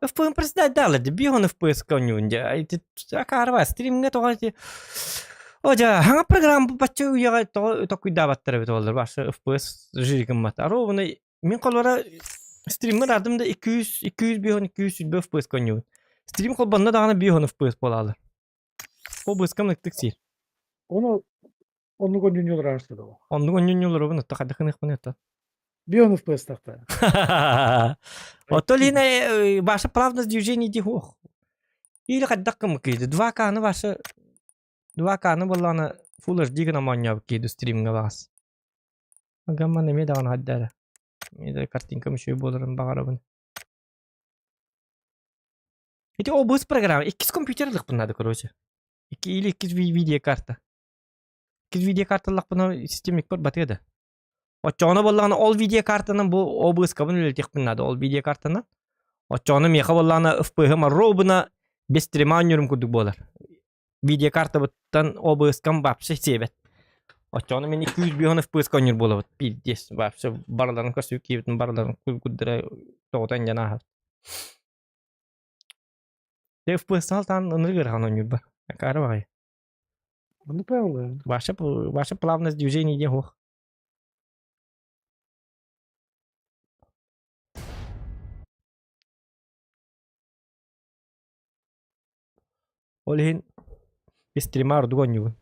FPS просто дали, бігу на FPS конюнде. А ти карва стримге тоғати. Ожа, ханга программа бачу яга то куйдабаттар бит олар. Башы FPS жиргин мат. Аровны мен колора стримге радым да 200 бігон 200 FPS конюн. Стрим колбанда дагана бігон FPS болалар. О быскам ныктык сир. Onu konjunyolar arasında da o. Ondu onjun yolları bunu ta kadakın ikbun etti. Bir onu FPS takta. Ото ли не ваша правда движение дихох. Или кадаккам киди. Два каны болланы Full HD гана манья киди стримге бас. Агамма неме даган хаддара. Меде картинка мüşü боларын багарабын. Эти обыс программа 2 компьютерлык bunады, короче. 2 или 2 видео карта. 2 видео карталык буна системик бар батыды. Очоны болланы ол видео картанын бу обыс кабын өлтек bunады ол видео картанын. Очоны меха болланы FPH робына без стриманерым кудук болар. Видео карта буттан обыс кам вообще себет. Очоны мен 200 бигон FPS конер болот. Пиздец вообще барларын көрсөк кибитин барларын куддыра тоотан жана. FPS алтан ыныргыр ханон бар. Кары багай. Onu payollar. Ваша плавность движения не хох. Олин стримар дугоню.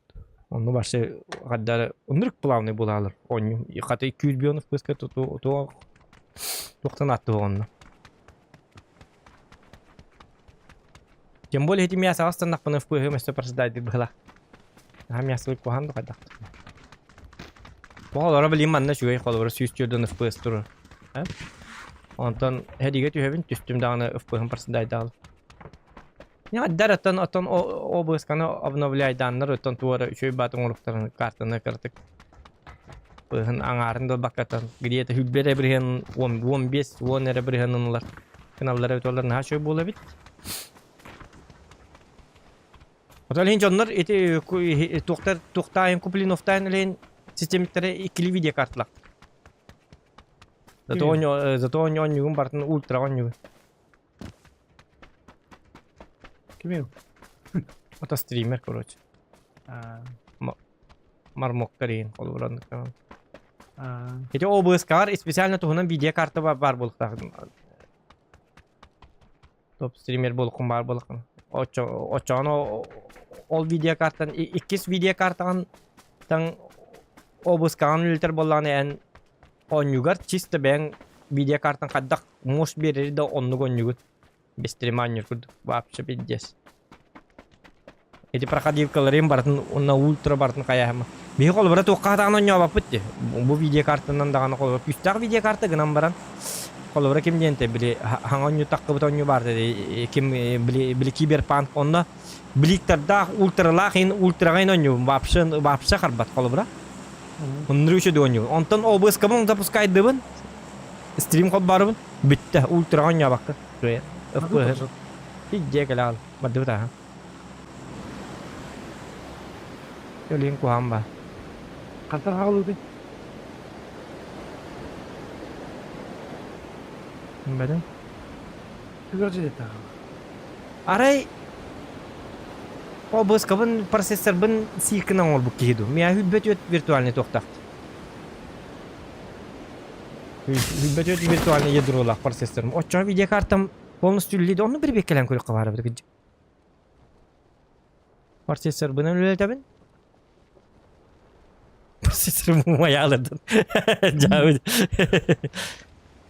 Он вообще гаддар ынырк плавный булалар. Он хата 200 бион FPS то токтан атты онны. Тем более эти мясо останах на FPH место просдать было. А мясо кухан да кадак. Бала рабли манна шуй калбар сүйстөрдөн FPS туру. Онтон хедиге түһөбүн түстүм дагы FPH просдать дал. Я даратан атан обыс кана обновляй даннар отон туара шуй батың уруктарын картаны кыртык. Быгын аңарында бакатан где-то хүббере бирген 15 10 эре биргеннар. Каналлары толарын ха шуй боло бит. Оталин жоннор эти токтайын куплиновтайын лен системиттери икили видео картлак. Зато он югун бартын ультра он югун. Kim Это стример, короче. Мармок Карин, колбуран. Эти обыс кар специально тухунан видео карта бар болуктар. Топ стример болукун бар болукун. Очоно ол видео картан 2 видео картан тан обыс кан литер болланы эн онюгар чисто бен видео картан каддак мош берери да онну гонюгут. Без стриманер куд вообще пиздец. Эти проходивкаларым бартын на ультра бартын каяма. Би колбара токкатан оньо бапытты. Бу видео картанан даганы колбара пүстак видео карта гынан баран. Колбара ким денте били хаңонью таккыбыт оньо бар деди. Ким били киберпанк онна бликтерда ультралахин ультрагайн оньо вообще харбат колбара. Оннручу доньо. Онтон обыс кабын запускай дыбын. Стрим код барыбын. Битте ультрагайн бакка. FPS. Пидже калал. Мадыта. Yolun kuham ba. Kantar hağlıdı. Beden. Tügörcü de tağı. Aray. O bus kabın prosesör bin silkina ol bu kihidu. Miya hübbet virtualni toktakt. Hübbet virtualni yedrola prosesörüm. O çan video kartam полностью lidi. Onu bir beklenen kuyruk var bir gıcı. Prosesör bunu öyle tabi. Prosesör mu ayarladın? Cavit.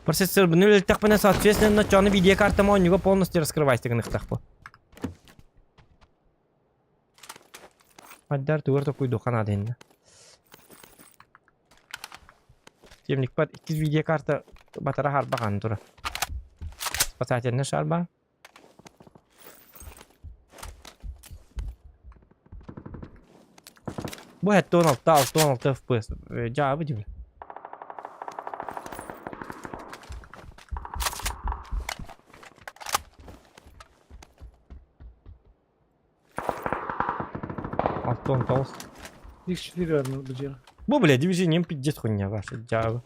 Процессор bunu takpına соответственно çanı video kartama oynuyor полностью раскрывайся гных такпо. Maddar tuğur da kuydu kanada indi. Temlik pat 2 video kartı batara harba kan tura. Spasatelne şarba. Bu hette 16 FPS. Cevabı değil. Антон Толс. X4 vermiyor bu cihaz. Bu бля, движением пиздец хуйня ваша, Java.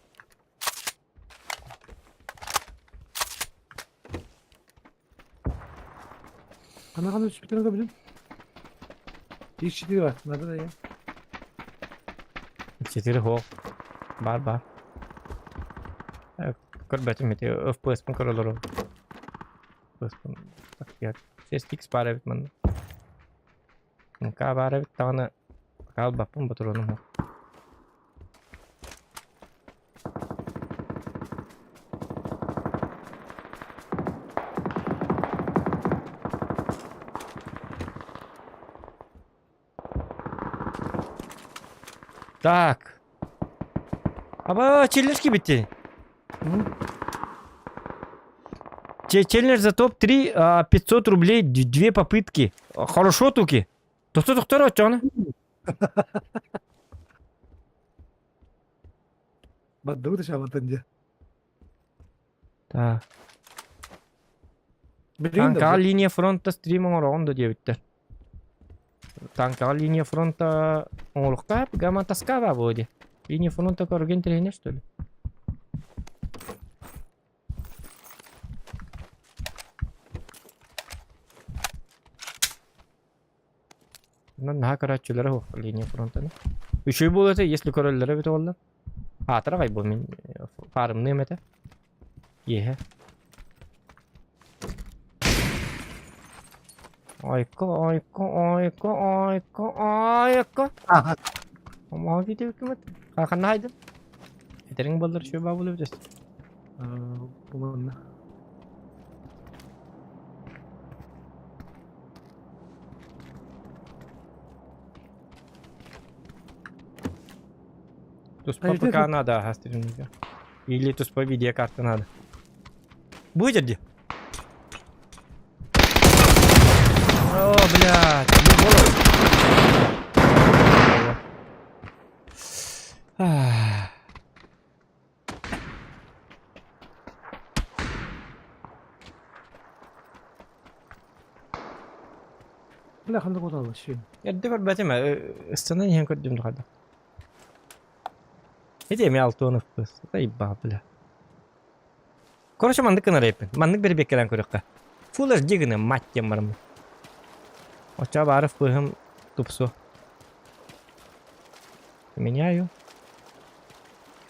Ana üst bir tane de bilin. X4 var. Nerede de ya? 4 ho. Бар. Корбете мете FPS пун королоро. FPS пун. Так я. 6x паравит ман. Ка паравит тана al bapın patronum o. Так. Аба, челлендж bitti. Челлендж за топ-3 500 рублей, 2 попытки. Хорошо, Туки. Доктор, отчаны. Бадду да шабатынca. Так. Biliyorum Tanka da. линия фронта стримом оронда дебиттер. Танка линия фронта оңолукка гама таскава боди. Линия фронта көрген тренер, что ли? На карачулары хок линия фронта. Үшөй болот, если көрөллөрө бит олду. Атырагай бу мен фарымны эмете. Еhe. Айка. Ама gidiyor hükümet. Hakan haydi. Eterin balları şöyle bağlı ödüyoruz. Bu ne? Тут по ПК надо, ага, стриминга. Или тут по видеокарте надо. Будет где? О, блядь. Ах. لا خلينا نقول هذا الشيء. الدفع بتم استنى هنا قدام هذا. إيه مي altı بس طيب بابلا. Короче, мандык на репен. Мандык бери бекелен көрөккө. Фуллер жигине маттем бармы. Оча барып пыгым тупсу. Меняю.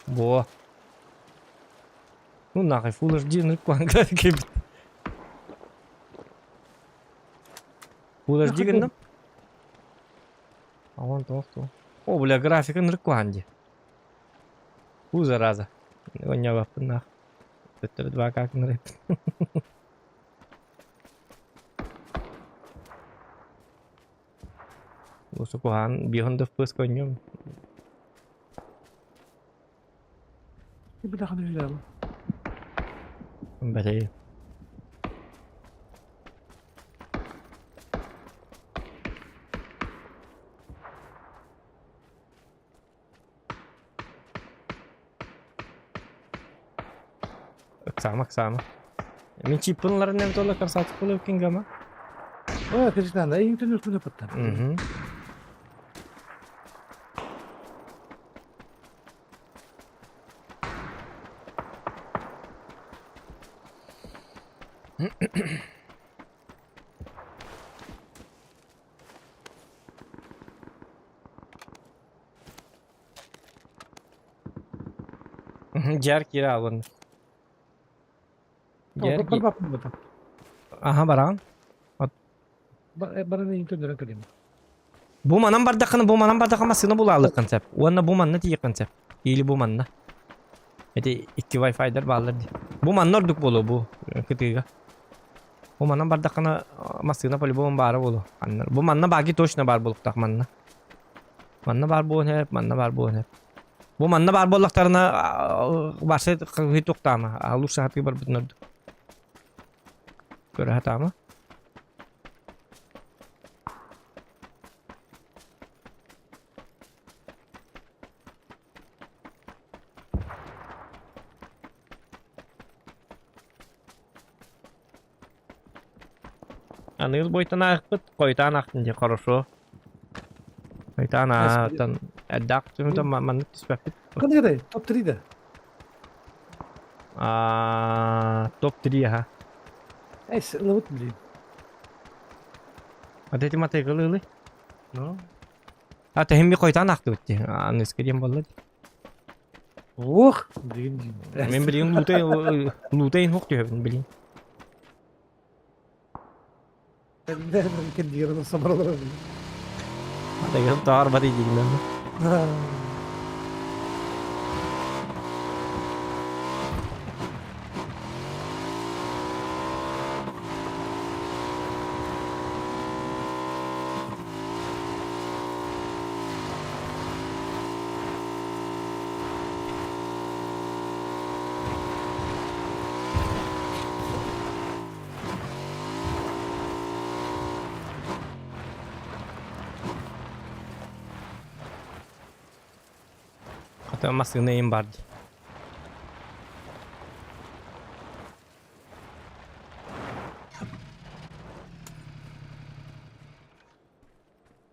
Во. Ну нахуй фуллер жигине куанга кеп. Фуллер жигине. А вон то. О, бля, графика ныркуанди. Фу, зараза. Гоня вапын нахуй. Betul dua kaki ngerip. Usukuhan beyond the first konyum. Bir daha ne yapalım? Berarti. Sama. Min chipun nem tola kar satu puluh king gama. Oh, kerjaan dah. Ini tu nulis punya petan. Jar kira awan. Berapa pun betul. Aha barang. Barang ini tu dalam kelima. Bu manam bardakını masını bulalı konsep. Ona bu manna diye konsep. İyi bu manna. Eti iki Wi-Fi'ler bağlardı. Bu manna orduk bolu bu ketiga. Bu manam bardakını masını по-любому bara bolu. Bu manna bagi точно bar bolup tak manna. Manna bar bu hep, manna bar bu hep. Bu manna bar bolluklarına başta hitok tama. Alur saat bar bitnirdi. Göre tama. Anıl boyutan akıt, koytan aktınca хорошо. Koytan akıtan edak tüm de manık tispepit. Kan ne kadar? Top 3'de. Top 3 ha. Lewat beli. Ada ti mate kali. No. Ata hemmi koytan aktı bitti. Anız kediyem balladı. Oh, beli. Men bileyim lutayın hok diyor ben bileyim. Ben mungkin dia orang sama orang. Hadi gelip dağır var diyeyim ben. Hatta maskını neyim vardı.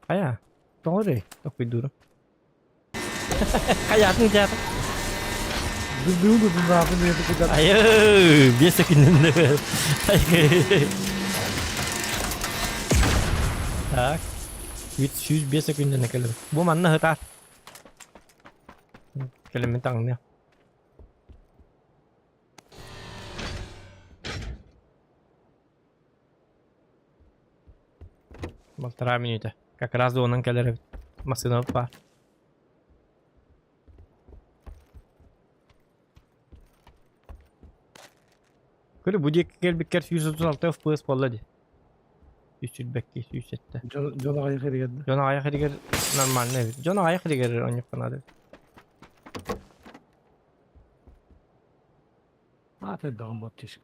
Kaya. Doğru. Çok bir durum. Kayatın kayatın. Ne oldu ne yapın ne yapın? Hayır. Bir sekundinde. Tak. 301 sekundinde kelime. Bu mana hata. Kelime tangannya. Полтора минуты. Как раз до келер машина бар. Көрі бүдек келбеккер 136 FPS болады. 100-бекке 107. Жона аяқ ерегенді. Жона аяқ ерегер нормально. Жона аяқ ерегер ойнап қанады. Атайдағын бот тешік.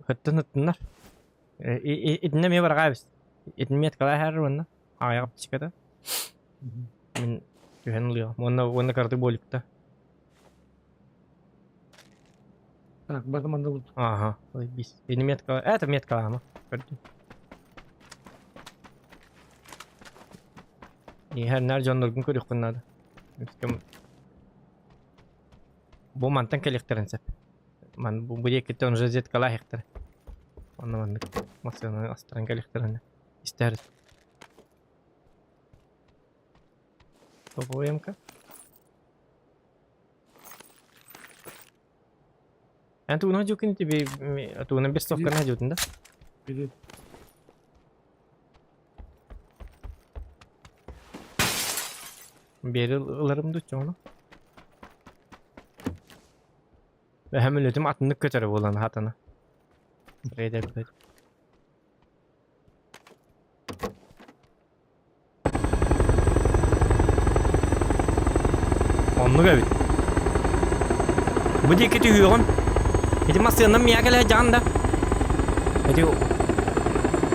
Хыттын-хыттынлар. Итіне ме бар ғайбыз. Итіне мет қалай әрі онна. Аяқ тішкеді. Мен күйен ұлыға. Онна карды болікті. Так, батаманда болды. Ага, ой, бис. Итіне мет қалай. Это мет қалай ма. Көрді. Her canlarını körük bunlar. Bu mantan kelekterin sep. Man bu buraya gitti onu rozet kala hektar. Anlamadık. Masana astıran kelekterin. İsteriz. Topu yemka. Antu bunu jukin tibi tu una best of kana jutunda. Biri Beri ılarım da onu. Ve hemen ötüm atını kötürü olan hatana. Buraya da bir. Onlu gavit. Bu diye kötü yürüyorum. Hadi masasından mı yakala can da. Hadi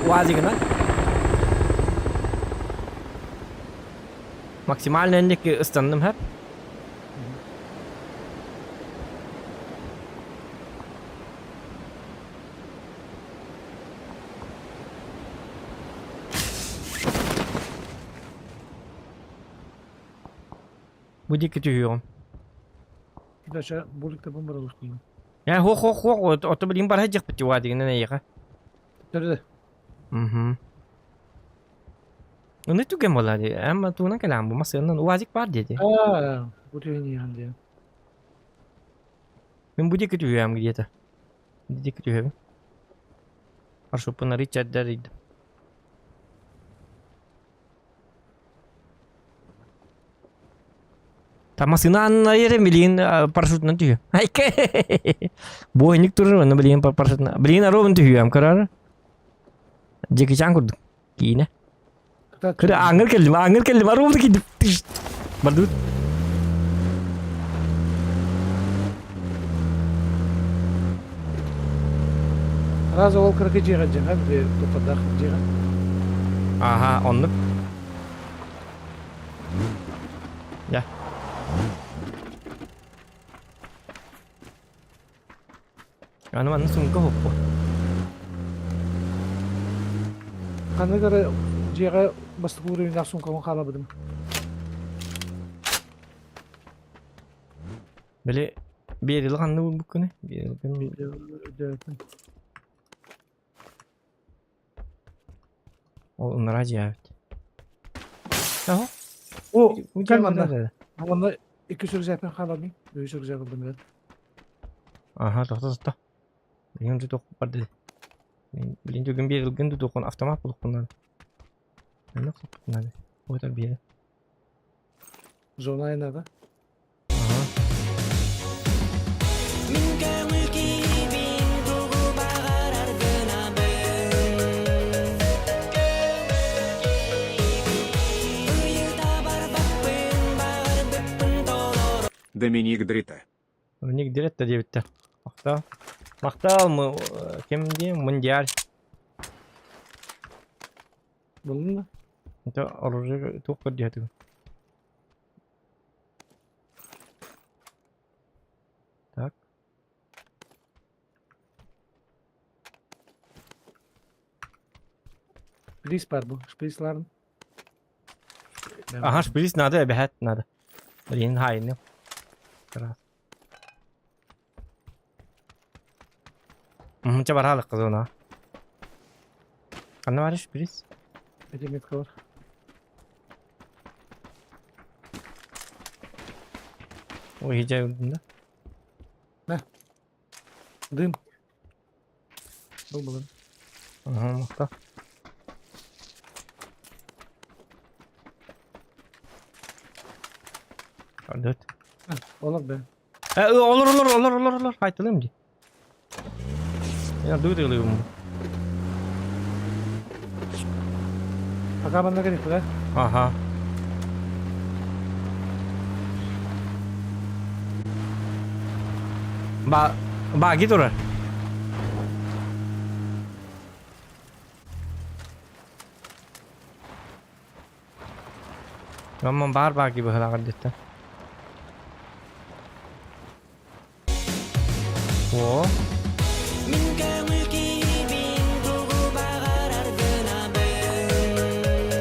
vazi gana. Maksimal öndeki ıslandım hep. Bu dikkat ediyorum. bir de aşağı bollukta bomba olur. Ya ho otomobilin var hacık bitti vadi ne ya? Nerede? Onu tu game oldu ama tu nak kelam bu masalan wazik var dedi. Aa, bu diyor niye hangi? Ben bu dikkat ediyorum где-то. Dikkat ediyorum. Harus pun Richard dari. Tam masinan aja beliin parasut nanti. Hai ke? Boh ini turun mana beliin parasut. Beliin aro nanti am karar. Jeki cangkut. Kine. Kira angger kelima aro nanti kidip. Berdut. Razı ol kırıkı ciğercen hadi topadak ciğer. Aha onluk. Ya. Ano man sungguh apa? Kanına göre ciğer bastı kuruyu nasıl kamu kalabadım. Böyle bir yıl kanlı bu konu. Bir yıl kan. Onlar acayip. Tahu? O Bu gelmedi. Ama iki sürü yapın kalabadım. Bir sürü yapıldım ben. Aha, toh. Yang tu pada. Beliin juga bir yıl kan tu kon avtomat buluk bunlar. Ne kapatın hadi. O da bir yere. Zona aynada. Aha. Доминик Дрита. Örnek direkt de diye bitti. Maktal. Maktal mı? Kim diye? Mundial. Buldun mu? Itu oraya tuh dia tuh. Tak. Please var bu. Please var mı? Aha, şpris nada behat nada. Rin haini. Keras. Coba halik kız ona. Karena var şpris. Edemet kavur. O hijau öldüğünde. Dım. Bulmadım. Aha, maktal. Dört. Olur be. Olur. Haytalım ki. Ya duyuyorum. Akabanına gerek var. Aha. Bagi turun. Ngomong bahar bagi bahalangan dita. Wow.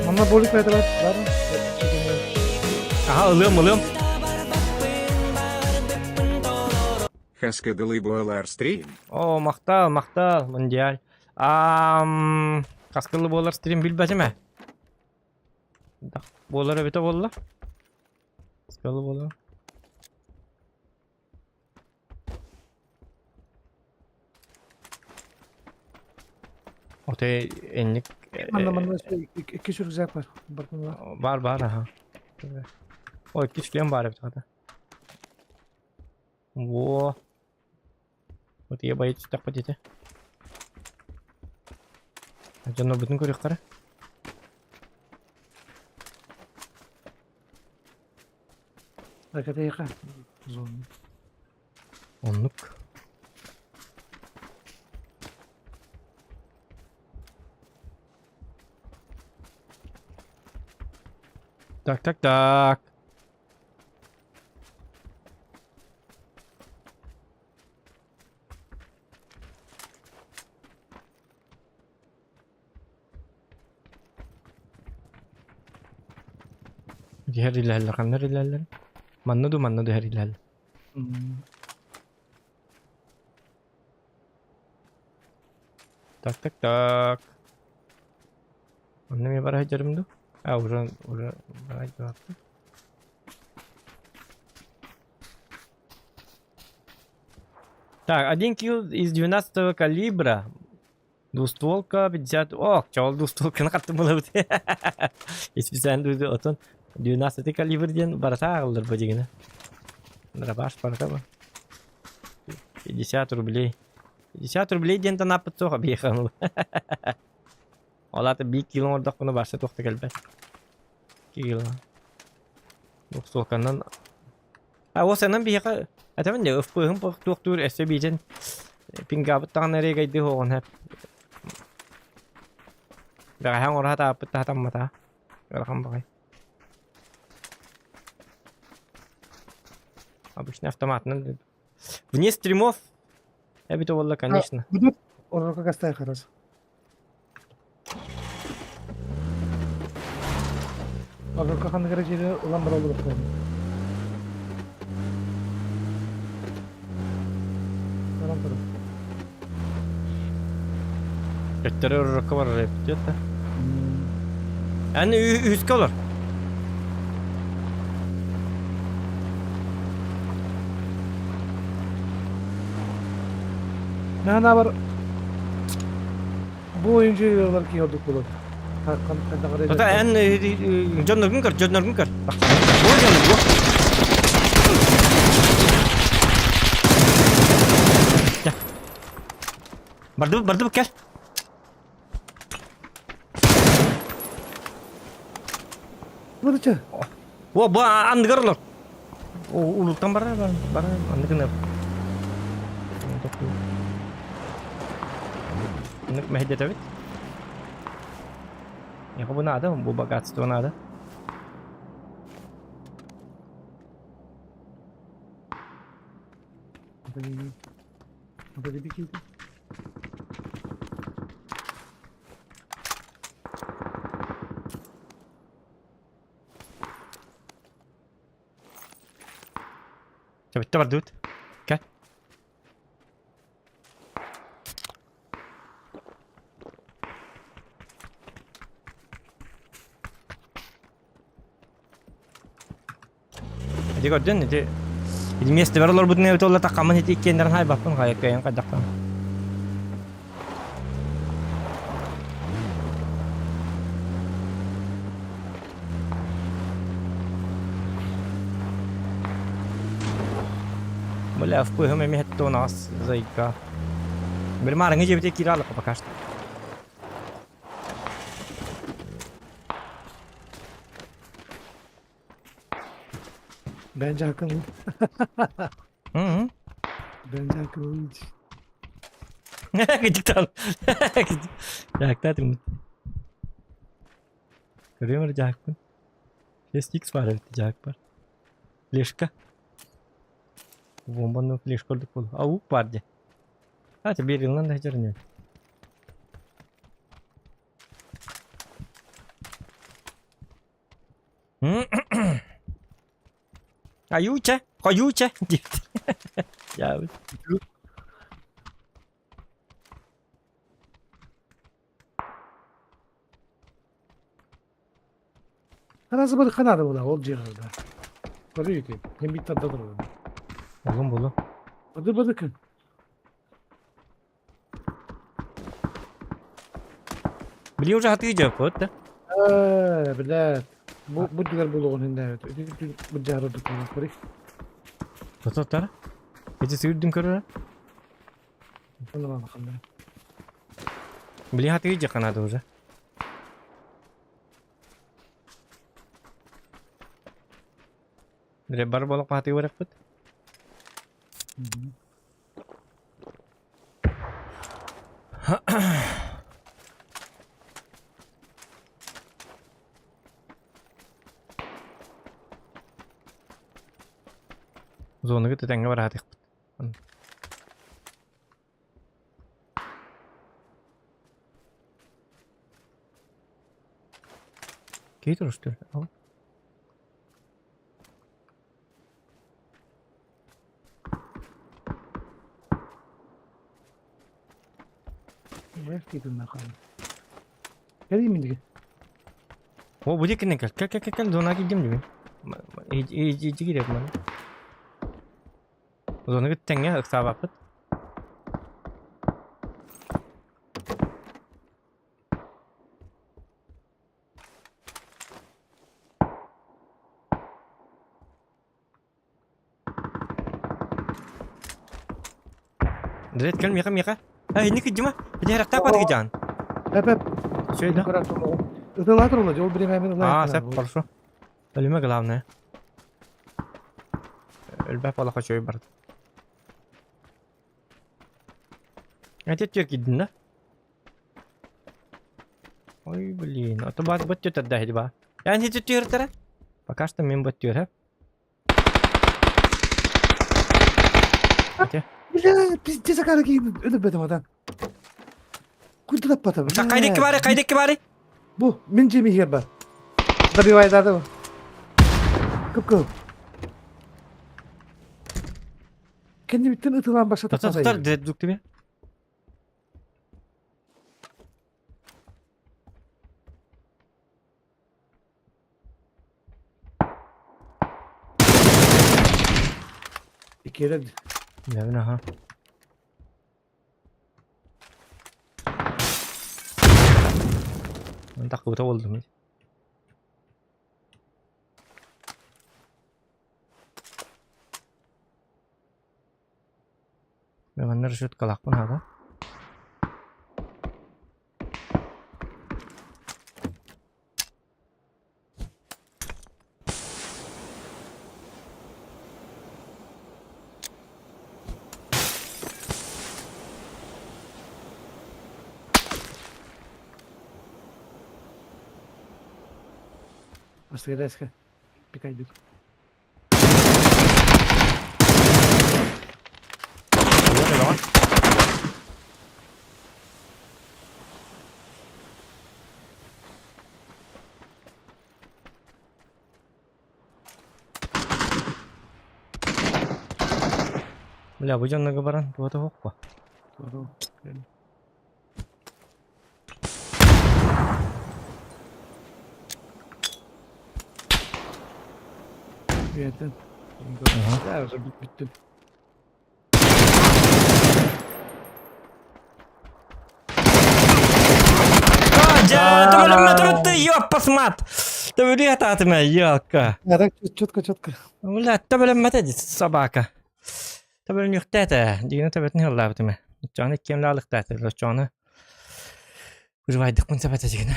Mama bolik var var. Var mı? Aha, ılım. Хаскадылы Буэлар Стрим. Oh, maktal. Mundial. Kaskılı bolar stream bilmezim mi? Bolara bete bolla. Kaskılı bolar. Ortaya enlik. Anlamında iki sürü güzel var. Bakın var. Var aha. O iki işleyen var bir tane. Wow. Ortaya bayıt tutak patite. Canım bütün koruyor kara. Harekete yakın. Zon. Onluk. Tak. Di hari ilerler, kanlar ilerler. Manno di hari ilerler. Tak. Annem ya barah jarum tuh. Udah barah jawab. Так, один килл из 12-го калибра. Двустволка 50... О, чал двустволка нақатты болабыт. Специально дүйді отын. 12-й калибрден барата ағылдыр бұл дегені. Дробаш барка ба. 50 рублей. 50 рублей ден танапыт соға бейханыл. Олаты 1 кило ордақ күні барса тоқты кәлбәт. 2 кило. Двустволканан... Осынан бейха... Атамын да өфпөһүн туктур эссе бижен пингабыт тагнары гайды хоон хап. Бага хаң ората апыт татаммата. Гархан багай. Обычно автоматный. Вне стримов я бы то валла, конечно. Будут урока гастай харас. Урока ханны керек жери улан бар болуп калды. Götleri urukka var oraya bitiyor da. Yani üst olur. Ne var? Bu oyuncu yıllar ki yorduk bulur. Kan da qarayacak. Tata en John Nurgun kır. Bak. Bu canım bu. Gel. Bardı gel. Burada. Bu andı kırılır. O uluktan bara andı kırılır. Nuk mehdet evet. Ya bu nada bu bagat itu nada. Burada bir kildi. Coba kita berdut. Gel. Jadi kau dan jadi mestre baru lor budnya itu lah tak kaman itu ikan dan hai bapun kayak yang kadak kan. Boleh aku hem memang itu nas zaika. Bermarang aja betul kira lah kau pakai. Bence haklı. Hmm. Bence haklı. Gecik tal. Jak tadi mut. Görüyor musun jak pun? Flex var evet jak var. Flashka. Bombanın flash koyduk bulu. Avuk vardı. Hadi bir yıldan da hacerine. Ayuce, koyuce. Ya. Kanası böyle kanadı bu da. Ol ciğerinde. Görüyor ki. Hem bir tadı da var. Oğlum bulu. Hadi bakın. Beliau udah hati aja pot. Benar. Bu diğer buluğun hinde evet. Bu ciğerinde dükkanı koruyor. Betul. Itu sih kara. Ona bakalım. Beli hati aja kan ada udah. Lebar bolak hati udah pot. Zona kita tengah berhati. Gitu terus tuh. Oh. Evet gidin bakalım. Geleyim mi diye. Oh, boleh kena kan zona lagi jam juga. Hiji kita kemana? Zona kita tengah sahabat apa? Direkt kan Mika. Ini kejam ah. Jadi harap tak apa kejan. Hep. Şöyle. Itılatır olacak. O benim hemen ıtılatır. Sep хорошо. Ölüme главное. Ölbep Allah kaçıyor bardı. Это тёрки дна. Ой, блин. А то бат тёт отдай, ба. Я не тёр тара. Пока что мим бат тёр, Okey. Bile pizza kadar giydim. Ödemedim adam. Kurtulup patam. Tak kaydık bari. Bu mince mi heba? Tabii vay da bu. Kıp. Kendi bittin ıtılan başa Tutar takasayım. direkt duktu bir. Bir kere Ya ben ha. Ben takıbıta oldum. Ben de rüşvet kalak mı hada? Hasta que que pica y Öyle lan. Bля, bu canına kabaran. Bu da hoppa. Doğru. Yetin. Ya bitti. Ты блин, ты ёб посмат. Ты блин, это от меня, ёлка. Ya так четко. Бля, ты блин, это собака. Ты блин, не это. Дина, ты блин, не лапты. Чаны кем лалык это, чаны. Выживайдык мын сапата дигин.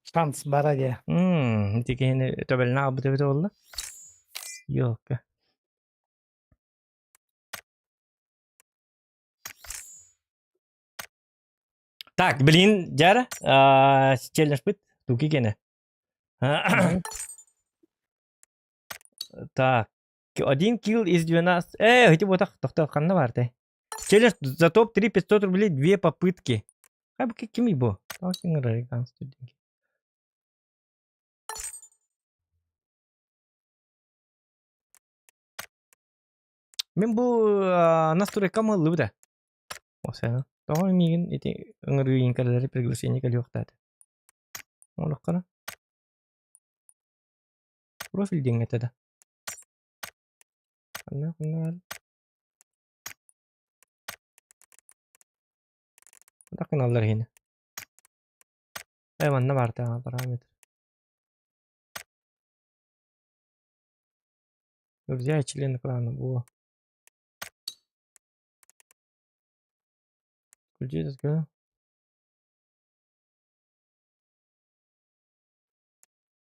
Шанс бара ya. Дигин, ты блин, абы деп олду. Ёлка. Так, блин, Джара, челлендж бит, туки гене. Так, 1 килл из 12. Эти вот так, ханна варте. Челлендж за топ-3 500 рублей, 2 попытки. Как бы какими бы? Мен бу настройка мылы да. Оса. Тогы миген эти ыңырыйын калары приглашение кали октады. Олоккана. Профиль деңе тада. Анна. Да каналлар хине. Манна барта параметр. Взять член экрана было. Включи этот канал.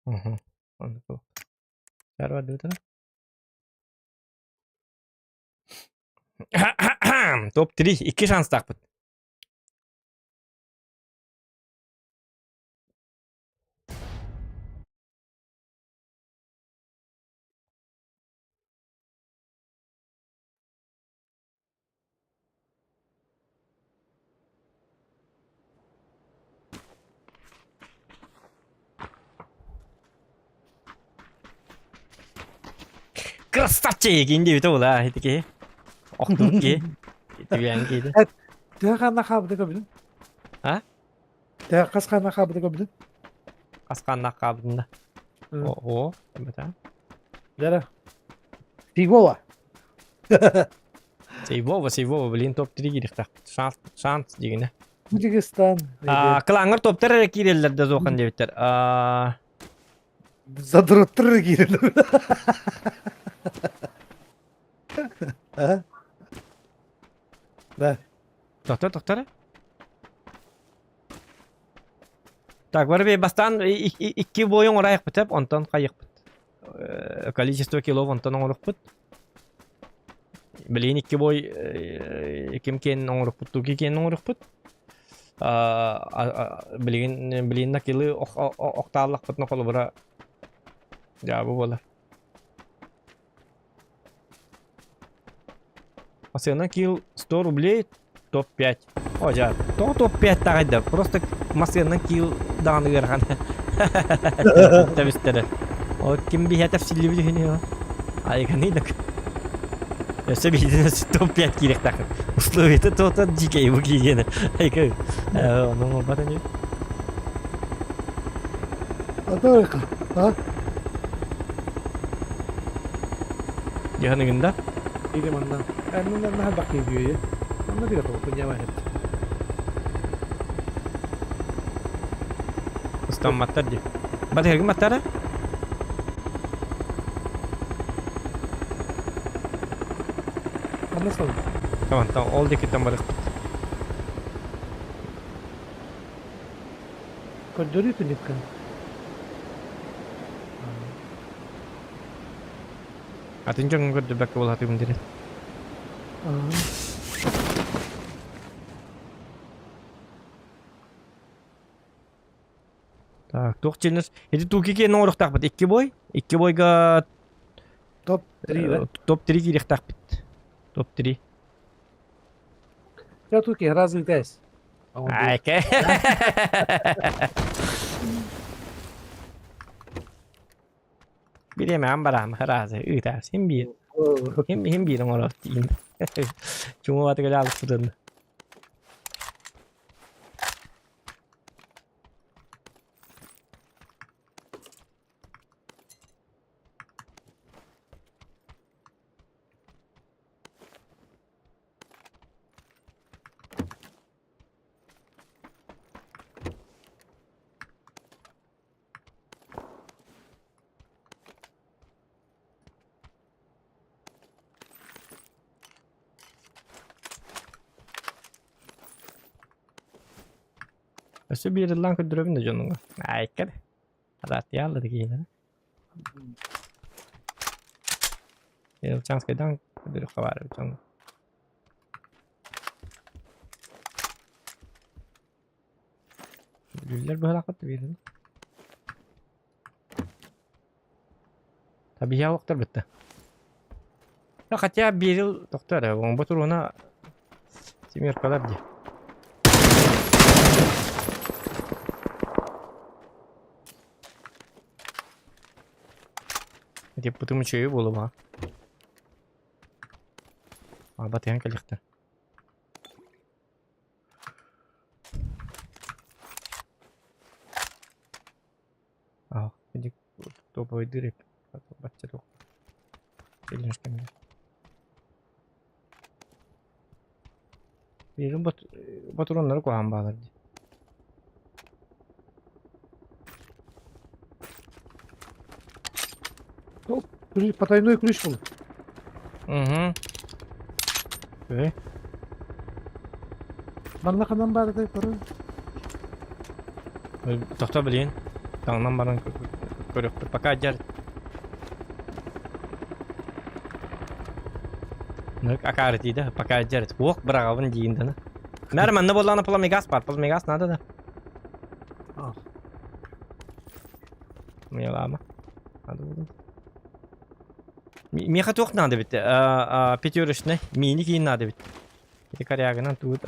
Ага. Он такой. Второй это. Топ-3. 2 шанс так вот. Красавчик, инди itu lah itu ki. Oktur ki. Itu yang gitu. Dia kan nak apa dekat bilang? Hah? Dia kas kan nak apa dekat bilang? Kaskan nakabında. O, betul. Jara. Figova. Сейво, блин, топ-3 girdik. Şans digine. Kyrgyzstan. Kılangır top-3 kirellerde zokan debitler. Zadrottır girelim. Ha? Да. Doktor. Так, var bir bastan 2 boyun oraya bitip ondan kayık bit. Количество килов ondan oruq bit. Bilin 2 boy kim ken oruq bit, tuki ken oruq bit. Bilin nakili oktallıq bit nokolu bura. Ya bu bolar. Масына килл 100 рублей топ-5. О, жа, топ-5 тагыда. Просто масына килл даны берген. Табистер. О, ким бия тәфсилле билген. Айганы дак. Ясы биден топ-5 кирек так. Условия-то то-то дикий бу киген. Айка. Ну, батане. Атарка. Ha? Яханыгында. Ini mana? Anu nah bak review ya. Mana tidak tahu punya mana. Tammattar di. Bada hergin battara? Nasıl? Tamam oldu ki tam barık. Koridoryu tutup kan. Atınca gördü bak bol hatı bindire. Так, тоқченес. Эти тукиге норох тахбыт. 2 бой. 2 бойга Top 3 да? топ 3 кирих тахбыт. Топ 3. Я тут и разный тест. Ай, ке. Bilemem baram haraze. Üter. Hem bir numara değil. Cuma kadar alıp fırında. Öse bir yıldan kötürübün de canını. Ay kere. Rahat yalladı giyilir. Yıl çanskaydan kötürük var bir canlı. Güller böyle akıttı bir yıl. Tabii ya vakti bitti. Fakat ya bir yıl doktor ya. Bu tur ona simir kadar diye. Деп бутым чөйі болу ма? Батыян кәліқті. Дик топовый дырек. Батча тоқ. Келінішкенде. Берін батуронлары қоған бағалар. Потайной ключ был. Угу. Bana kadar bari para. Тоқта білейін. Таңнан баран көріқті. Пока жар. Нүк акары дейді. Пока жар. Оқ бір ағабын дейіндіні. Мәрмәнні болғаны пұла мегас бар. Пұла мегас нады да. Мелама. Нады болдым. Меха тоқ нады бітті. Петерішіне. Мені кейін нады бітті. Корягынан туğut.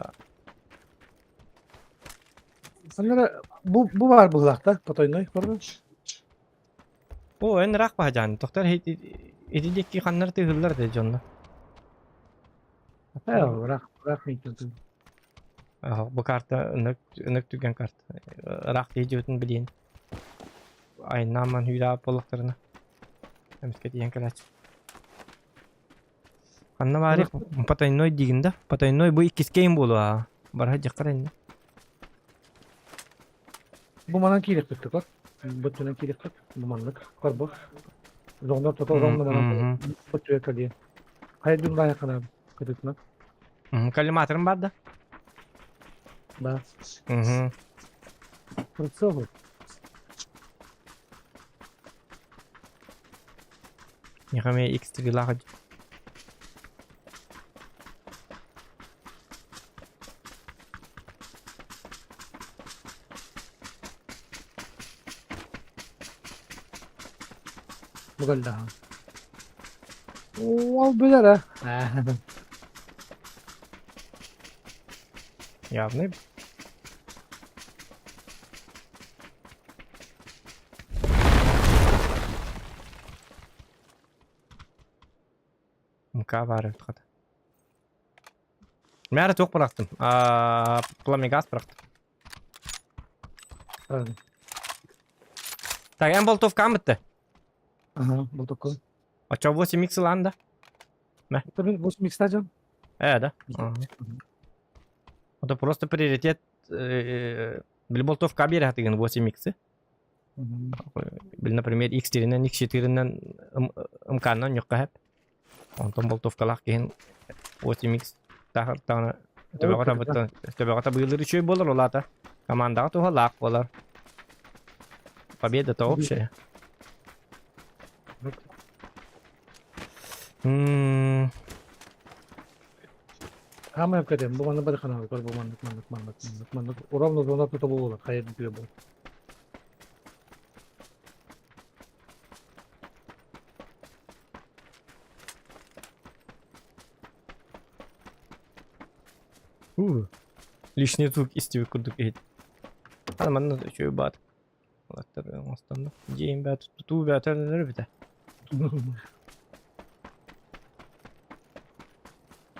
Sanlara bu var bu lakta Pataynoy pardon. O en rak bahacan. Doktor edildeki kanlar tığırlar de canlı. Ha rak mıydı? Bu karta ınık tügen kart. Rak diyeceğin bilin. Aynı aman hüla poluklarına. Hemsket diyen kalaç. Kanna bari Pataynoy diginde. Pataynoy bu ikiskeyin bolu ha. Barha jakarın. Bu manan kilik tuttuk bak. Batunan kilik tut. Bu manlık. Karbo. Zonlar total zonlar manan. Batuya kaliye. Hayır dün daha yakın abi. Kıtıkla. Kalimatırım var da. Da. Fırtsa bu. Yıkamaya ekstra lahacı. Bugalda. Oo, böyle ha. Явный. Мукавары тұқыды. Мәрі тоқ бұрақтым. Пламегаз бұрақтым. Так, en болтовка бітті. Ага, bu такой. А чё 8 икс ланда? Tabii bu mixtajım. Да. Это просто приоритет. Болтовка берет 8 икс. Например, X тиринен, X тиринен ımkandan yok hep. Ondan boltovkalak kehin 8X tahar tana töbөгата быйлыр үчөй болор олата. Командага тухалак болор. Победа то общая. Ama yok edeyim. Bu bana bari kanal var. Bu manlık. Oramla zona tutu bu olur. Hayır diyor bu. Лишний звук истеби курдук эйт. Мана үчөй бат. Олаттар астанда. Жейин бат тутуу батарлар бите.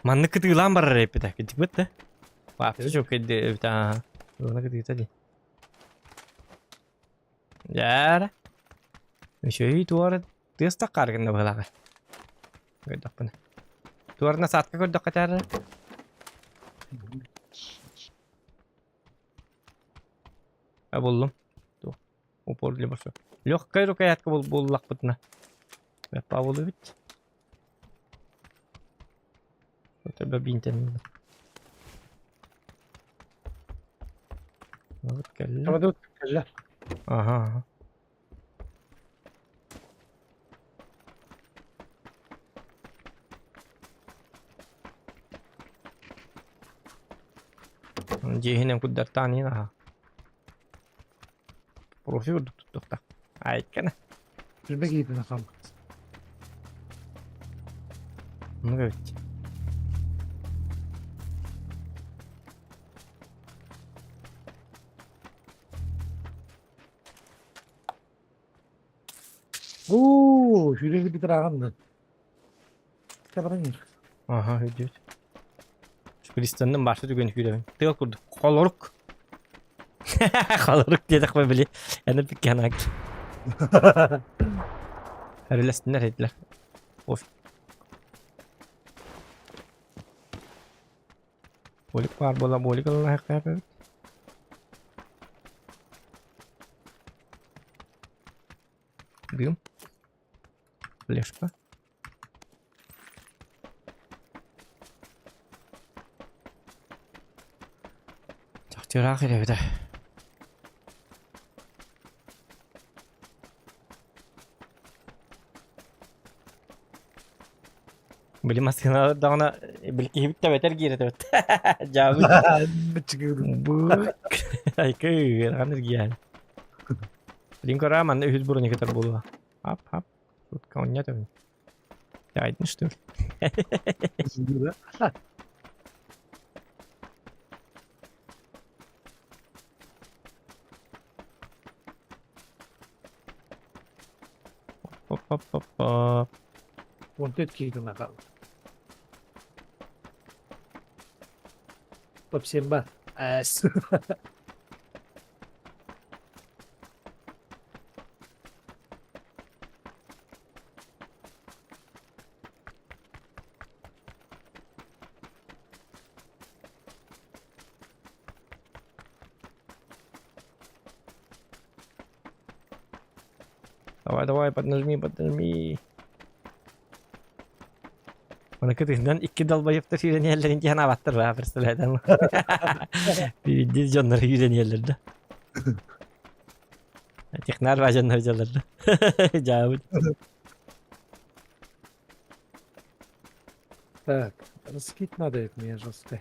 Манны кытыылаан барар эппите. Китик бетте. Вапсы жок эдди бите. Зона кытыыта ди. Яра. Үчөй туары тыста каргында балага. Гайдак бана. Туарна сатка көрдөк катары. Buldum. Dur. O porle başa. Легкая рукоятка буллак бутна. Я Павлу бит. У тебя бинтен. Вот калла. Ama da kalla. Ага. Jehinem kudartani na. Profi tuttuk da. Aikana. Sürbe giydin akam. Evet. Şuraya bir tarağı Kitabına gir. Aha hüdüt. Şu Kristian'ın başı düğün hüdüt. Tığıl kurduk. Koloruk. Koloruk dedik mi bile. Yani bir kanak. Herlesinler ettiler. Of. Bolik var bola bolik Allah hakikaten. Бьем. Флешка. Тахтирах или это? Beli maskına dağına belki hibit de beter giyre de. Jauh. Bu. Ay kır anır giyen. Lingkor aman ühüz burun kadar bolu. Hap. Тут konya tabii. Ya etmiştir. Hop. Montet giydin akam. Popsiyem ba? As. Давай, поднажми. Onu kıtığından iki dalbayıp da yüzeniyorlar ki hana battır ha fırsatlardan. Bir diz canları yüzeniyorlar da. Teknar var canları canları. Cavut. Так, раскид надо это мне жестко.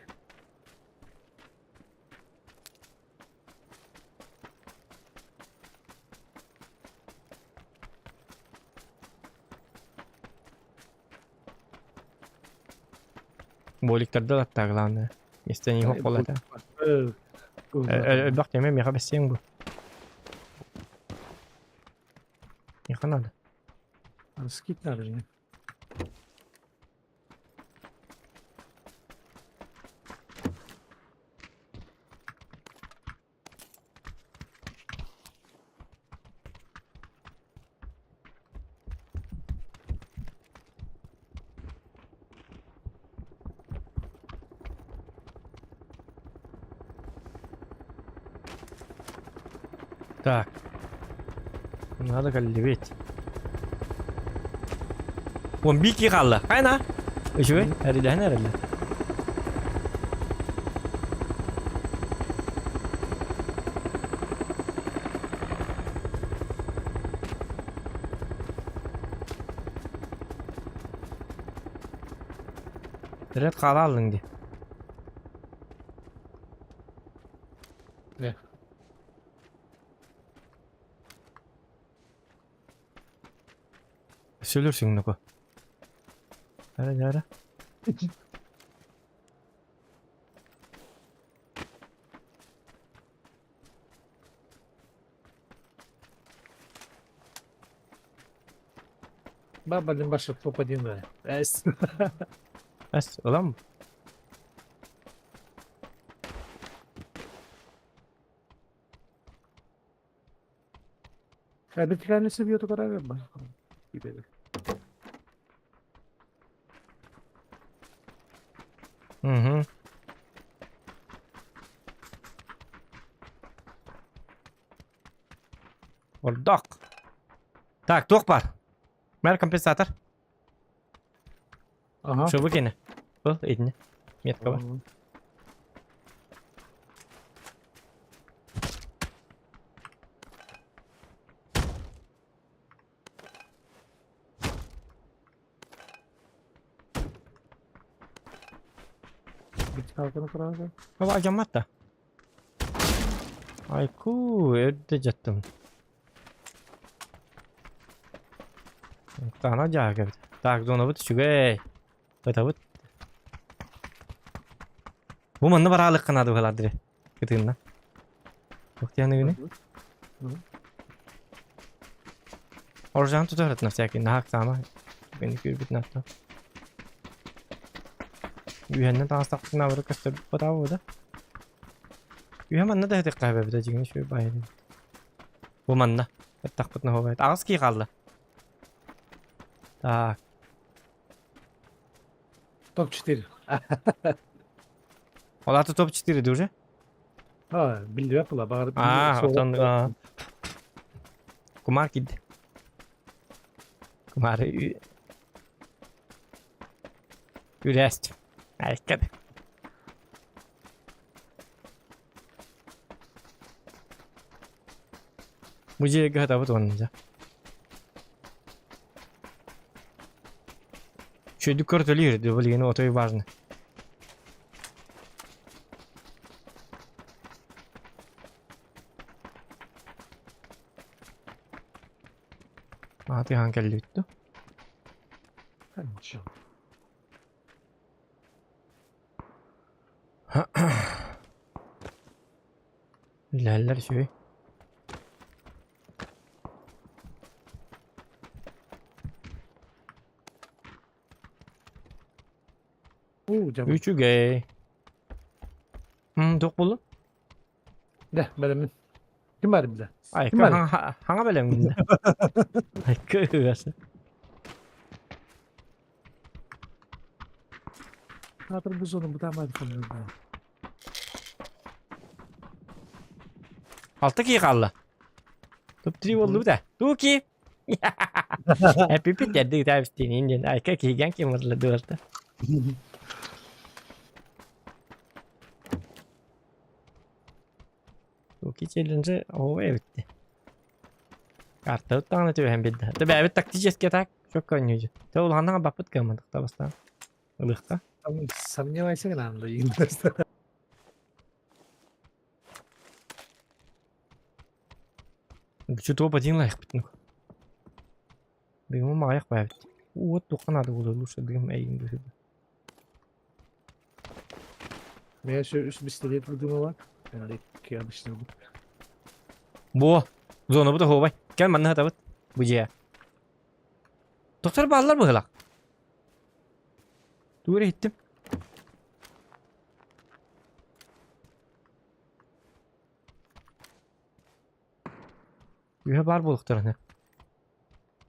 Boliklarda da taglandı. İstediğin yok oldu. Bak demem ya bes bu. Yakın oldu. Раскид надо же. Так. Hadi kalli bit. Oğlum bir iki kaldı. Kayna. Şöyle. Herhalde herhalde. Direkt kala aldın diye. Ne? Söylürsün Nuko. Hadi. Ben bazen başlayıp topa diyeyim böyle. Es. Bas olan mı? Bir tane seviyordu karar verme. Gidelim. Hı. Oldak. Так, ток бар. Mer компенсатор. Aha. Şu bu gene. Bu elini. Metka var. Bir kalkanı karar ver. Hava acamat da. Ay ku öde jattım. Tana jaga. Tak zona bit şugay. Batabıt. Bu manna baralık kanadı kaladır. Gittiğinden. Yok yani güne. Orjan tutar etna sakin. Nahak sama. Beni gör bit natta. Yühenne tanstaklıkına varık kastır. Batavu da. Yühem anna da hedik kahve bide jigini şöyle bayılın. Bu manna. Takpıtna hovayet. Ağız ki kaldı. Tak. Top 4. Olatı top 4 durca. Ha, biliyor yapıla. Bağırıp Otan. Kumar gitti. Kumar Ürest. Hareket. Muझे एक हटा вот он जा. Что иду картолировать, блин, вот это и важно. А ты hangi lüttü? İlerler şöyle. Canım. Üçü gay. Dok buldum. De, benim. Kim var bize? Ay, Kim var? hangi bölüm günde? Ay, kıyası. Ne yapalım bu zorun? Bu da var falan. Alttaki kaldı. Top 3 oldu da. Tuki. Happy pit dedi tabii Indian. Ay, kaki gen kim vardı durdu. Tuki challenge o bitti. Kartı tanıtıyor hem bir de. Tabii evet taktiği tak. Çok oynuyor. Tabii handan bakıp kalmadık da bastan. Ilıkta. Сомневайся, надо. Что топ один лайк битну. Бегом маяк бавит. Вот только надо было лучше бегом эйн gibi. Ben şu üst bisiklet vurduğuma bak. Yani iki yanlıştırdım. Bu. Zona bu da hovay. Gel bana hadi bak. Bu ya. Doktor bağlar mı hılak? Dur gittim. Yuha bar buluktur ne?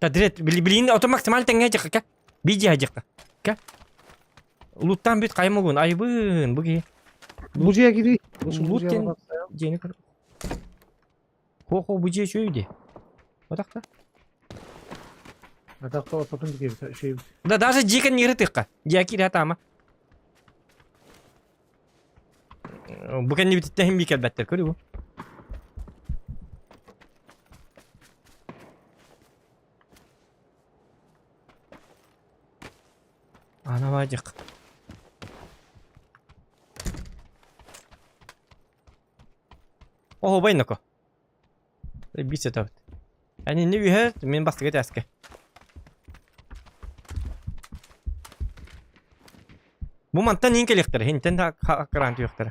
Ya direkt bilin otomaksimal tenge çıkı ka. Biji hacık ka. Uluttan bit kaymagun aybın bu ki. Bucuya gidiyor. Buca'ya Jeni kır. Ho bujiye şöyle. Отакта. Атакта ототун дике şey. Да даже жикен нигри тыкка. Жаки рата ама. Bu kendi bititte hem bir kelbetter körü bu. Ana vacık. Oho bayın nako. Bir setup. Yani ne bir her men bastı get aske. Bu mantan niye kelektir? Hinten de garanti yoktur.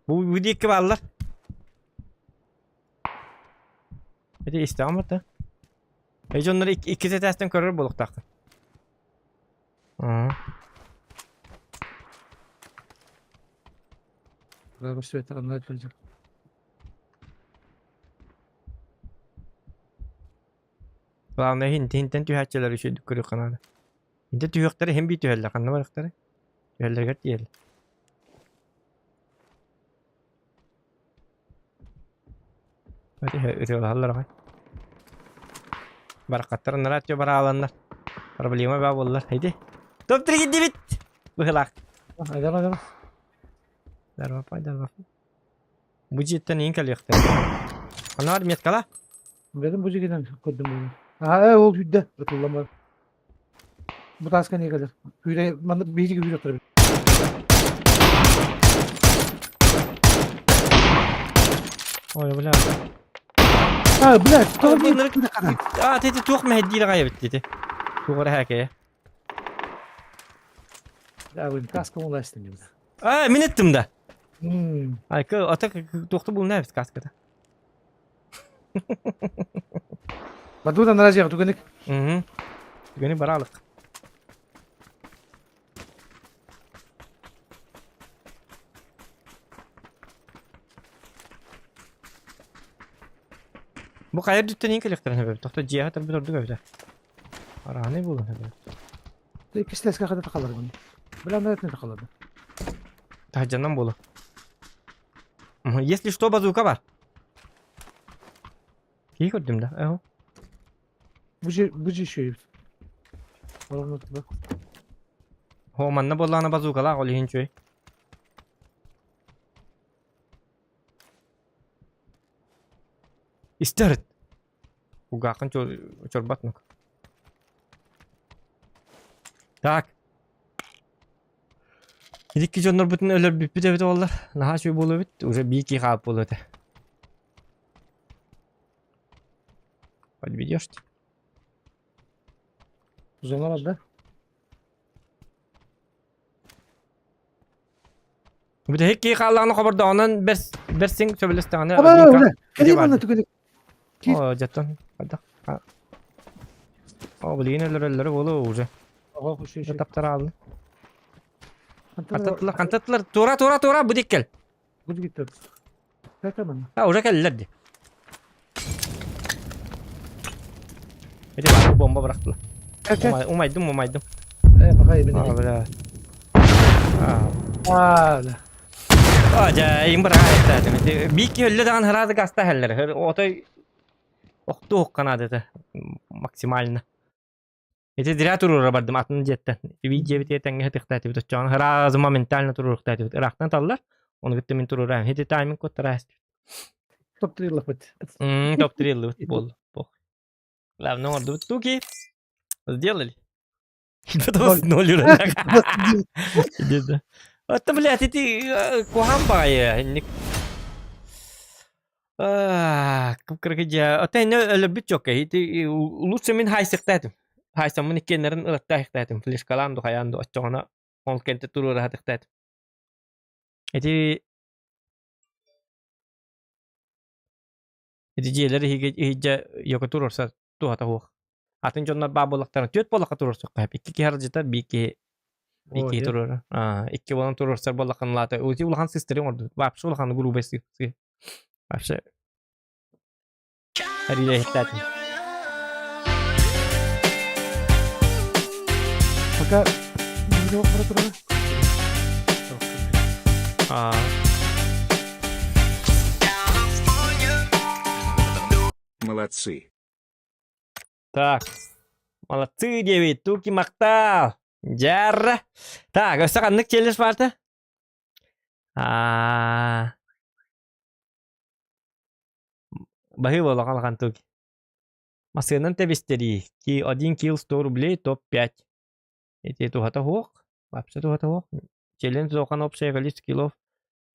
Bu video iki varlar. Hadi istiyor da. Hiç onları iki setesten körür buluk taktın. Galiba veteranlar çözecek. Главное hinten tüyhatçıları şu dükkanı kanalı. Hinten tüyhatları hem bir tüyhaller kanlı varıkları. Tüyhaller gert değil. Hadi ürüyorlar hay. Barakatlar neler atıyor bara alanlar. Problema bağ bollar. Haydi. Top tiri gitti bit. Bıhılak. Hadi. Darba. Bu cidden neyin kalıyıktı? Ana var miyet kala? Dedim bu cigiden koydum bunu. Ha oldu hüdde. Kullanma. Bu taska ne kadar? Hüre bana bir hüre oturabilir. Oy bula. Ha bırak. Tamam bunları- bir kadar. Teti tuğuk mehdiyle kaybet dedi. Tuğura hakeye. Ya bu taska mı ulaştın gibi. Minettim da. Ay kı atak tuğuktu bu ne kaskada. Badudan narajı yaptı günlük. Gönü baralık. Bu kayır dütten neyin kalıyıktır böyle? Tohta cihahat bir durdu böyle. Ara ne bulun böyle? İkisi taska kadar takılır bunu. Bilen de ne takılırdı. Daha candan bolu. Если что, базука var. İyi gördüm de. Eho. Bu şey. Oğlum bak. Ho manna bollana bazuka la oli hinchoy. İsterit. Bu gakın çorbat nok. Tak. Hidik jonlar bütün ölür bip bit ollar. Naha şoy bolu bit. Уже bir iki kap bolu de. Hadi biliyoruz. Uzanlar adı. Bir de hekki kalağını kabarda onan bersin söbelestane. Ama öyle. Kedim anlatı günlük. O jattan. Hadi. O bilin eller bolu уже. Aha şey. Taptar aldı. Kantatlar. Tora bu dikkel. Bu gitti. Tamam. Ha oraya geldiler de. Hadi bak bomba bıraktılar. Umaydım. Bakayım beni. Böyle. Öyle. Acayip bıraktı. Bir iki öyle dağın herhalde gasta heller. Otoy oktu kanadete maksimalini. Ete direkt turur bardım atın jetten. Bir cebite tenge tıktı bir çağın herhalde momentalne turur tıktı. Irak'tan tallar. Onu gitti min turur. Hedi timing kottara. Top 3 laf et. Top 3 bol. Lav ne oldu? Tuki. Сделали. Что не oluyor? Это, блядь, эти кухамбая. Кыргыжа. Это не любит чока. Это лучше мен хайсыктадым. Хайсам мен кенерин ырыктайктадым. Флешкаланду хаянду аччона. Он кенте турура хатыктадым. Эти жерлери хиге yoka turursa tuhata huq. Atın jonlar babolaktarın töt bolakka turursa qayıp. İki harcıtar bir iki turur. İki bolan turursa bolakkan lata. Uzi ulahan sisteri ordu. Vapşı ulahan grubesi. Vapşı. Hariyle hitladım. Fakat ne o para turana? Молодцы. Так. Молодцы, 9. Туки мактал. Жарра. Так, өсі қандық челлендж барды? Бахи болу қалған туки. Масынын тебестері. 1 килл 100 рублей, топ-5. Эти тухата хук. Вообще тухата хук. Челлендж зохан общее количество киллов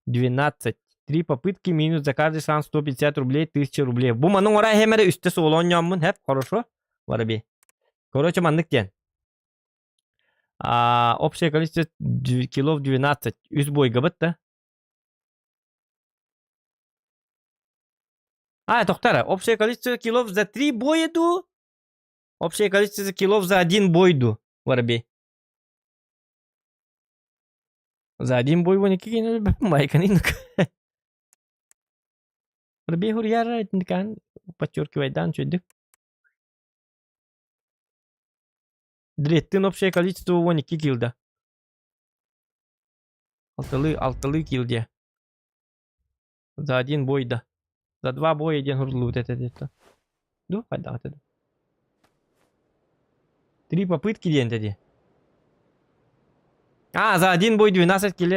12. 3 попытки минус за каждый шанс 150 рублей, 1000 рублей. Бу маның орай хемері үсті солон ямын. Хеп, хорошо. Варби. Короче, мандык ден. Общее количество киллов 12. Үз бой габытта. Тоқтара. Общее количество киллов за 3 бойду. Общее количество киллов за 1 бойду. Варби. За 1 бой вон iki kini майка нинук. Варби хурьяра этникан. Подчеркивайдан чудик. Дреттин общее количество вон 2 килда. Алтылы килде. За 1 бойда. За 2 боя один хурлу вот это. Ду, хайда это. 3 попытки день тоді. За 1 бой 12 килли.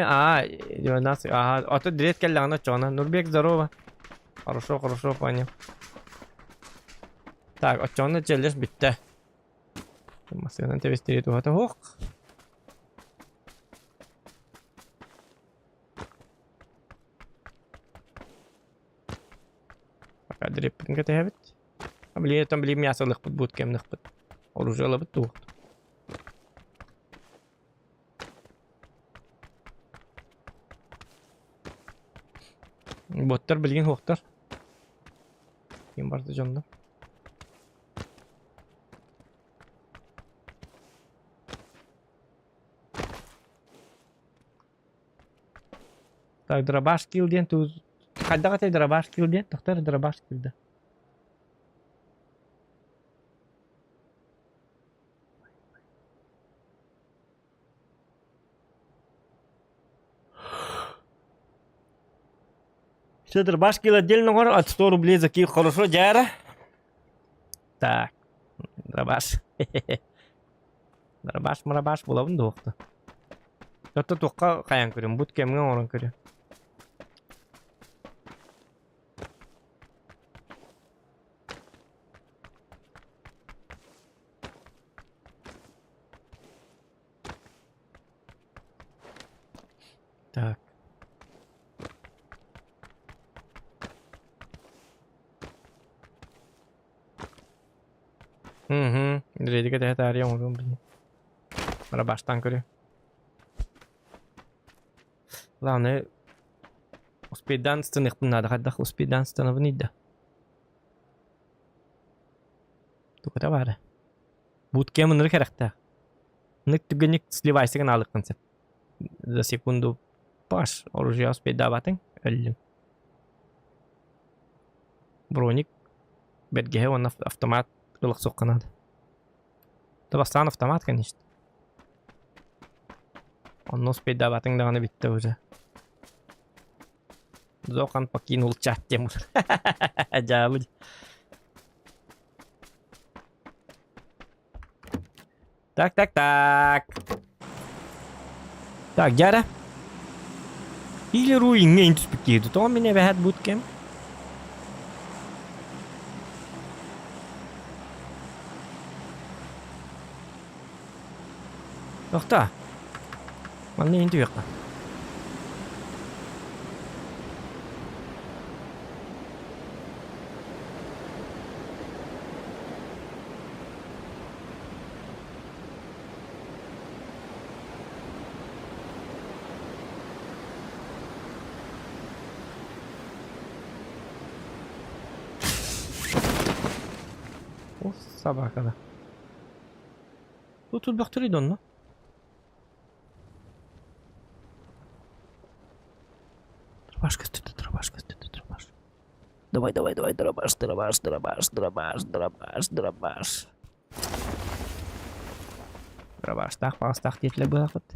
12. Ага, а тут дрет келлана чона. Нурбек, здорово. Хорошо, понял. Так, очонна челлендж битті. Масыгынан тебестері тухата хук. Пока дреппін кәті әбіт. Білем мясылық бұд бұд кемнік бұд. Оружалы бұд туғыт. Боттар білген хуқтар. Кем барды жонда. Так, дробаш килден туз. Қайдаға тәй дробаш килден? Тоқтар дробаш килді. Все дробаш кил отдельно гор от 100 рублей за кил. Хорошо, Джара? Так, дробаш. Дробаш болабын доқты. Тотты тоққа қаян көрем. Бұд кемген орын көрем. Так. Реди que te estaría un rumbo. Para bastante creo. Главное, успеть данстан их надо, когда успеть данстан в нида. Только товары. Будут кем он рехерахта. Ник тугник сливайся на алых концепт. За секунду паш оружие успеть давать, эллин. Броник. Бедгеhe он автомат кулак сокка надо. Да бастан автомат, конечно. Он успеть давать, да он битте уже. Зохан покинул чат тему. Джабуд. Так. Так, Джара. Или руин не инспектирует. То меня вехат буткем. Тоқта. Маңны енді өйіққа. О, собака, да. Тут бақтыры донна. Дробаш. Давай, дробаш. Дробаш, так, палстах детлі бұл ақыт.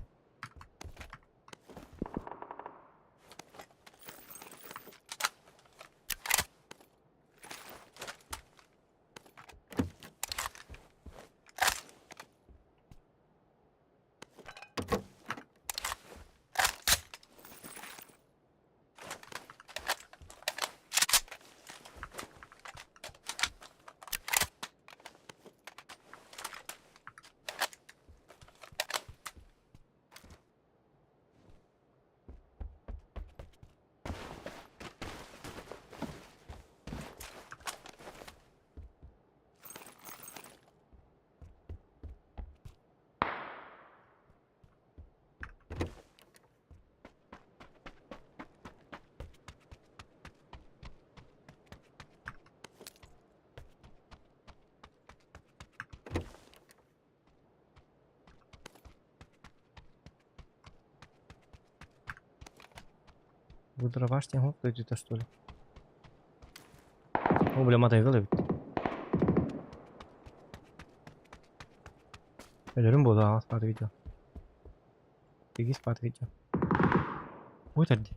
Дробаш тем хоп, это что ли? О, бля, матай кылып. Ölürüm bu da spot video. Peki spot video. Ой, тарди.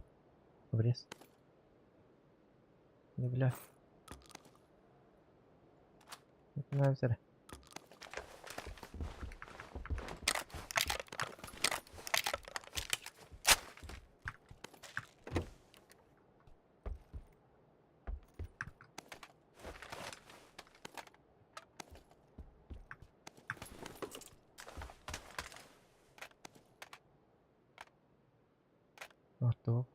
Врез. Не бля. Не нравится. Вот то.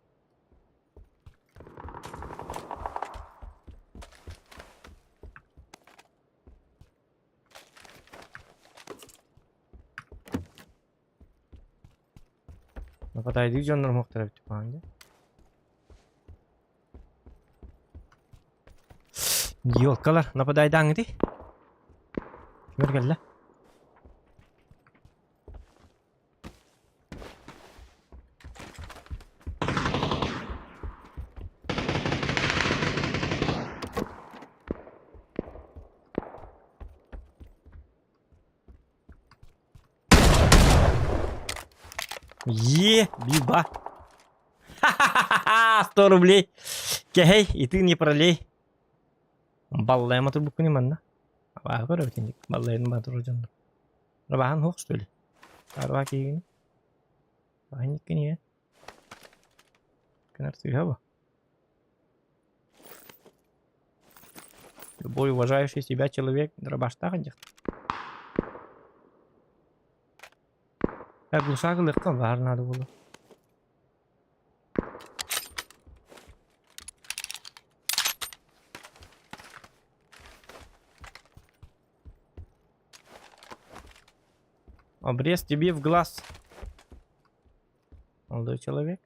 Нападайды жондар моктарып тупаңды. Ёлкалар, нападайды аңды. Кимер келди? Биба. Ха-ха-ха-ха, 100 рублей. Кехей, и ты не пролей. Баллая мотор букку не манна. А көрөп тендик. Баллайдын батыры жонду. Рабахан хок, что ли? Арба кийгин. Бахник кене. Канар сыгава. Любой уважающий себя человек дробашта ходит. Ya глушакылыкка бар надо было. Обрез тебе в глаз. Молодой человек.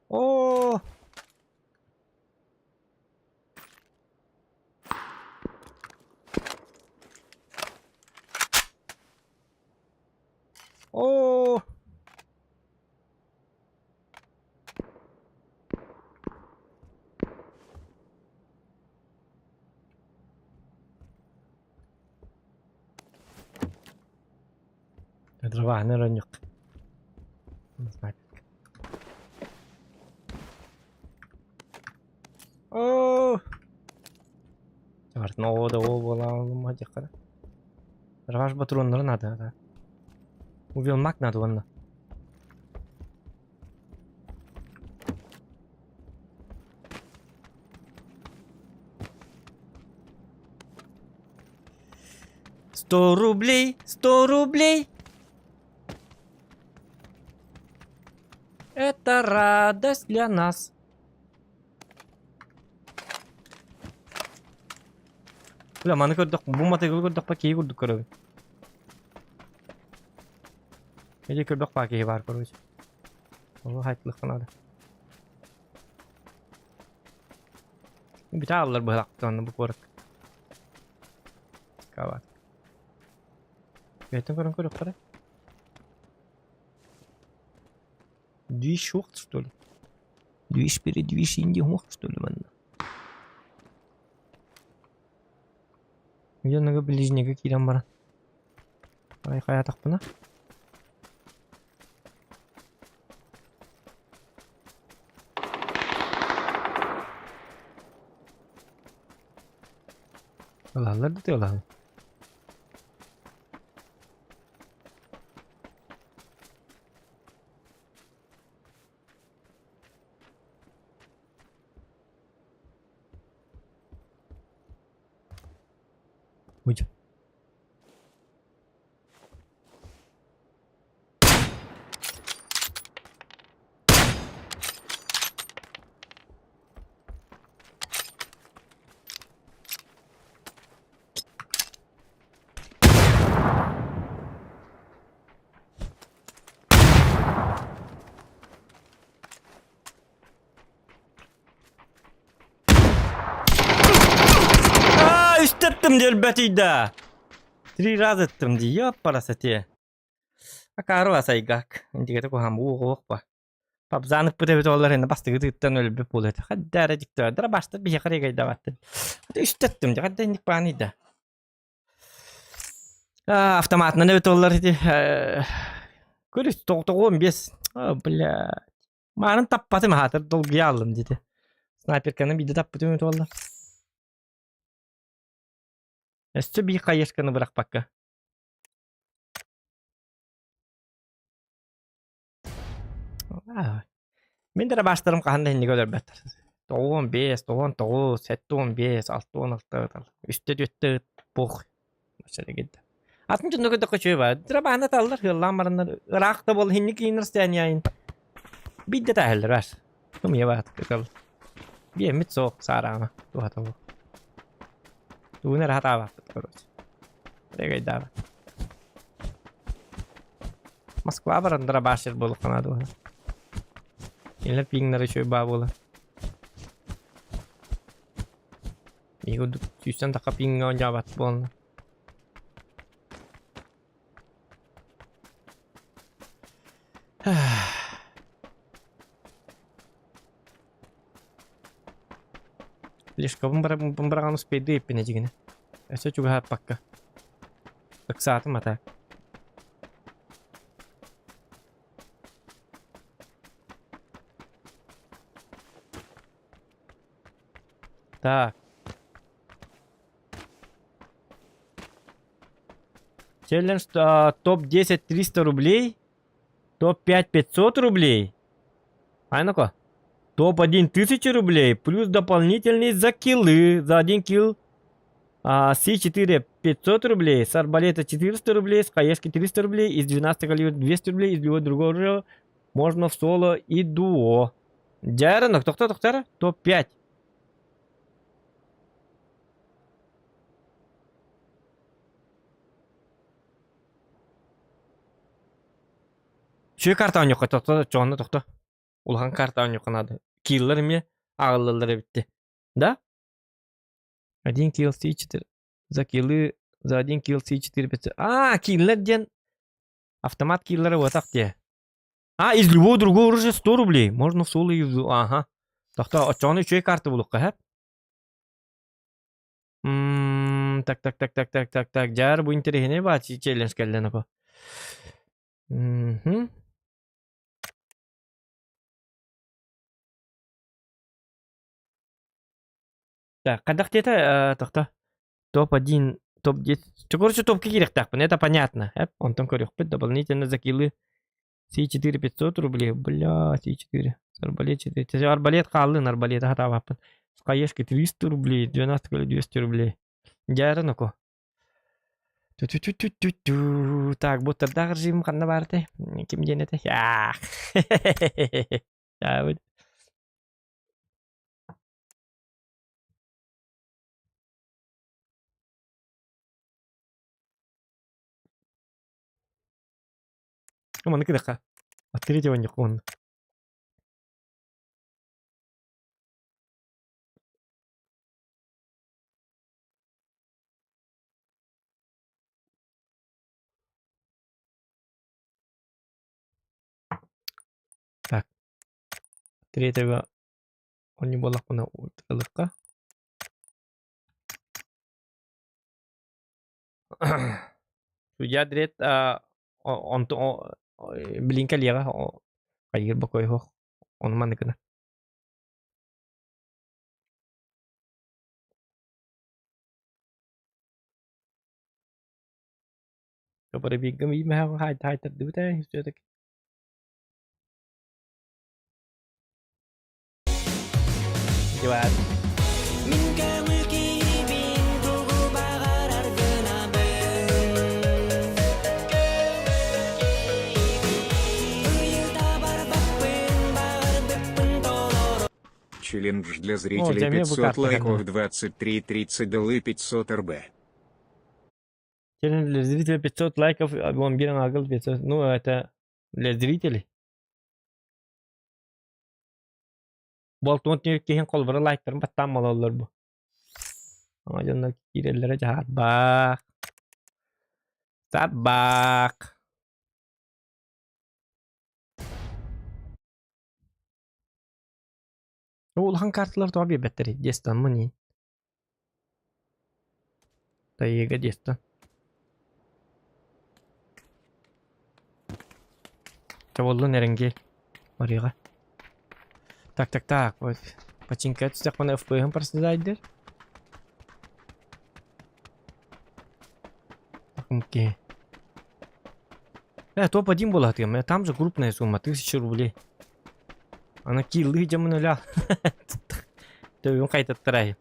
О! О! Дрова не ранюк. Не знаю. О! Чарт, ну да, о, была мадикара. Дрова ж патронları надо, да. Увелмак надо вон. $100, 100 рублей. Это радость для нас. Бля, маны көрдік, бұл мотоцикл көрдік па, кейі көрдік көріп. Менде көрдік па, кейі бар көріп. Ол хайтылық қанады. Біта алылар бұл хақтығында бұл көрік. Кават. Бәйтін көріп қарай. Движ хвост, что ли? Движ передвиж инди хвост, что ли, манна? Где нога ближнего кирам бара? Ай, хаятах пана? Алалар да ты алал. Будь. Üstettім делбәтейді. 3 раз еттім де, ёп парасете. Акару асайгак. Индикетер кохам, оқ па. Papzanık bu devlet olar ene bastığı tıktan ölüp buladı. Hadi aracık da başta bir yakara gayda battı. Hadi üstettim de hadi indik bani da. Автоматна devlet olar idi. Görüş 15. Bля. Manın tappadı mı hatır dolguya aldım dedi. Sniperkanın bir de tappadı devlet olar. Üstü bir kayışkanı bırak bakka. Men de başlarım kahanda hindi göler beter. 15, 19, 15, 16. Üstte düttü boğ. Mesela gitti. 60 da koşuyor var. Dira bahane tallar hırlan marınlar. Irak'ta bol hindi giyinirsen yayın. Bir de tahiller var. Kum ya var. Kal. Bir emit soğuk sarama. Tu hata bu. Tu ne rahat var. Regay da. Moskva barandara başır bol kanadı. Yine pinglere şöyle bağlı. İyi oldu. Süsen taka ping onca bat bol. Лишь пембрану спиди пинежигне. Это juga pakai. Eksat mata. Так. Челлендж топ-10 300 рублей. Топ-5 500 рублей. А ну-ка. Топ-1 1000 рублей. Плюс дополнительные за киллы. За 1 килл. С4 500 рублей. С арбалета 400 рублей. С хаешки 300 рублей. Из 12 калибра 200 рублей. Из любого другого оружия. Можно в соло и дуо. Джайронок. Тоқтар. Топ-5. Şu kartan yok. Çoğunda tokta. Ulhan kartan yok adı. Killer mi? Ağırlıları bitti. Да? 1 kill C4. За киллы. За 1 kill C4 500. Киллер ден. Автомат киллера вот так где. Из любого другого оружия 100 рублей. Можно в соло и в... Ага. Токта. Çoğunu şu kartı buluk hep. Так. Жар bu интересный бат. Челлендж келден апа. Так, когда где-то тоқта топ-1, топ-10. Короче, топки керек тақпын, это понятно. Он там корюх дополнительно за киллы. С4 500 рублей. Бля, С4. Арбалет 4. Арбалет қалын, арбалет хата вапын. С хаешки 300 рублей, 12 или 200 рублей. Жары нуку. Так, бұттырда ғыржим қанна барды. Кім денеті? Я, вот. Mana kira ka? Atiri jawan yakun. Так. Третьего он не bolak mana ultralıkka. Suja direct onto blinka liya kayir ba koy ho on man kana. Kapare bigam i ma hai tar du ta işte Jawab. Челлендж для зрителей Джамил 500 Букат, лайков, наверное. 23-30 долы 500 РБ. Челлендж для зрителей 500 лайков, он бирен агыл 500. Ну, это для зрителей. Болтон кейин колбара лайктарын баттан малалар бу. Ама жанна киреллere жаат бак. Сат бак. Улахан карталар туа бебеттери. Дестан мыни. Тайыга дестан. Чаволлы неренге. Марига. Так. Вот. Починка түстек мана FPM парсызайдыр. Такымки. Топ-1 болады. Там же крупная сумма. 1000 рублей. Ана киллы жамын өлі. Төбін қайтаттырайы.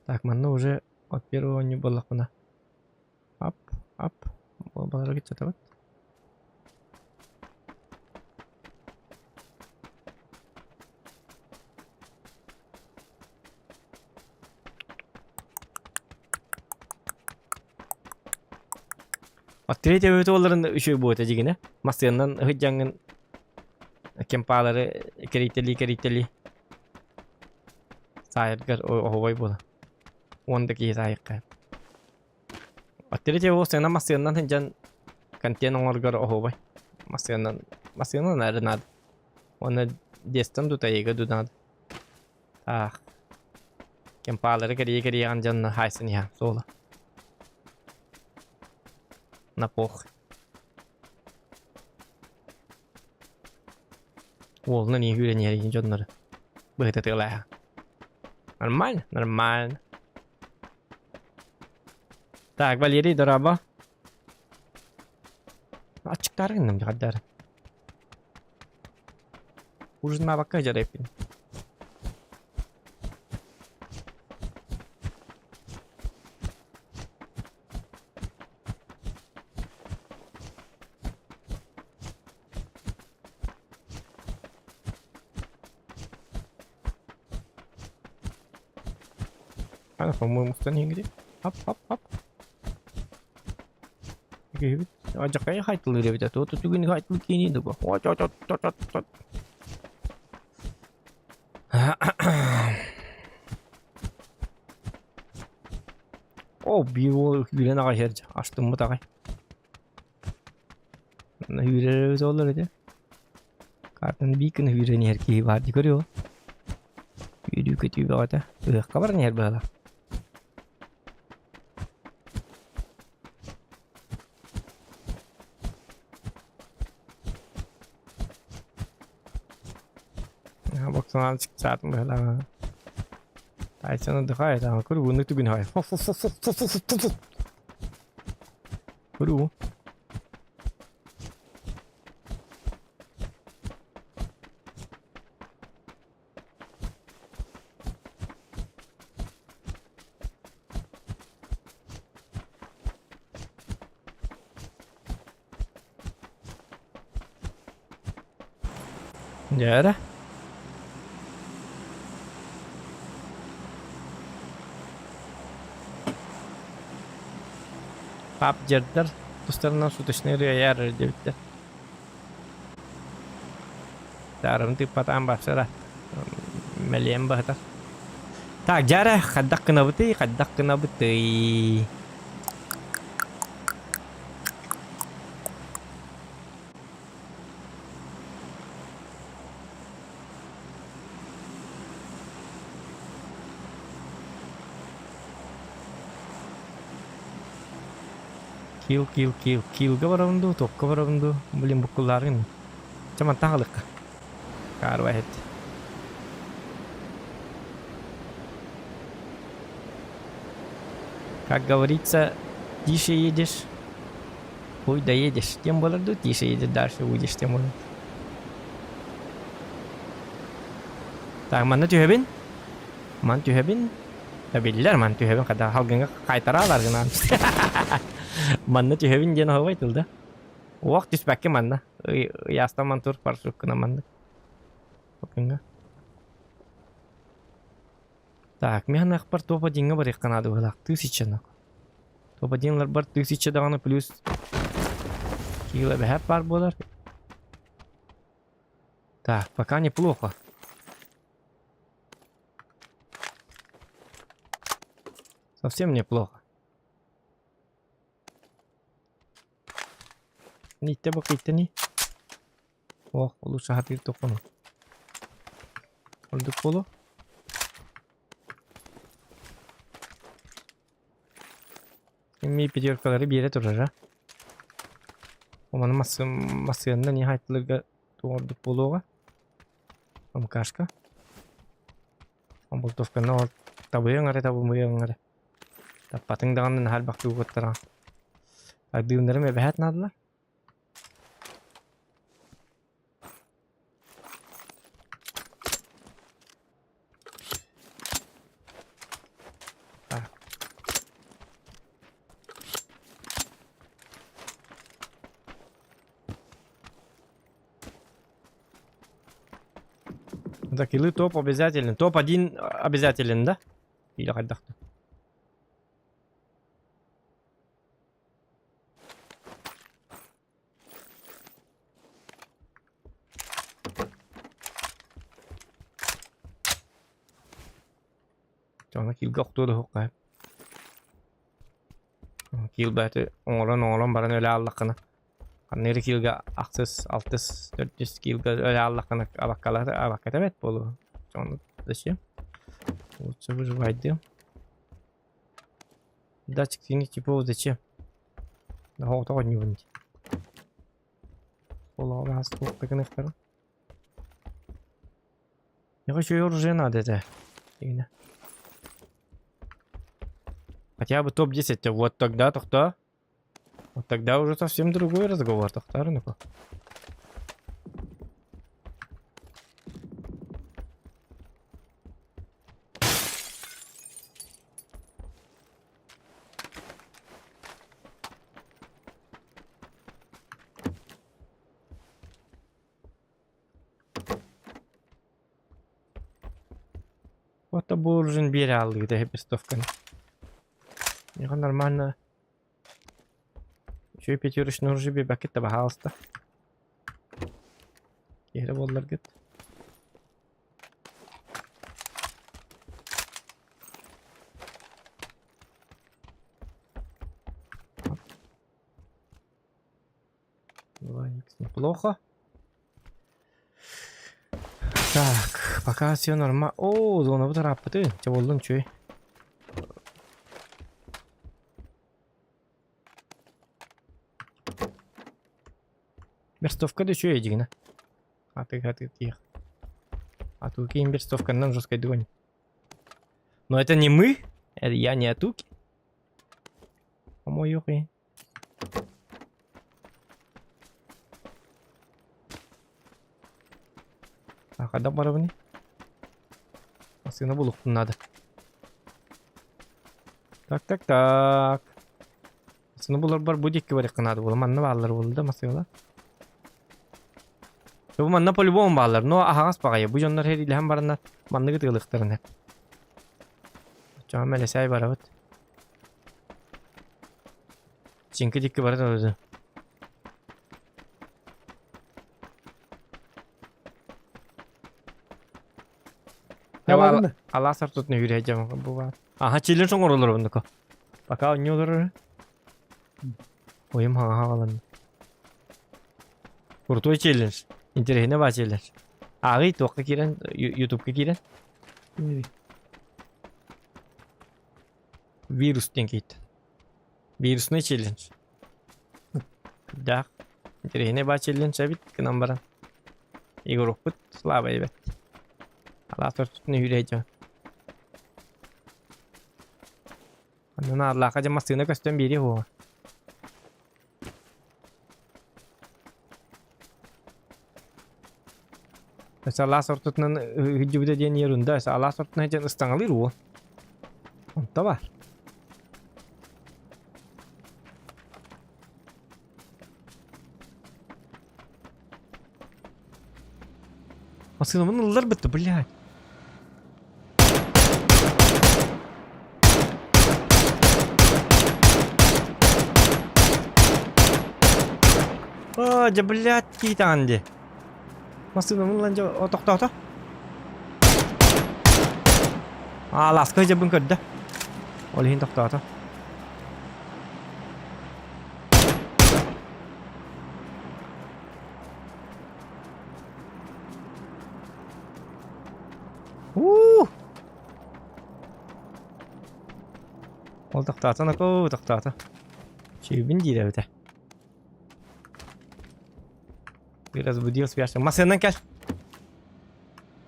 Так, мана уже от первого не было мына. Ап. Балара кетсе табат. От третья өтөлөрүн үшөй будет эжигине. Масыянан ыжаңын кемпалары керители. Сайыргар охобой бола. Ондaki сайыкка. От третья осына масыянан хыжан контен оңоргар охобой. Масыянан арынады. Оны дестан дутайыга дунады. Так. Кемпалары кери анжан хайсын я сола. На пох. Волны не гюренери жоннары. Быхты тылая. Нормально. Так, Валерий, дораба. Açıkların mı kadar? Ужинма бака жарайпин. Она, по-моему, в стане где? Оп. Acakaya kayıtlı bir de. Tutu gün kayıtlı kiniydi bu. Ot. Bir o gülen ağay herce. Açtım mı da kay. Hürerimiz olur dedi. Kartın bir gün hüreni herkeği vardı görüyor. Yürü kötü bir ağada. Kabar ne her böyle. Baksana azıcık saatim böyle. Taysana daha iyi tamam. Kuru bunu tübün hay. Kuru. Yara. Pap jerder dostlarından sutuşunu yer edildi. Tarım tipatan başlara. Meliem bahtar. Tak jara kaddak kena betul. Kill kabarabundu, top kabarabundu, belum bukularin. Cuman tahlak. Karwahet. Как говорится, тише едешь, хуй доедешь. Тем более, тише едешь, дальше уйдешь, тем более. Так, mana tühebin? Man tühebin? Tabiler man tühebin kadar halgınga kaytaralar gına. Manna tühebin jena hava aytıldı. Waqt düşbäkke manna. Yastaman tur parsukuna manna. Bakınga. Так, мен ақпар топ-1-ге бар екқанады болақ. 1000-ны. Топ-1-лар бар 1000 дағаны плюс. Кило бәхәп бар болар. Так, пока неплохо. Совсем неплохо. Нитте бакыйтты ни. Oh, ulu şahati tokunu. Olduk bolu. Şimdi pediyorkaları bir yere durur ha. Omanın masasında nihayetlerge doğurduk bolu. Ama kaşka. Ama bu tofkanı or tabuya ngare tabuya ngare. Tapatın dağının hal baktı uğutlara. Adıyımları mebehet nadılar. Да, киллы топ обязательно. Топ-1 обязателен, да? Или отдохну. Cho kill góc tôi được cái. Kill beti oğlan baran öyle Allah'ına. Kaneri killga akses 400 killga öyle Allah'ına abakkalar evet bolu. Onu dışı. Lучше выживать, да? Датчик синий типа зачем? Да вот он не вынить. Пола раз сколько на втором. Я хочу ее уже надо это. Именно. Хотя бы топ-10, вот тогда то-то. Вот тогда уже совсем другой разговор, то-то, ну-ка. Вот это был уже берял, где пестовка. Я нормально. Еще и пятерочный уже бакет пожалуйста. Кері болар гет. Неплохо. Так, пока все нормально. О, зона вот рапоты. Чего болдун чуй? Берстовка да чуй едигина. А ты тихо. А туки им берстовка нам жесткой догонь. Но это не мы. Это я не атуки. По-моему, ёхи. Так, а да барабани? Сына булук надо. Так. Сына булар бар будик барык надо булар. Манна баллар булды масыла. Бу манна по-любому баллар. Но ахагас багай. Бу жоннор хер илһам барына манны гытылыктырын. Чамеле сай барабыт. Чинки дикки барды өзү. Allah sartutunu yürüyeceğim bu var. Aha çilin son oralar bunu ko. Baka oynuyorlar. Oyum havalan. Kurtoy challenge. İnterehine var challenge. Ağay tokta giren YouTube'a giren. Virüs denkit. Virüs ne challenge? Da. İnterehine var challenge abit kınambaran. Igor okut slava evet. Allah sartutunu yürüyeceğim. Она Аллаха же масына көстөн бери хо. Allah sortutun hücübüde diyen yerinde Allah sortutun hecen ıstangalır o. Onta var. Masınımın ıllar bitti, блядь. Aja блядь, kita ande. Masınımın lan o tokta. Laska aja bun kadda. Olihin tokta. Ol tahtata nako tahtata. Çevin değil evde. Biraz bu diyoruz bir yaşta. Masayından gel.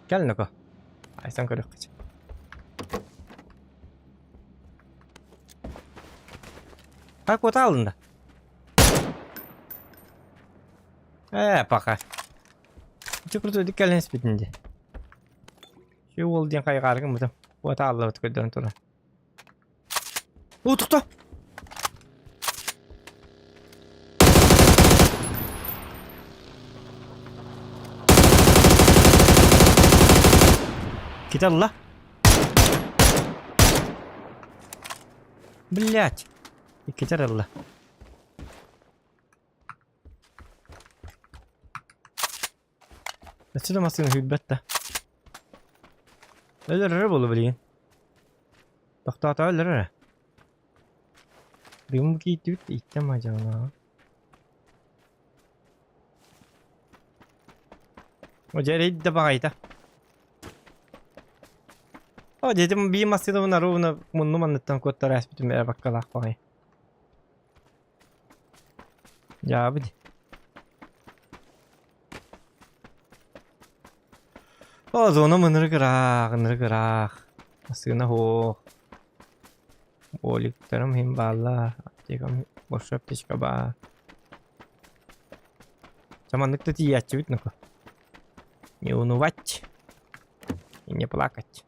Gel nako. Ay sen körük kaç. Kalk kota aldın da. Bakar. Çukurdu dikkat lens bitindi. Şu oldu diyen kaygargın mıdım? Kota aldı ötködön tura. Tuttu. Git Allah. Блять. Gider Allah. Nasıl masını hübbette? Ölür bolu bileyim. Tahtata ölür. Benim gitti ittem acaba. O cereydi de bakaydı. O dedim bir masada bunlar ona bunu anlattan kodlar asbitim ya bakkalak bakay. Ya abi. O zona mınır gırak. Masına ho. Boliklerim hem balla. Aptekam boş apteşka ba. Zamanlıkta тиячи видно ко. Не унывать и не плакать.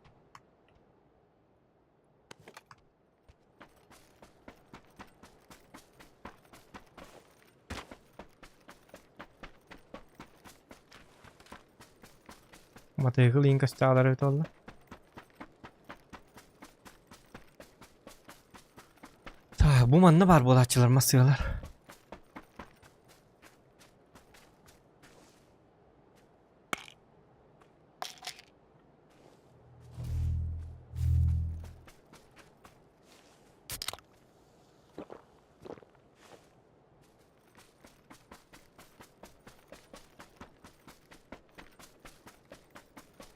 Matayıklı inkas çağlar evet oldu. Bu manna var bu açılar masıyorlar.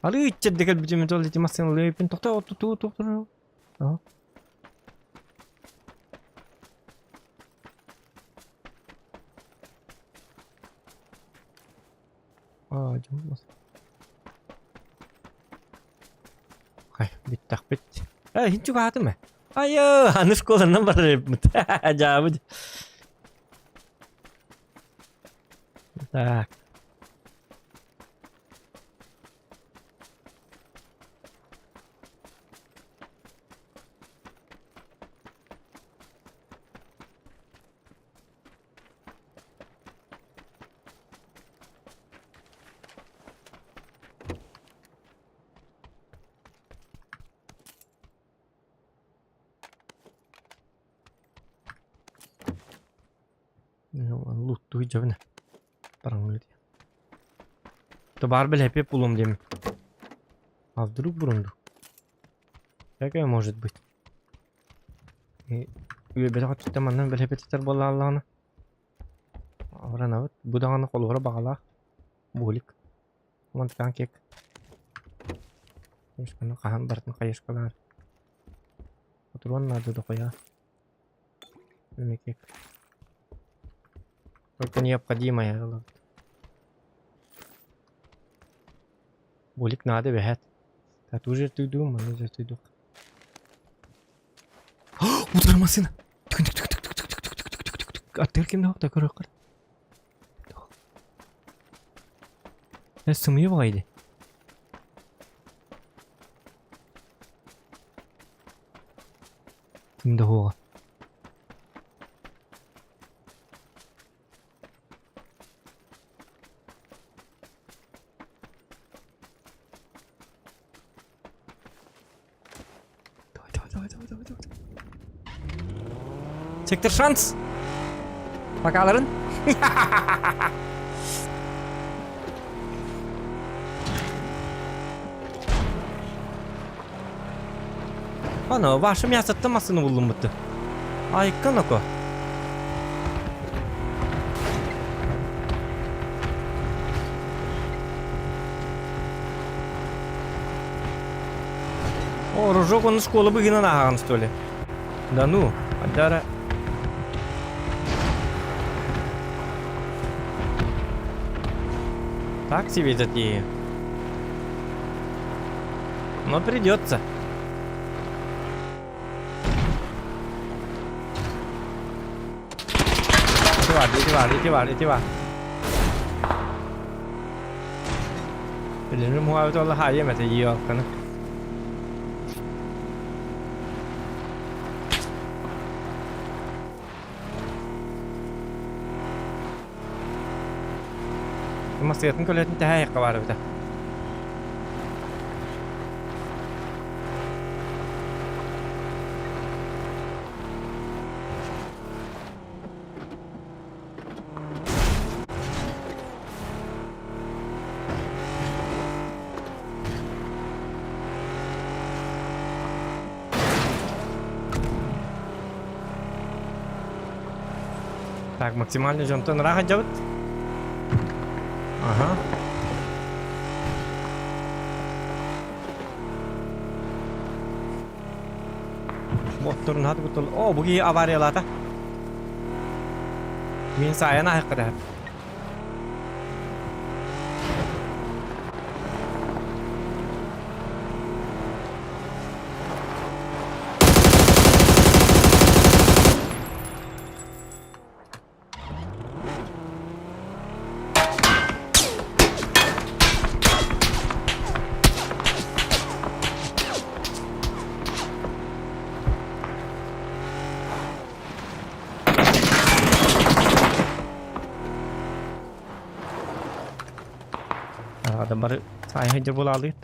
Ali içerideki bir cümle oldu masıyorlar. Lepin tokta tu. Aha. Acımaz. Hay bitti. Hiç yok mı? Ayo, hanus kolundan barıp. Acaba. Tak. Luttu hijau ne? Parang gitu. To barbel happy пулом дем. А вдруг брунду? Какая может быть? И бедак tuttu mandan bel happy teter bolla Allah'ına. Avran evet. Bu dağını kollara bağla. Bolik. Mantıkan kek. Terus kana kahan barat kayış kalar. Oturuan nado da koya. Memekek. Только необходимое. Болик надо бегать. Да ты уже ты думал, уже ты думал. Удар машина. Артер кем да так ракар. Я сомневаюсь. Кем да хо. Давай. Сектор шанс. Bakalım. Ana, başım yasattı masını buldum bitti. Ayıkkan oku. Дружок, он школу бігіна нағаған, что ли? Да ну, аддара. Так себе затея. Но придется. Иди var. Birini muhabbet oldu ha yemedi yiyor kanı. Masiyatın köletin daha yakı var bir de. Так, максимальный жонтон раха жабыт. Ага. Motorun hadi kutul. Oh, bugi avariyalarda. Men sayana haqida. Adamları sayınca bulalıydı.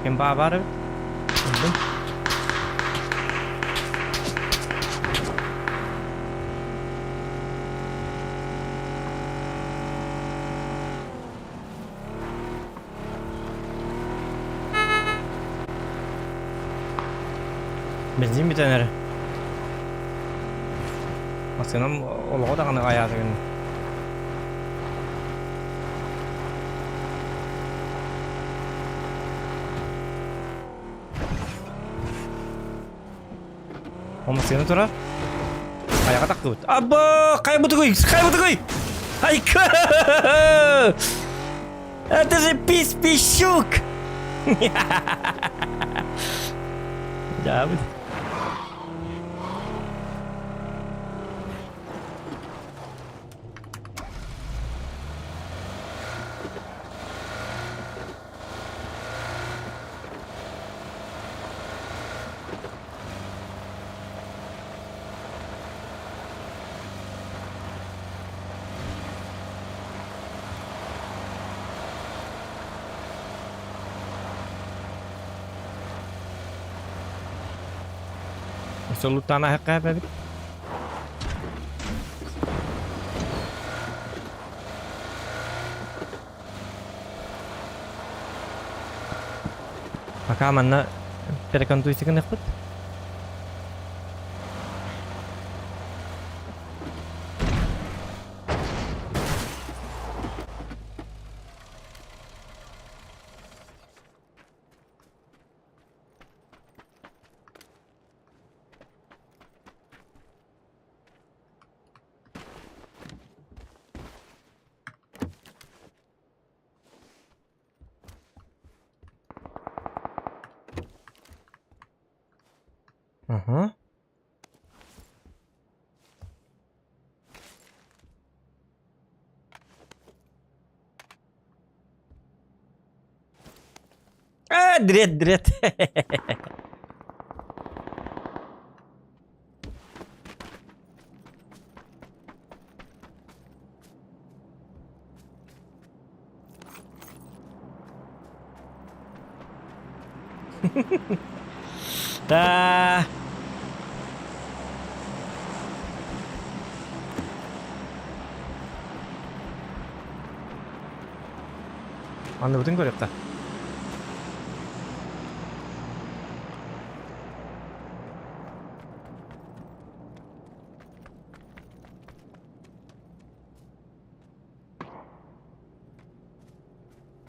Kim var? Öldüm. Benzin bir tane. Aslında o da kanı ayağı günü. Oh, masih ada tuh, kayak takut. Abo, kayak butuh gue. Aika, itu si pisyuk. Jauh. Solo tanah kayak apa? Maka mana terekan tuh isi kan dapat? Aha. Dret. Та. Аны бүтін көріп та.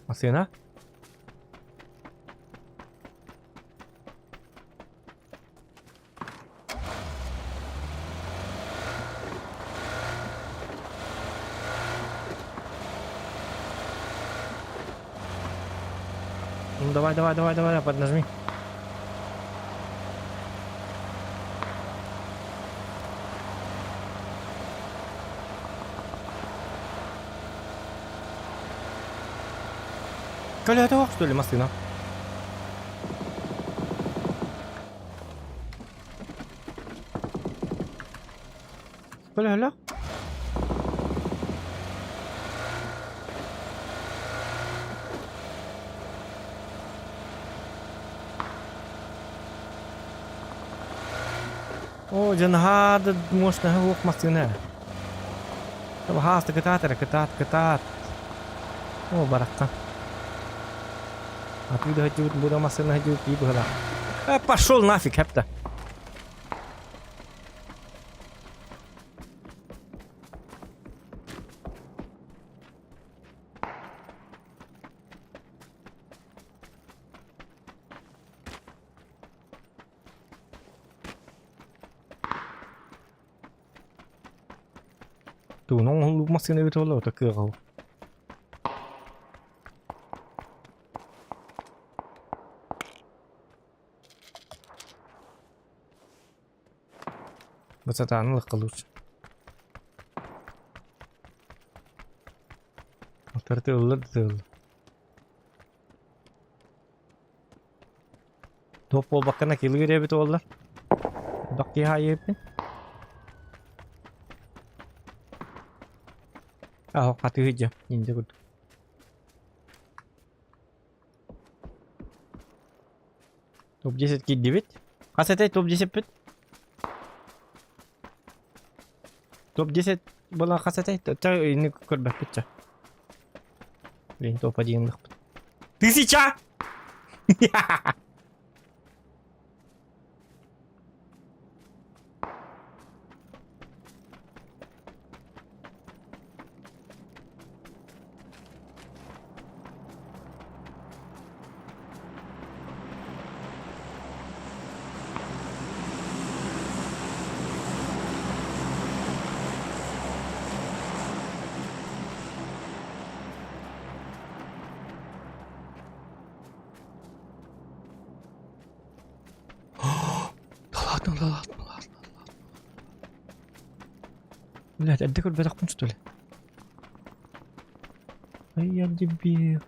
Машина? Ну давай, поднажми. Коля, это что ли, машина? Коля. О, جن هذا مش هو مصينة. طب هاست كتات. О, барака. Оттуда хajut, буду машина хajut, и была. Пошел нафиг, хепта. Tụi nó lúc mắc xin thôi là ta cửa không. بس تعال نلقلوش. اخترت الولد توب bakana kill giriyor bir oğullar. Bak ya yepin. Ah, katı hıca. İnce good. Top 10 kid divit. Kasete top 10 pit. Top 10 bola kasete. Та ini korban pecah. Блин, топ 1 лох. 1000! لا لا تأديك البيت كنت تقول هيا الجبير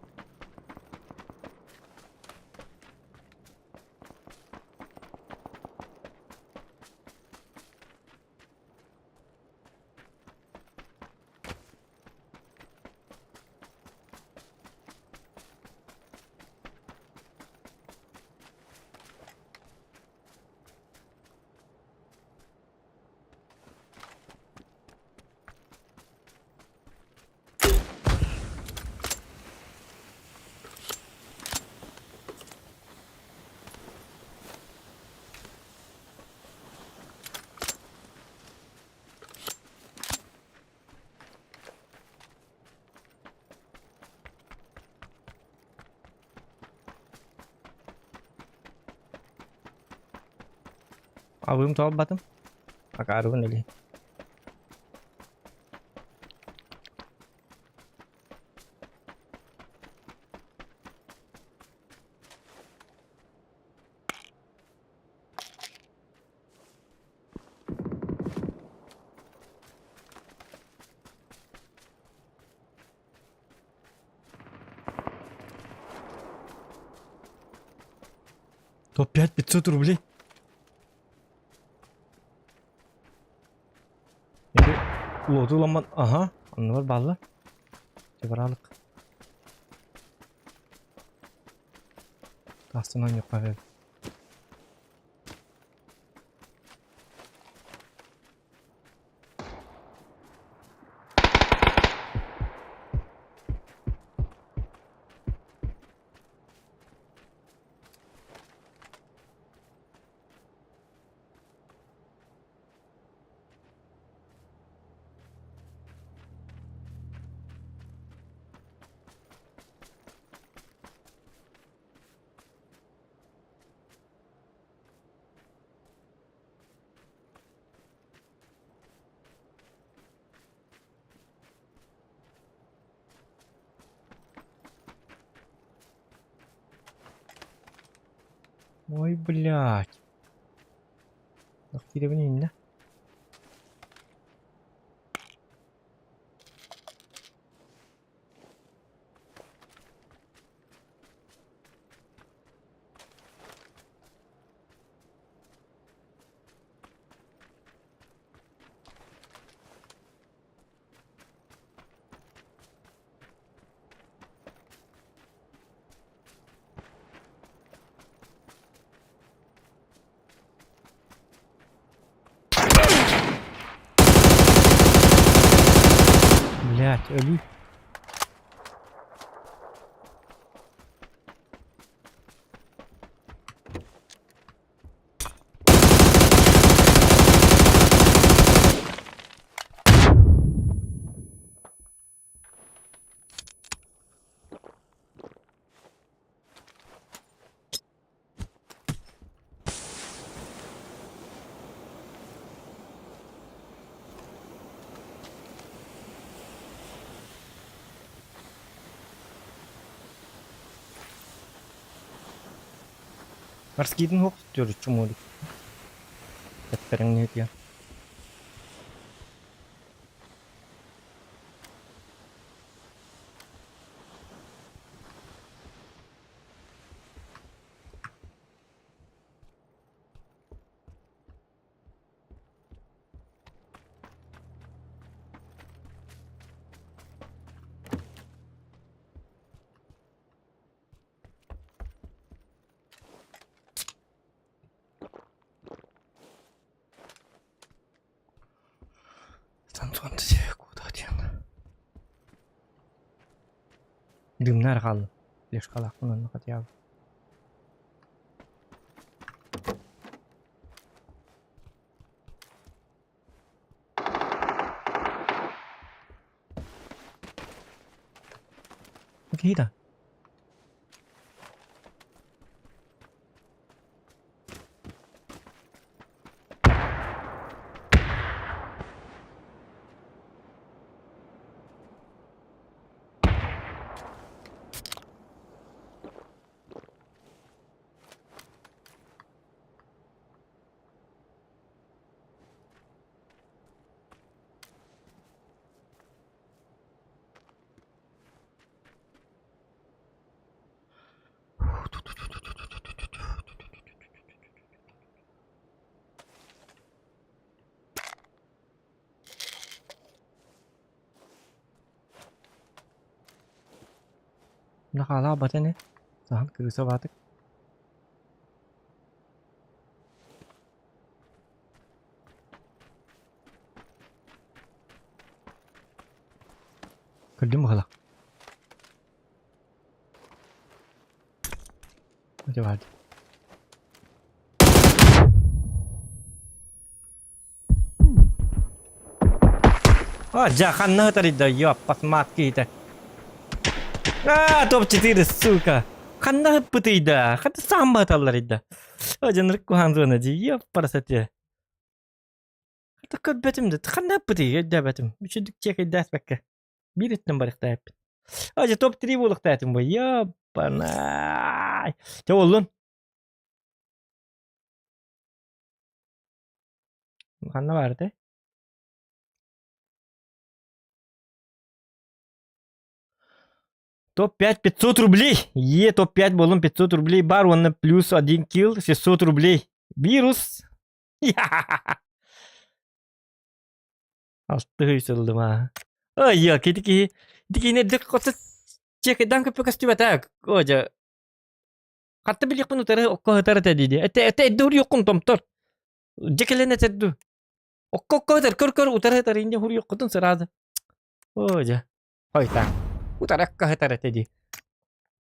Abim tol batım. Akarun lagi. То 5500 рублей. Lodu laman. Aha. Anı var bağlı. Cevaralık. Tahsinan yok abi. Ой, блядь. Ах, ты блин, да? Блядь, ölü. Marskidin hok tutuyoruz çumulik. Etlerin ne diyor? Tantuan diye kuda diyen. Dümler kaldı. Leş kalak bunun kat ya. Okey da. Nó khá là bật này. Sao cứ sao bật. Kırdım mı hala? Hadi hadi. Oh, jangan tadi dah ya pas mati kita. Ah, top 4 suka. Kanna putida. Kata sama tallarida. Oh, jangan kuhan zona ji. Ya para saja. Kata kod betim de. Kanna putida da betim. Şu dükçe kaydas bekke. Bir et number ihtiyap. Oh, top 3 buluk tahtım bu. Ya bana. Coba ulun. Kanna vardı. Топ-5 500 рублей. Топ-5 болон 500 рублей бар. Он плюс 1 килл 600 рублей. Вирус. Astaga üzüldüm ha. Ay ya kediki. Kediki ne dik kota cek edang ke pekas tiba tak. Oja. Katta bilik pun utara okko utara tadi dia. Ete dur yokum tomtor. Jekelene teddu. Okko kor utara tadi inja hur yokutun serada. Oja. Hoy tak. Utara okko tadi.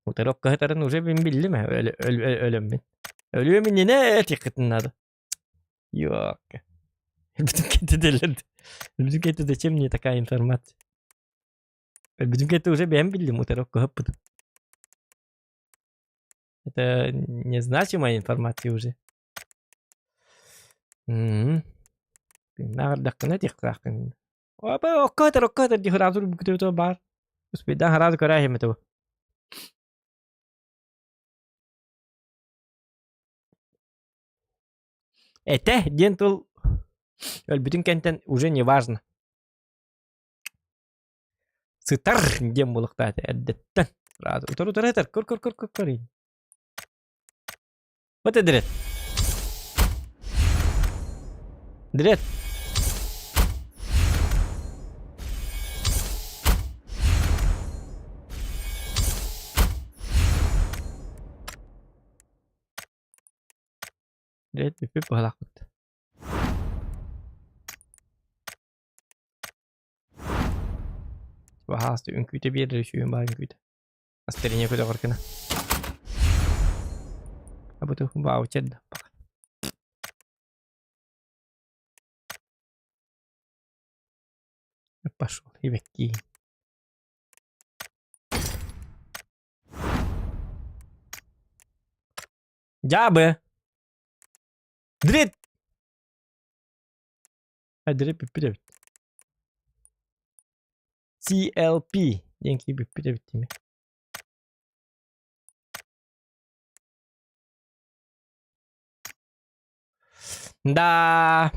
Utara okko utara nuje bin billi mi? Ölüm bin. Ölüyor mu ne etiketin adı? Yok. Bütün kedi delirdi. Bütün kedi зачем мне такая информация? Bütün kedi уже ben bildim уторок опыт. Это незначимая информация уже. Нардакна тихтакын. Оба оккатер дихразур букто бар. Успедан хараз карахи мето. Это дентал. Bütün кенттен уже не важно. Сытар дем булыкта әддеттен. Разы. Утыр. Көр. Вот это Дред. Дред бипи палак. Bahas ünküte bir yere düşüyor bari ünküte. Asterine kadar korkuna. Apa tuh bau ced. Пошел и веки. Джабы. Дрит. Дрит пипиревит. CLP. Деньги пипиревит теми. Да.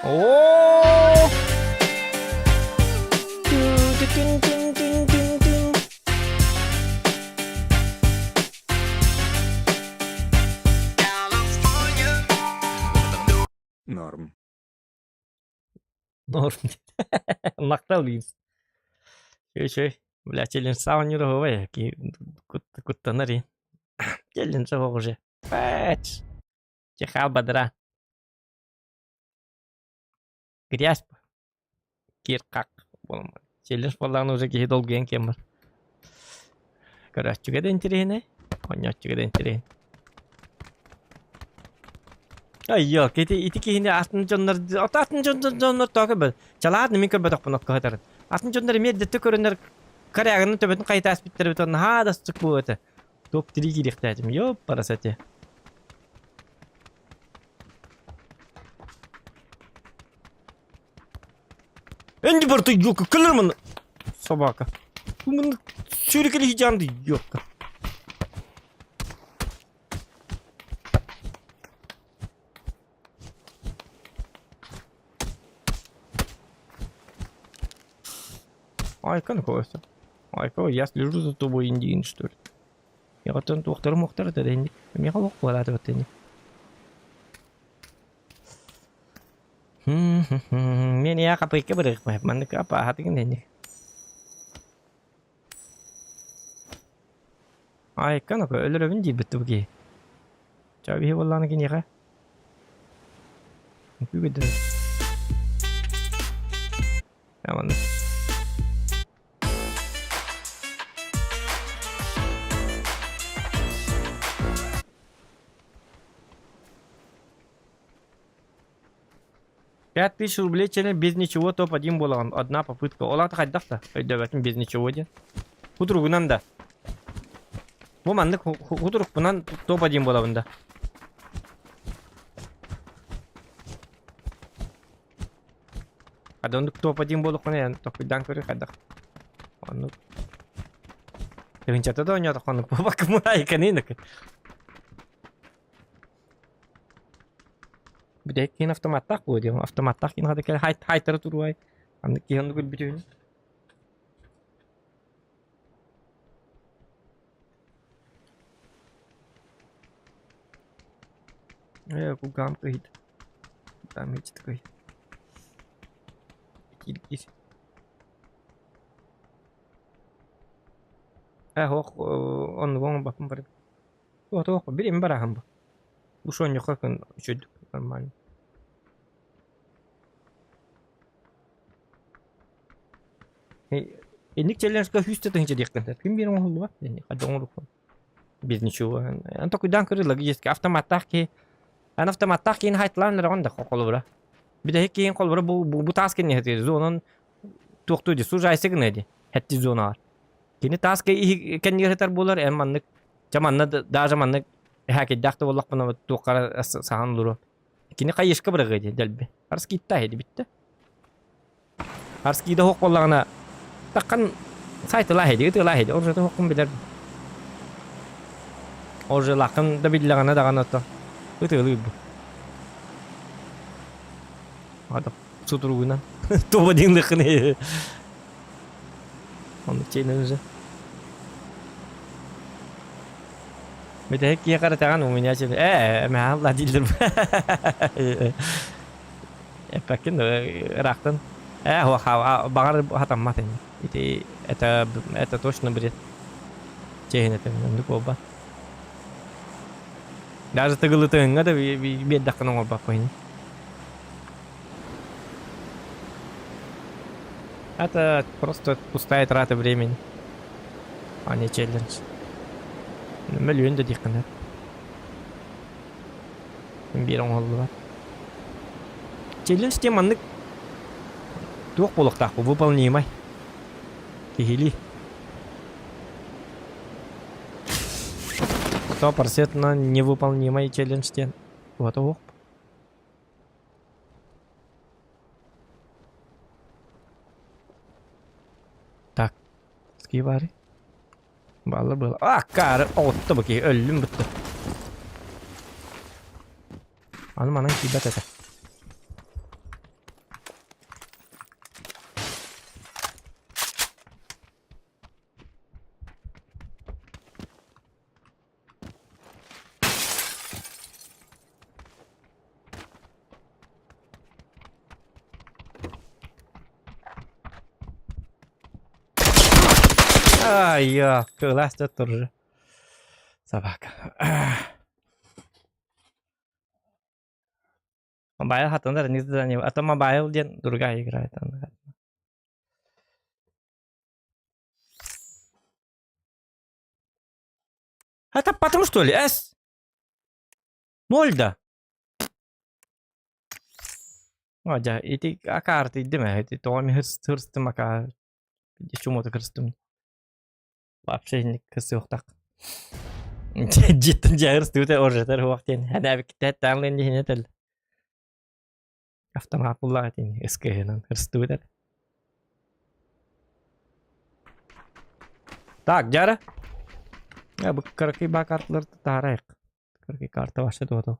О! Норм. Норм. Нактализ. Şey. Бля, челлендж сауа не ровая, ки куттанари. Челлендж уже. Пэч. Чехал бадра. Грязь. Киркак. Челлендж болған уже ки долгien кемер. Короче, да интересно. Понятно, да интересно. Ayyo, iti kihini atın jonlar, atın jonlar takı bel. Çalad nimi kör badak bunak kahtar. Atın jonlar medde körünler karayagını töbetini kayıt aspitleri beton ha da sık bu öte. Top 3 giriktadım. Yo parasati. Endi bartı yok kılır mı? Sabaka. Bunun sürükeli hicandı yok. Айка находится. Айка, я слежу за тобой, индиин, что ли? Я вот он тухтар-мухтар, это деньги. Я холок плату вот деньги. Мен я капайка бирик, мен капа хатыгын деньги. Айка нако, өлөрөбүн дейт битти буги. Чаби болланы кинега. Күбедер. Яман. $5000 рублей чене без ничего топ-1 болгон. Одна попытка. Оларды кайдакта. Өйдөбөтүн без ничего де. Худругунан да. Бу мандык худрук бунан топ-1 болобун да. Адондук топ-1 болуп кана ян топуйдан көрү кайдак. Аны. Тегинчата да ойнойт каны. Бак мурай канинак. Бидек кин автоматтак бу дем. Автоматтак кин хада кел хайтыр турбай. Аны кин гүл бүтүн. Ку гам кыйт. Там ич такой. Килкис. Хох он вон бапым бар. Вот ох, берем барахам. Ушон ёккан чөд нормально. Эник челленджга хүчтэй тэнцээ дихгэн. Ким бирэн болду ба? Хадон руу. Без ничего. Он такой данкер логический автоматтак. Ан автоматтак кин хайтлан раганда колбура. Биде кин колбура бу таскын не хэтер. Зонон токтуди сужайсы гынеди. Хэтти зонар. Кини таскы кен гетер болар эмманнык. Жаманна да жаманнык хакет дакты боллак бана токара сахан луру. Кини кайышка биргеди делби. Арски тахеди битте. Арски да хок боллагына таккан Saytıla hedi, ıtıla hedi. Orada hokum biler. Orada lakın da billagana dağın otta. Itılı bu. Adam suturuğundan. Toba dinlikini. Onu çeynenize. Bir de hek yakara tagan umumnya çeyne. Mahal la dildir. Pakin raktan. Bangar hatam maten. Itu eta точно бред. Çeyne temden koba. Даже тыгылы тыгынга да бед дакын оңор бак койны. Это просто пустая трата времени, а не челлендж. Миллион да дикканат. Бир оңолду бар. Челлендж теманнык тук болуктак выполнимай. Кихили. 100% невыполнимый челлендж тен. Вот ох. Так. Скибари. Балла было. Кары. Отты баки. Өлüm бітті. Анım anan kibet ete. Ya, kelas tutur. Собака. Мобайл хатандар не задание. А то мобайл ден другая играет. Это потому что ли? Мольда. Ваja, iti akartı değil mi? Iti tomi hırstım akar. Чему-то hırstım. Вообще никакой yok так. Cidden cahırstı öte orjatar vaktin. Hadi bir kitet tanrın dihine tel. Автомат булла тин эскеһенен хырстыбыдар. Так, жара. Я бы карки ба картларды тарайык. Карки карта баштады ото.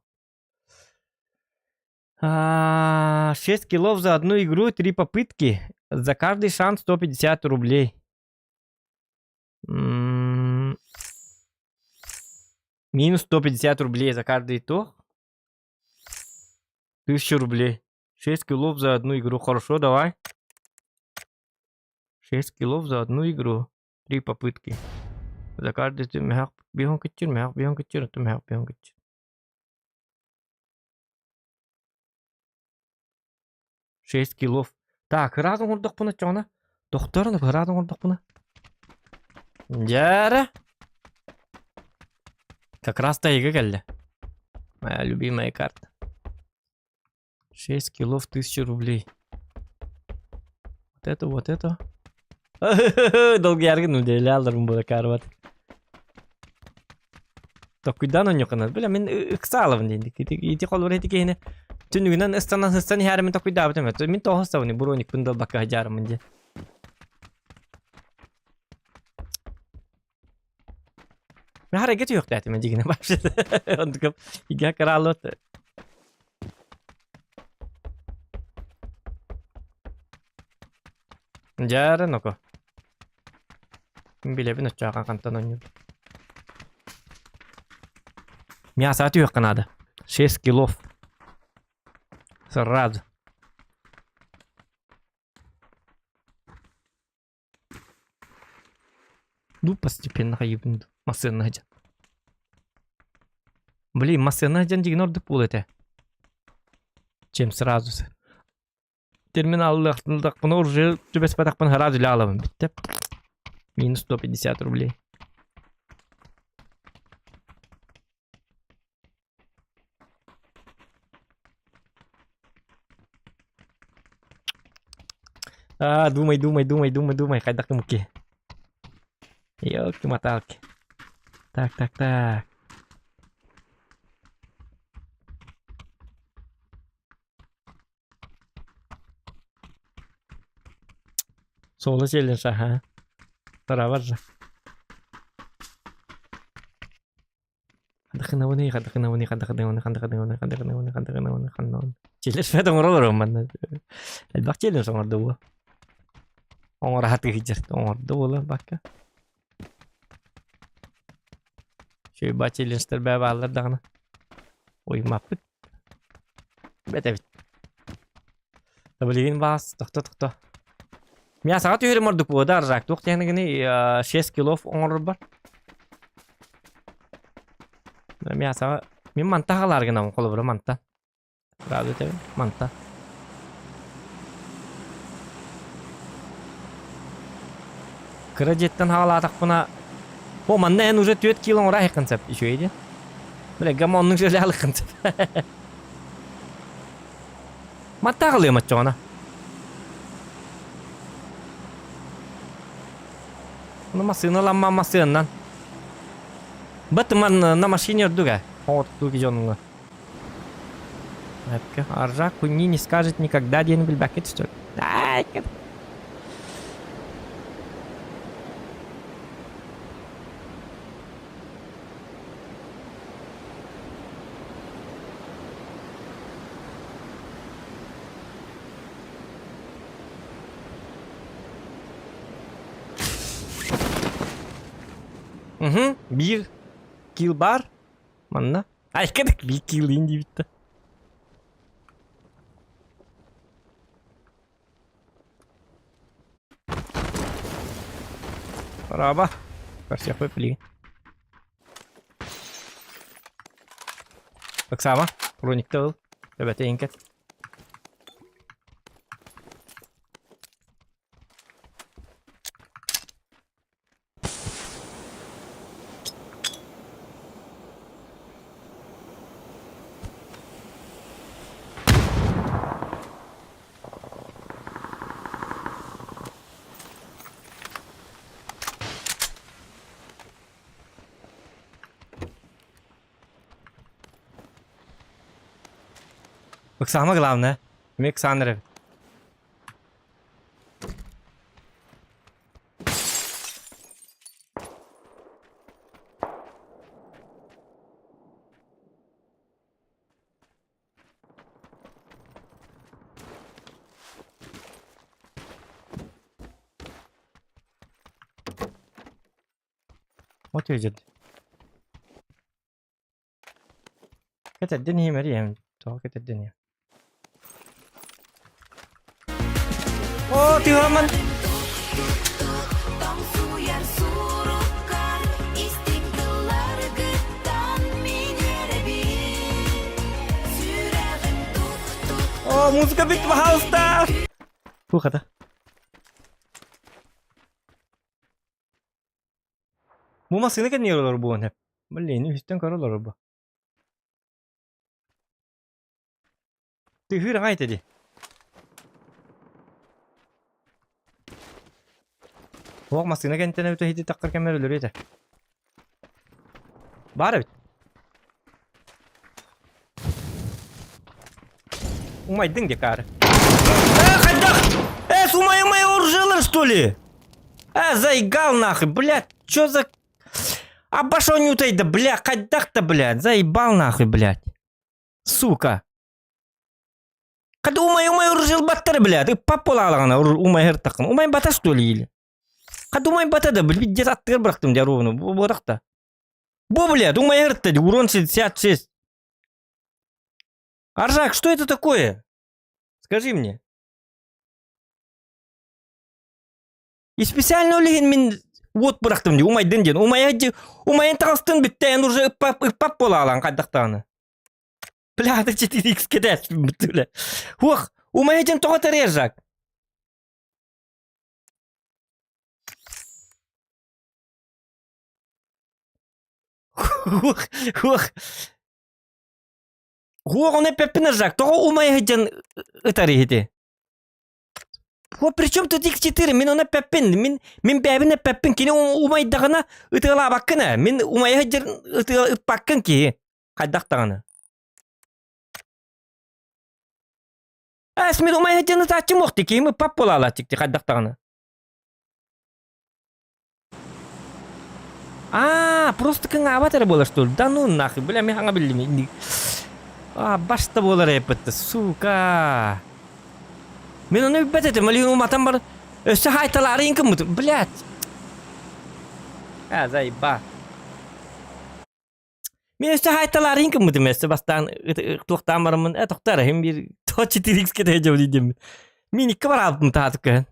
6 килов за одну игру, 3 попытки. За каждый шанс 150 рублей. Минус 150 рублей за каждый итог. 1000 рублей. 6 килов за одну игру. Хорошо, давай. 6 килов за одну игру. 3 попытки. За каждый ты мягк бегом кичер, ты мягк бегом кичер. Шесть килов. Так, разом урдық бұны чоғына. Доқтарын разом урдық бұны. Жара. Как раз тайга келді. Моя любимая карта. 6 килов 1000 рублей. Вот это. Долгий аргин үдейлі алырым бұда карват. Токуйдан он yoqынады. Біле, мен ұқсалывын дейіндік. Еті қол бір еті кейіне. Түнігінен ұстанан әрімін токуйда бұтым. Мен тоғыстауыны бұроник бұндал бақы жарымын де. Мен hareket yok dəyətim, mən digine başladı. Ondukam, iga karalot. Jara noko. Bile bin uçağa kantan oynuyor. Мясо yok kanada. 6 килов. Сразу. Ну, постепенно ебнут. Масына жан. Блин, масына жан деген орды пул эте. Чем сразу. Терминалдық бұны уже түбес батақпын сразу іле аламын. Бітті. Минус 150 рублей. Думай. Қайдақ мұке. Ёлки-моталки. Так. Солы челлендж, ага. Tara barra. Чилэр фэд онгороор манд. Элбак чилэр сонгордоо. Онгор хат гижэрт онгордоо л бакка. Шүй бачилэнстер бэвалар дагна. Ой маппыт. Бэтэвит. Таблигин бас тохто. Мя саат үйрэ мордук бодар жак. Тук тянагны 6 килов онгор бар. Мя саа мен мантагалар гына колобро манта. Правда тебе? Манта. Кредиттен хагалатак бuna. О, манна эн уже 4 кило рах концепт еще иди. Бля, гамонның жерле алып концепт. Мантагалы мачона. Ну машина ламма машиннан. Бэтмен на машине дуга. Вот дуги жонунга. Эпке аржа куни не скажет никогда день бильбакет что ли. Ай, угу, bir kill бар. Манна. Ай, кедек bir kill инди битті. Раба. Кажется, я попли. Так само. Проник тыл. Ребята, инкет. Самое главное, Александр. Вот видит. Это день Мариям, то это день. Oh, Tihaman. Oh, muzika bitti hausta. Bu kadar. Bu masını kan yiyorlar bu hep. Malini üstten kararlar bu. Tühür hayt dedi. Вог масына кентен өтө хити таккыр кемер өлөр эте. Бар бит. Умайдың де кары. Хайдах! Умай уржилы, что ли? Заигал нахуй, блядь. Чё за... Обошел не утай, да, бля, хайдах-то, блядь. Заебал нахуй, блядь. Сука. Когда умай уржил баттары, блядь. И папула алағана умай хыртақын. Умай бата, что ли, или? Думай батады, блядь, где-то аттыр бырақтым де ровно. Бодақта. Бо, блядь, умай хыртады, урон 66. Аржак, что это такое? Скажи мне. И специально леген мен вот бырақтым де, умай дінден. Умайын тағыстын бітті, ән уже пап бола алан қайдақтағаны. Бля, это 4х кедәс, бля. Ох, умайын тоғатыр ержак. Он опять пинажак, то умай гидян итари гиди. При чем тут X4? Мен он опять пин, мен бәбін опять пин, кені умай дағына итыла баққына, мен умай гидян итыла баққын ки, қайдақтағына. Мен умай гидян итачы моқты ки, мен пап бола ала тікті қайдақтағына. Просто кыңа батары болар, что ли? Да ну нахуй, бля, мен хаңа білдім. Инди. Башта болар епетті, сука. Мен оны өббәт етім, әлі уматан бар. Өсі хайталары инкім мұтым, блядь. Заеба. Мен өсі хайталары инкім мұтым, өсі бастан тұқтан барымын. Тұқтары, hem bir toçi tirix kete hece olidem. Мен ikki бар алыптым татып кән.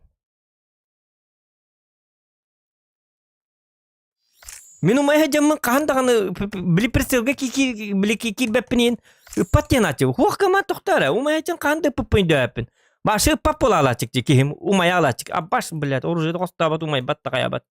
Мен умай хеджемін қағандағаны білі пресселге білі кирбәппінен үппаттен ачы. Хуаққама тұқтары, умай хеджем қағанды үппін дөәппін. Башы үппап бола алачык жекем, умай алачык. Баш, блядь, оружайды қостабат, умай батта қаябат.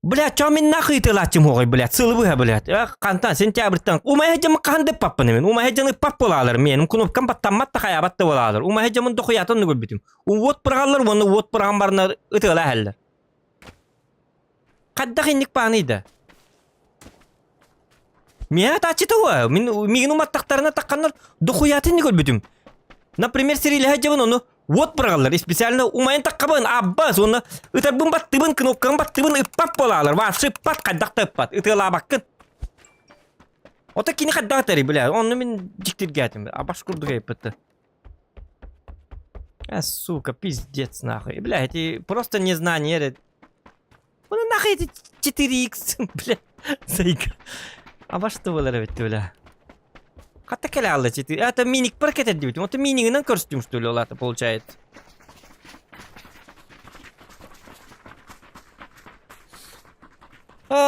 Блядь, чё мен нахуй ты лачым хоғай, блядь, сылыбыға, блядь. Қантан, сентябрьтан. Умай хеджем қағанды үппаппын мен. Умай хеджем үппап болалар. Менің кнопкам баттаматта қаябатта болалар. Умай хеджем дұқиятын көрбетім. Вот бұрғалар, оны вот бұрған барына үтіғыла әлдер. Қадда қиндік бағынайды. Мен атачыты ғой. Мен уматтақтарына таққандар дұқиятын көрбетім. Например, серилі хеджем оны вот бұрғалар. Специально умайын таққабын, аббас, оны үтірбін баттыбын, кнопкам баттыбын үппап болалар. Варшы үппат, қаддақта үппат. Үтіғыла баққын. Ота кені қаддақтары, бля. Оны мен жіктірге әтім. Абаш күрдіға епітті. Сука, пиздец, нахуй. Бля, эти просто незнание. Ну нахуй эти 4х, бля. Зайка. Абаш что было робить, бля. Қатта келе алды 4. Это миник паркет әдді бітім. Это минигінен көрсетім, что ли, олаты получается.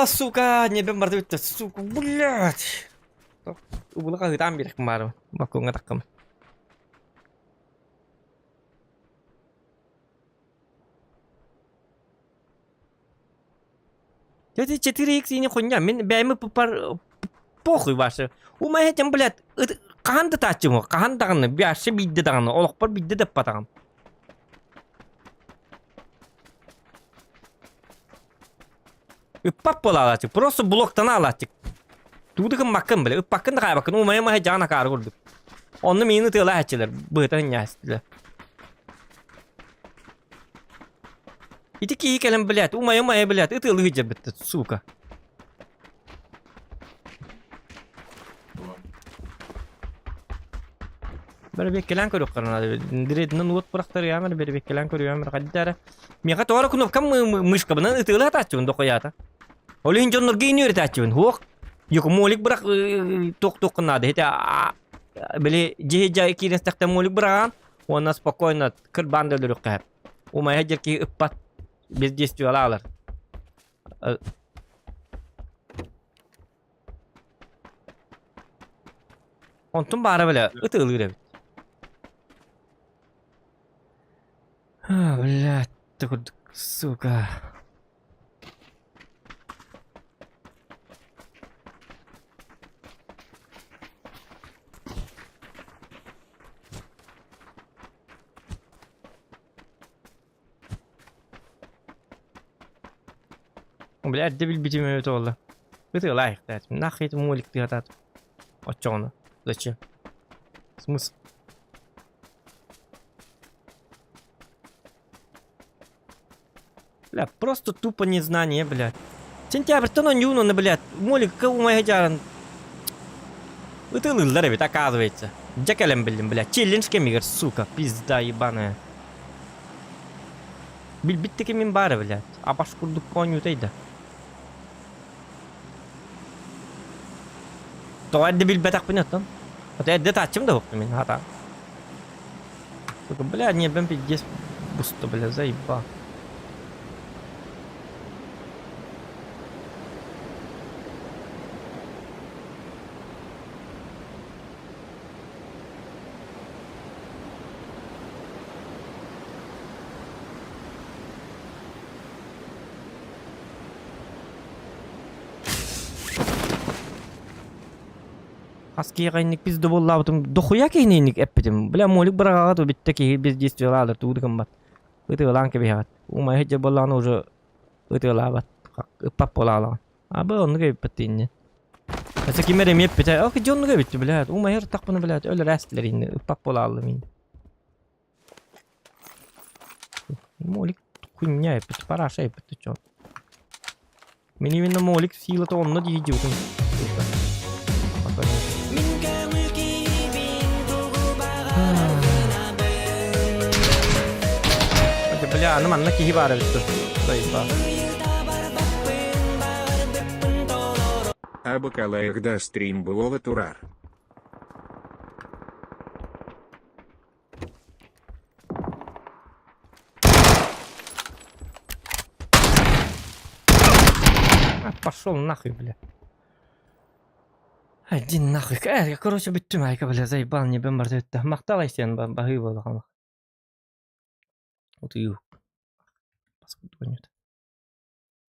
Сука, небен барды бітті. Сука, блядь. Убылыға ғытан берік барым. Бақуыңа таққым. Это 4х и не хуйня. Мен бәймі похуй башы. Умай хетем, блядь, қағанды тачым о. Қағандағыны, бәші бидді дағыны. Олық бар бидді деп батағым. Үппап бола алачык. Просто блоктан алачык. Тудығын мақын, блядь. Үппақын да қайбақын. Умай май жана қары көрдік. Оны мені тыла әчелер. Бұғытын ястылы. Ити кей келем, блядь. Умай, блядь. Итылы ғыджа бітті, сука. Бәрі беккелен көрік қарынады. Диредінен ұлт бұрақтары ямыр, бәрі беккелен көрік ямыр. Қаддары. Меға тоғары күнопкам мышқабынан ытылы атачуын доқоята. Олығын жонлар гейні өрет атачуын. Хоқ. Йоқ, молик бұрақ тоқ-тоқынады. Біле жеге кирестақта молик бұраған. Оны спокойно кір банды өрік қайып. Умай жерке үппат бездействие алалар. Онтun бары біле ытылы өрет. Блядь, ты сука. Блядь, дебил битим это والله. Это лайк, да. Нахуй это молик ты отат. А чё оно? Зачем? Смысл? Бля, просто тупо незнание, блядь. Сентябрь, то на нюну, блядь. Молик, у моего джаран. Это лылдар, ведь оказывается. Джекалем, блядь. Челлендж кемигер, сука. Пизда ебаная. Билбитте кемин бары, блядь. А башкурдук коню тейда. То это билбетак понятно. Вот это тачим да хопта мен хата. Сука, блядь, не бен пиздец. Пусто, блядь, заеба. Аски гайник пизде боллабытым дохуя кейнейник эппетим. Бля, молик бырагага то битте ки бездействие алар туудыгым бат. Ыты лан кебе хат. Умай хеже болланы уже ыты лабат. Ыппап болалар. Abi onu kaybettin ne? Mesela kimere mi yapıyor? O ki onu kaybetti bile. O mahir tak bunu bile. Öyle rastlar indi. Ipak bolalım indi. Molik kunya yapıyor. Para şey yapıyor çok. Benim evimde molik silahı onunla diyeceğim. Bля, ну man ki hibara bittu. Zayıfa. А бакалаях стрим было турар. Пошел нахуй, бля. Один нахуй. Короче, биттим айка, бля, заебал, не бен барда өтті. Мақтал айсен, бахы болды қамақ. Вот и юх. Паскуд гонет.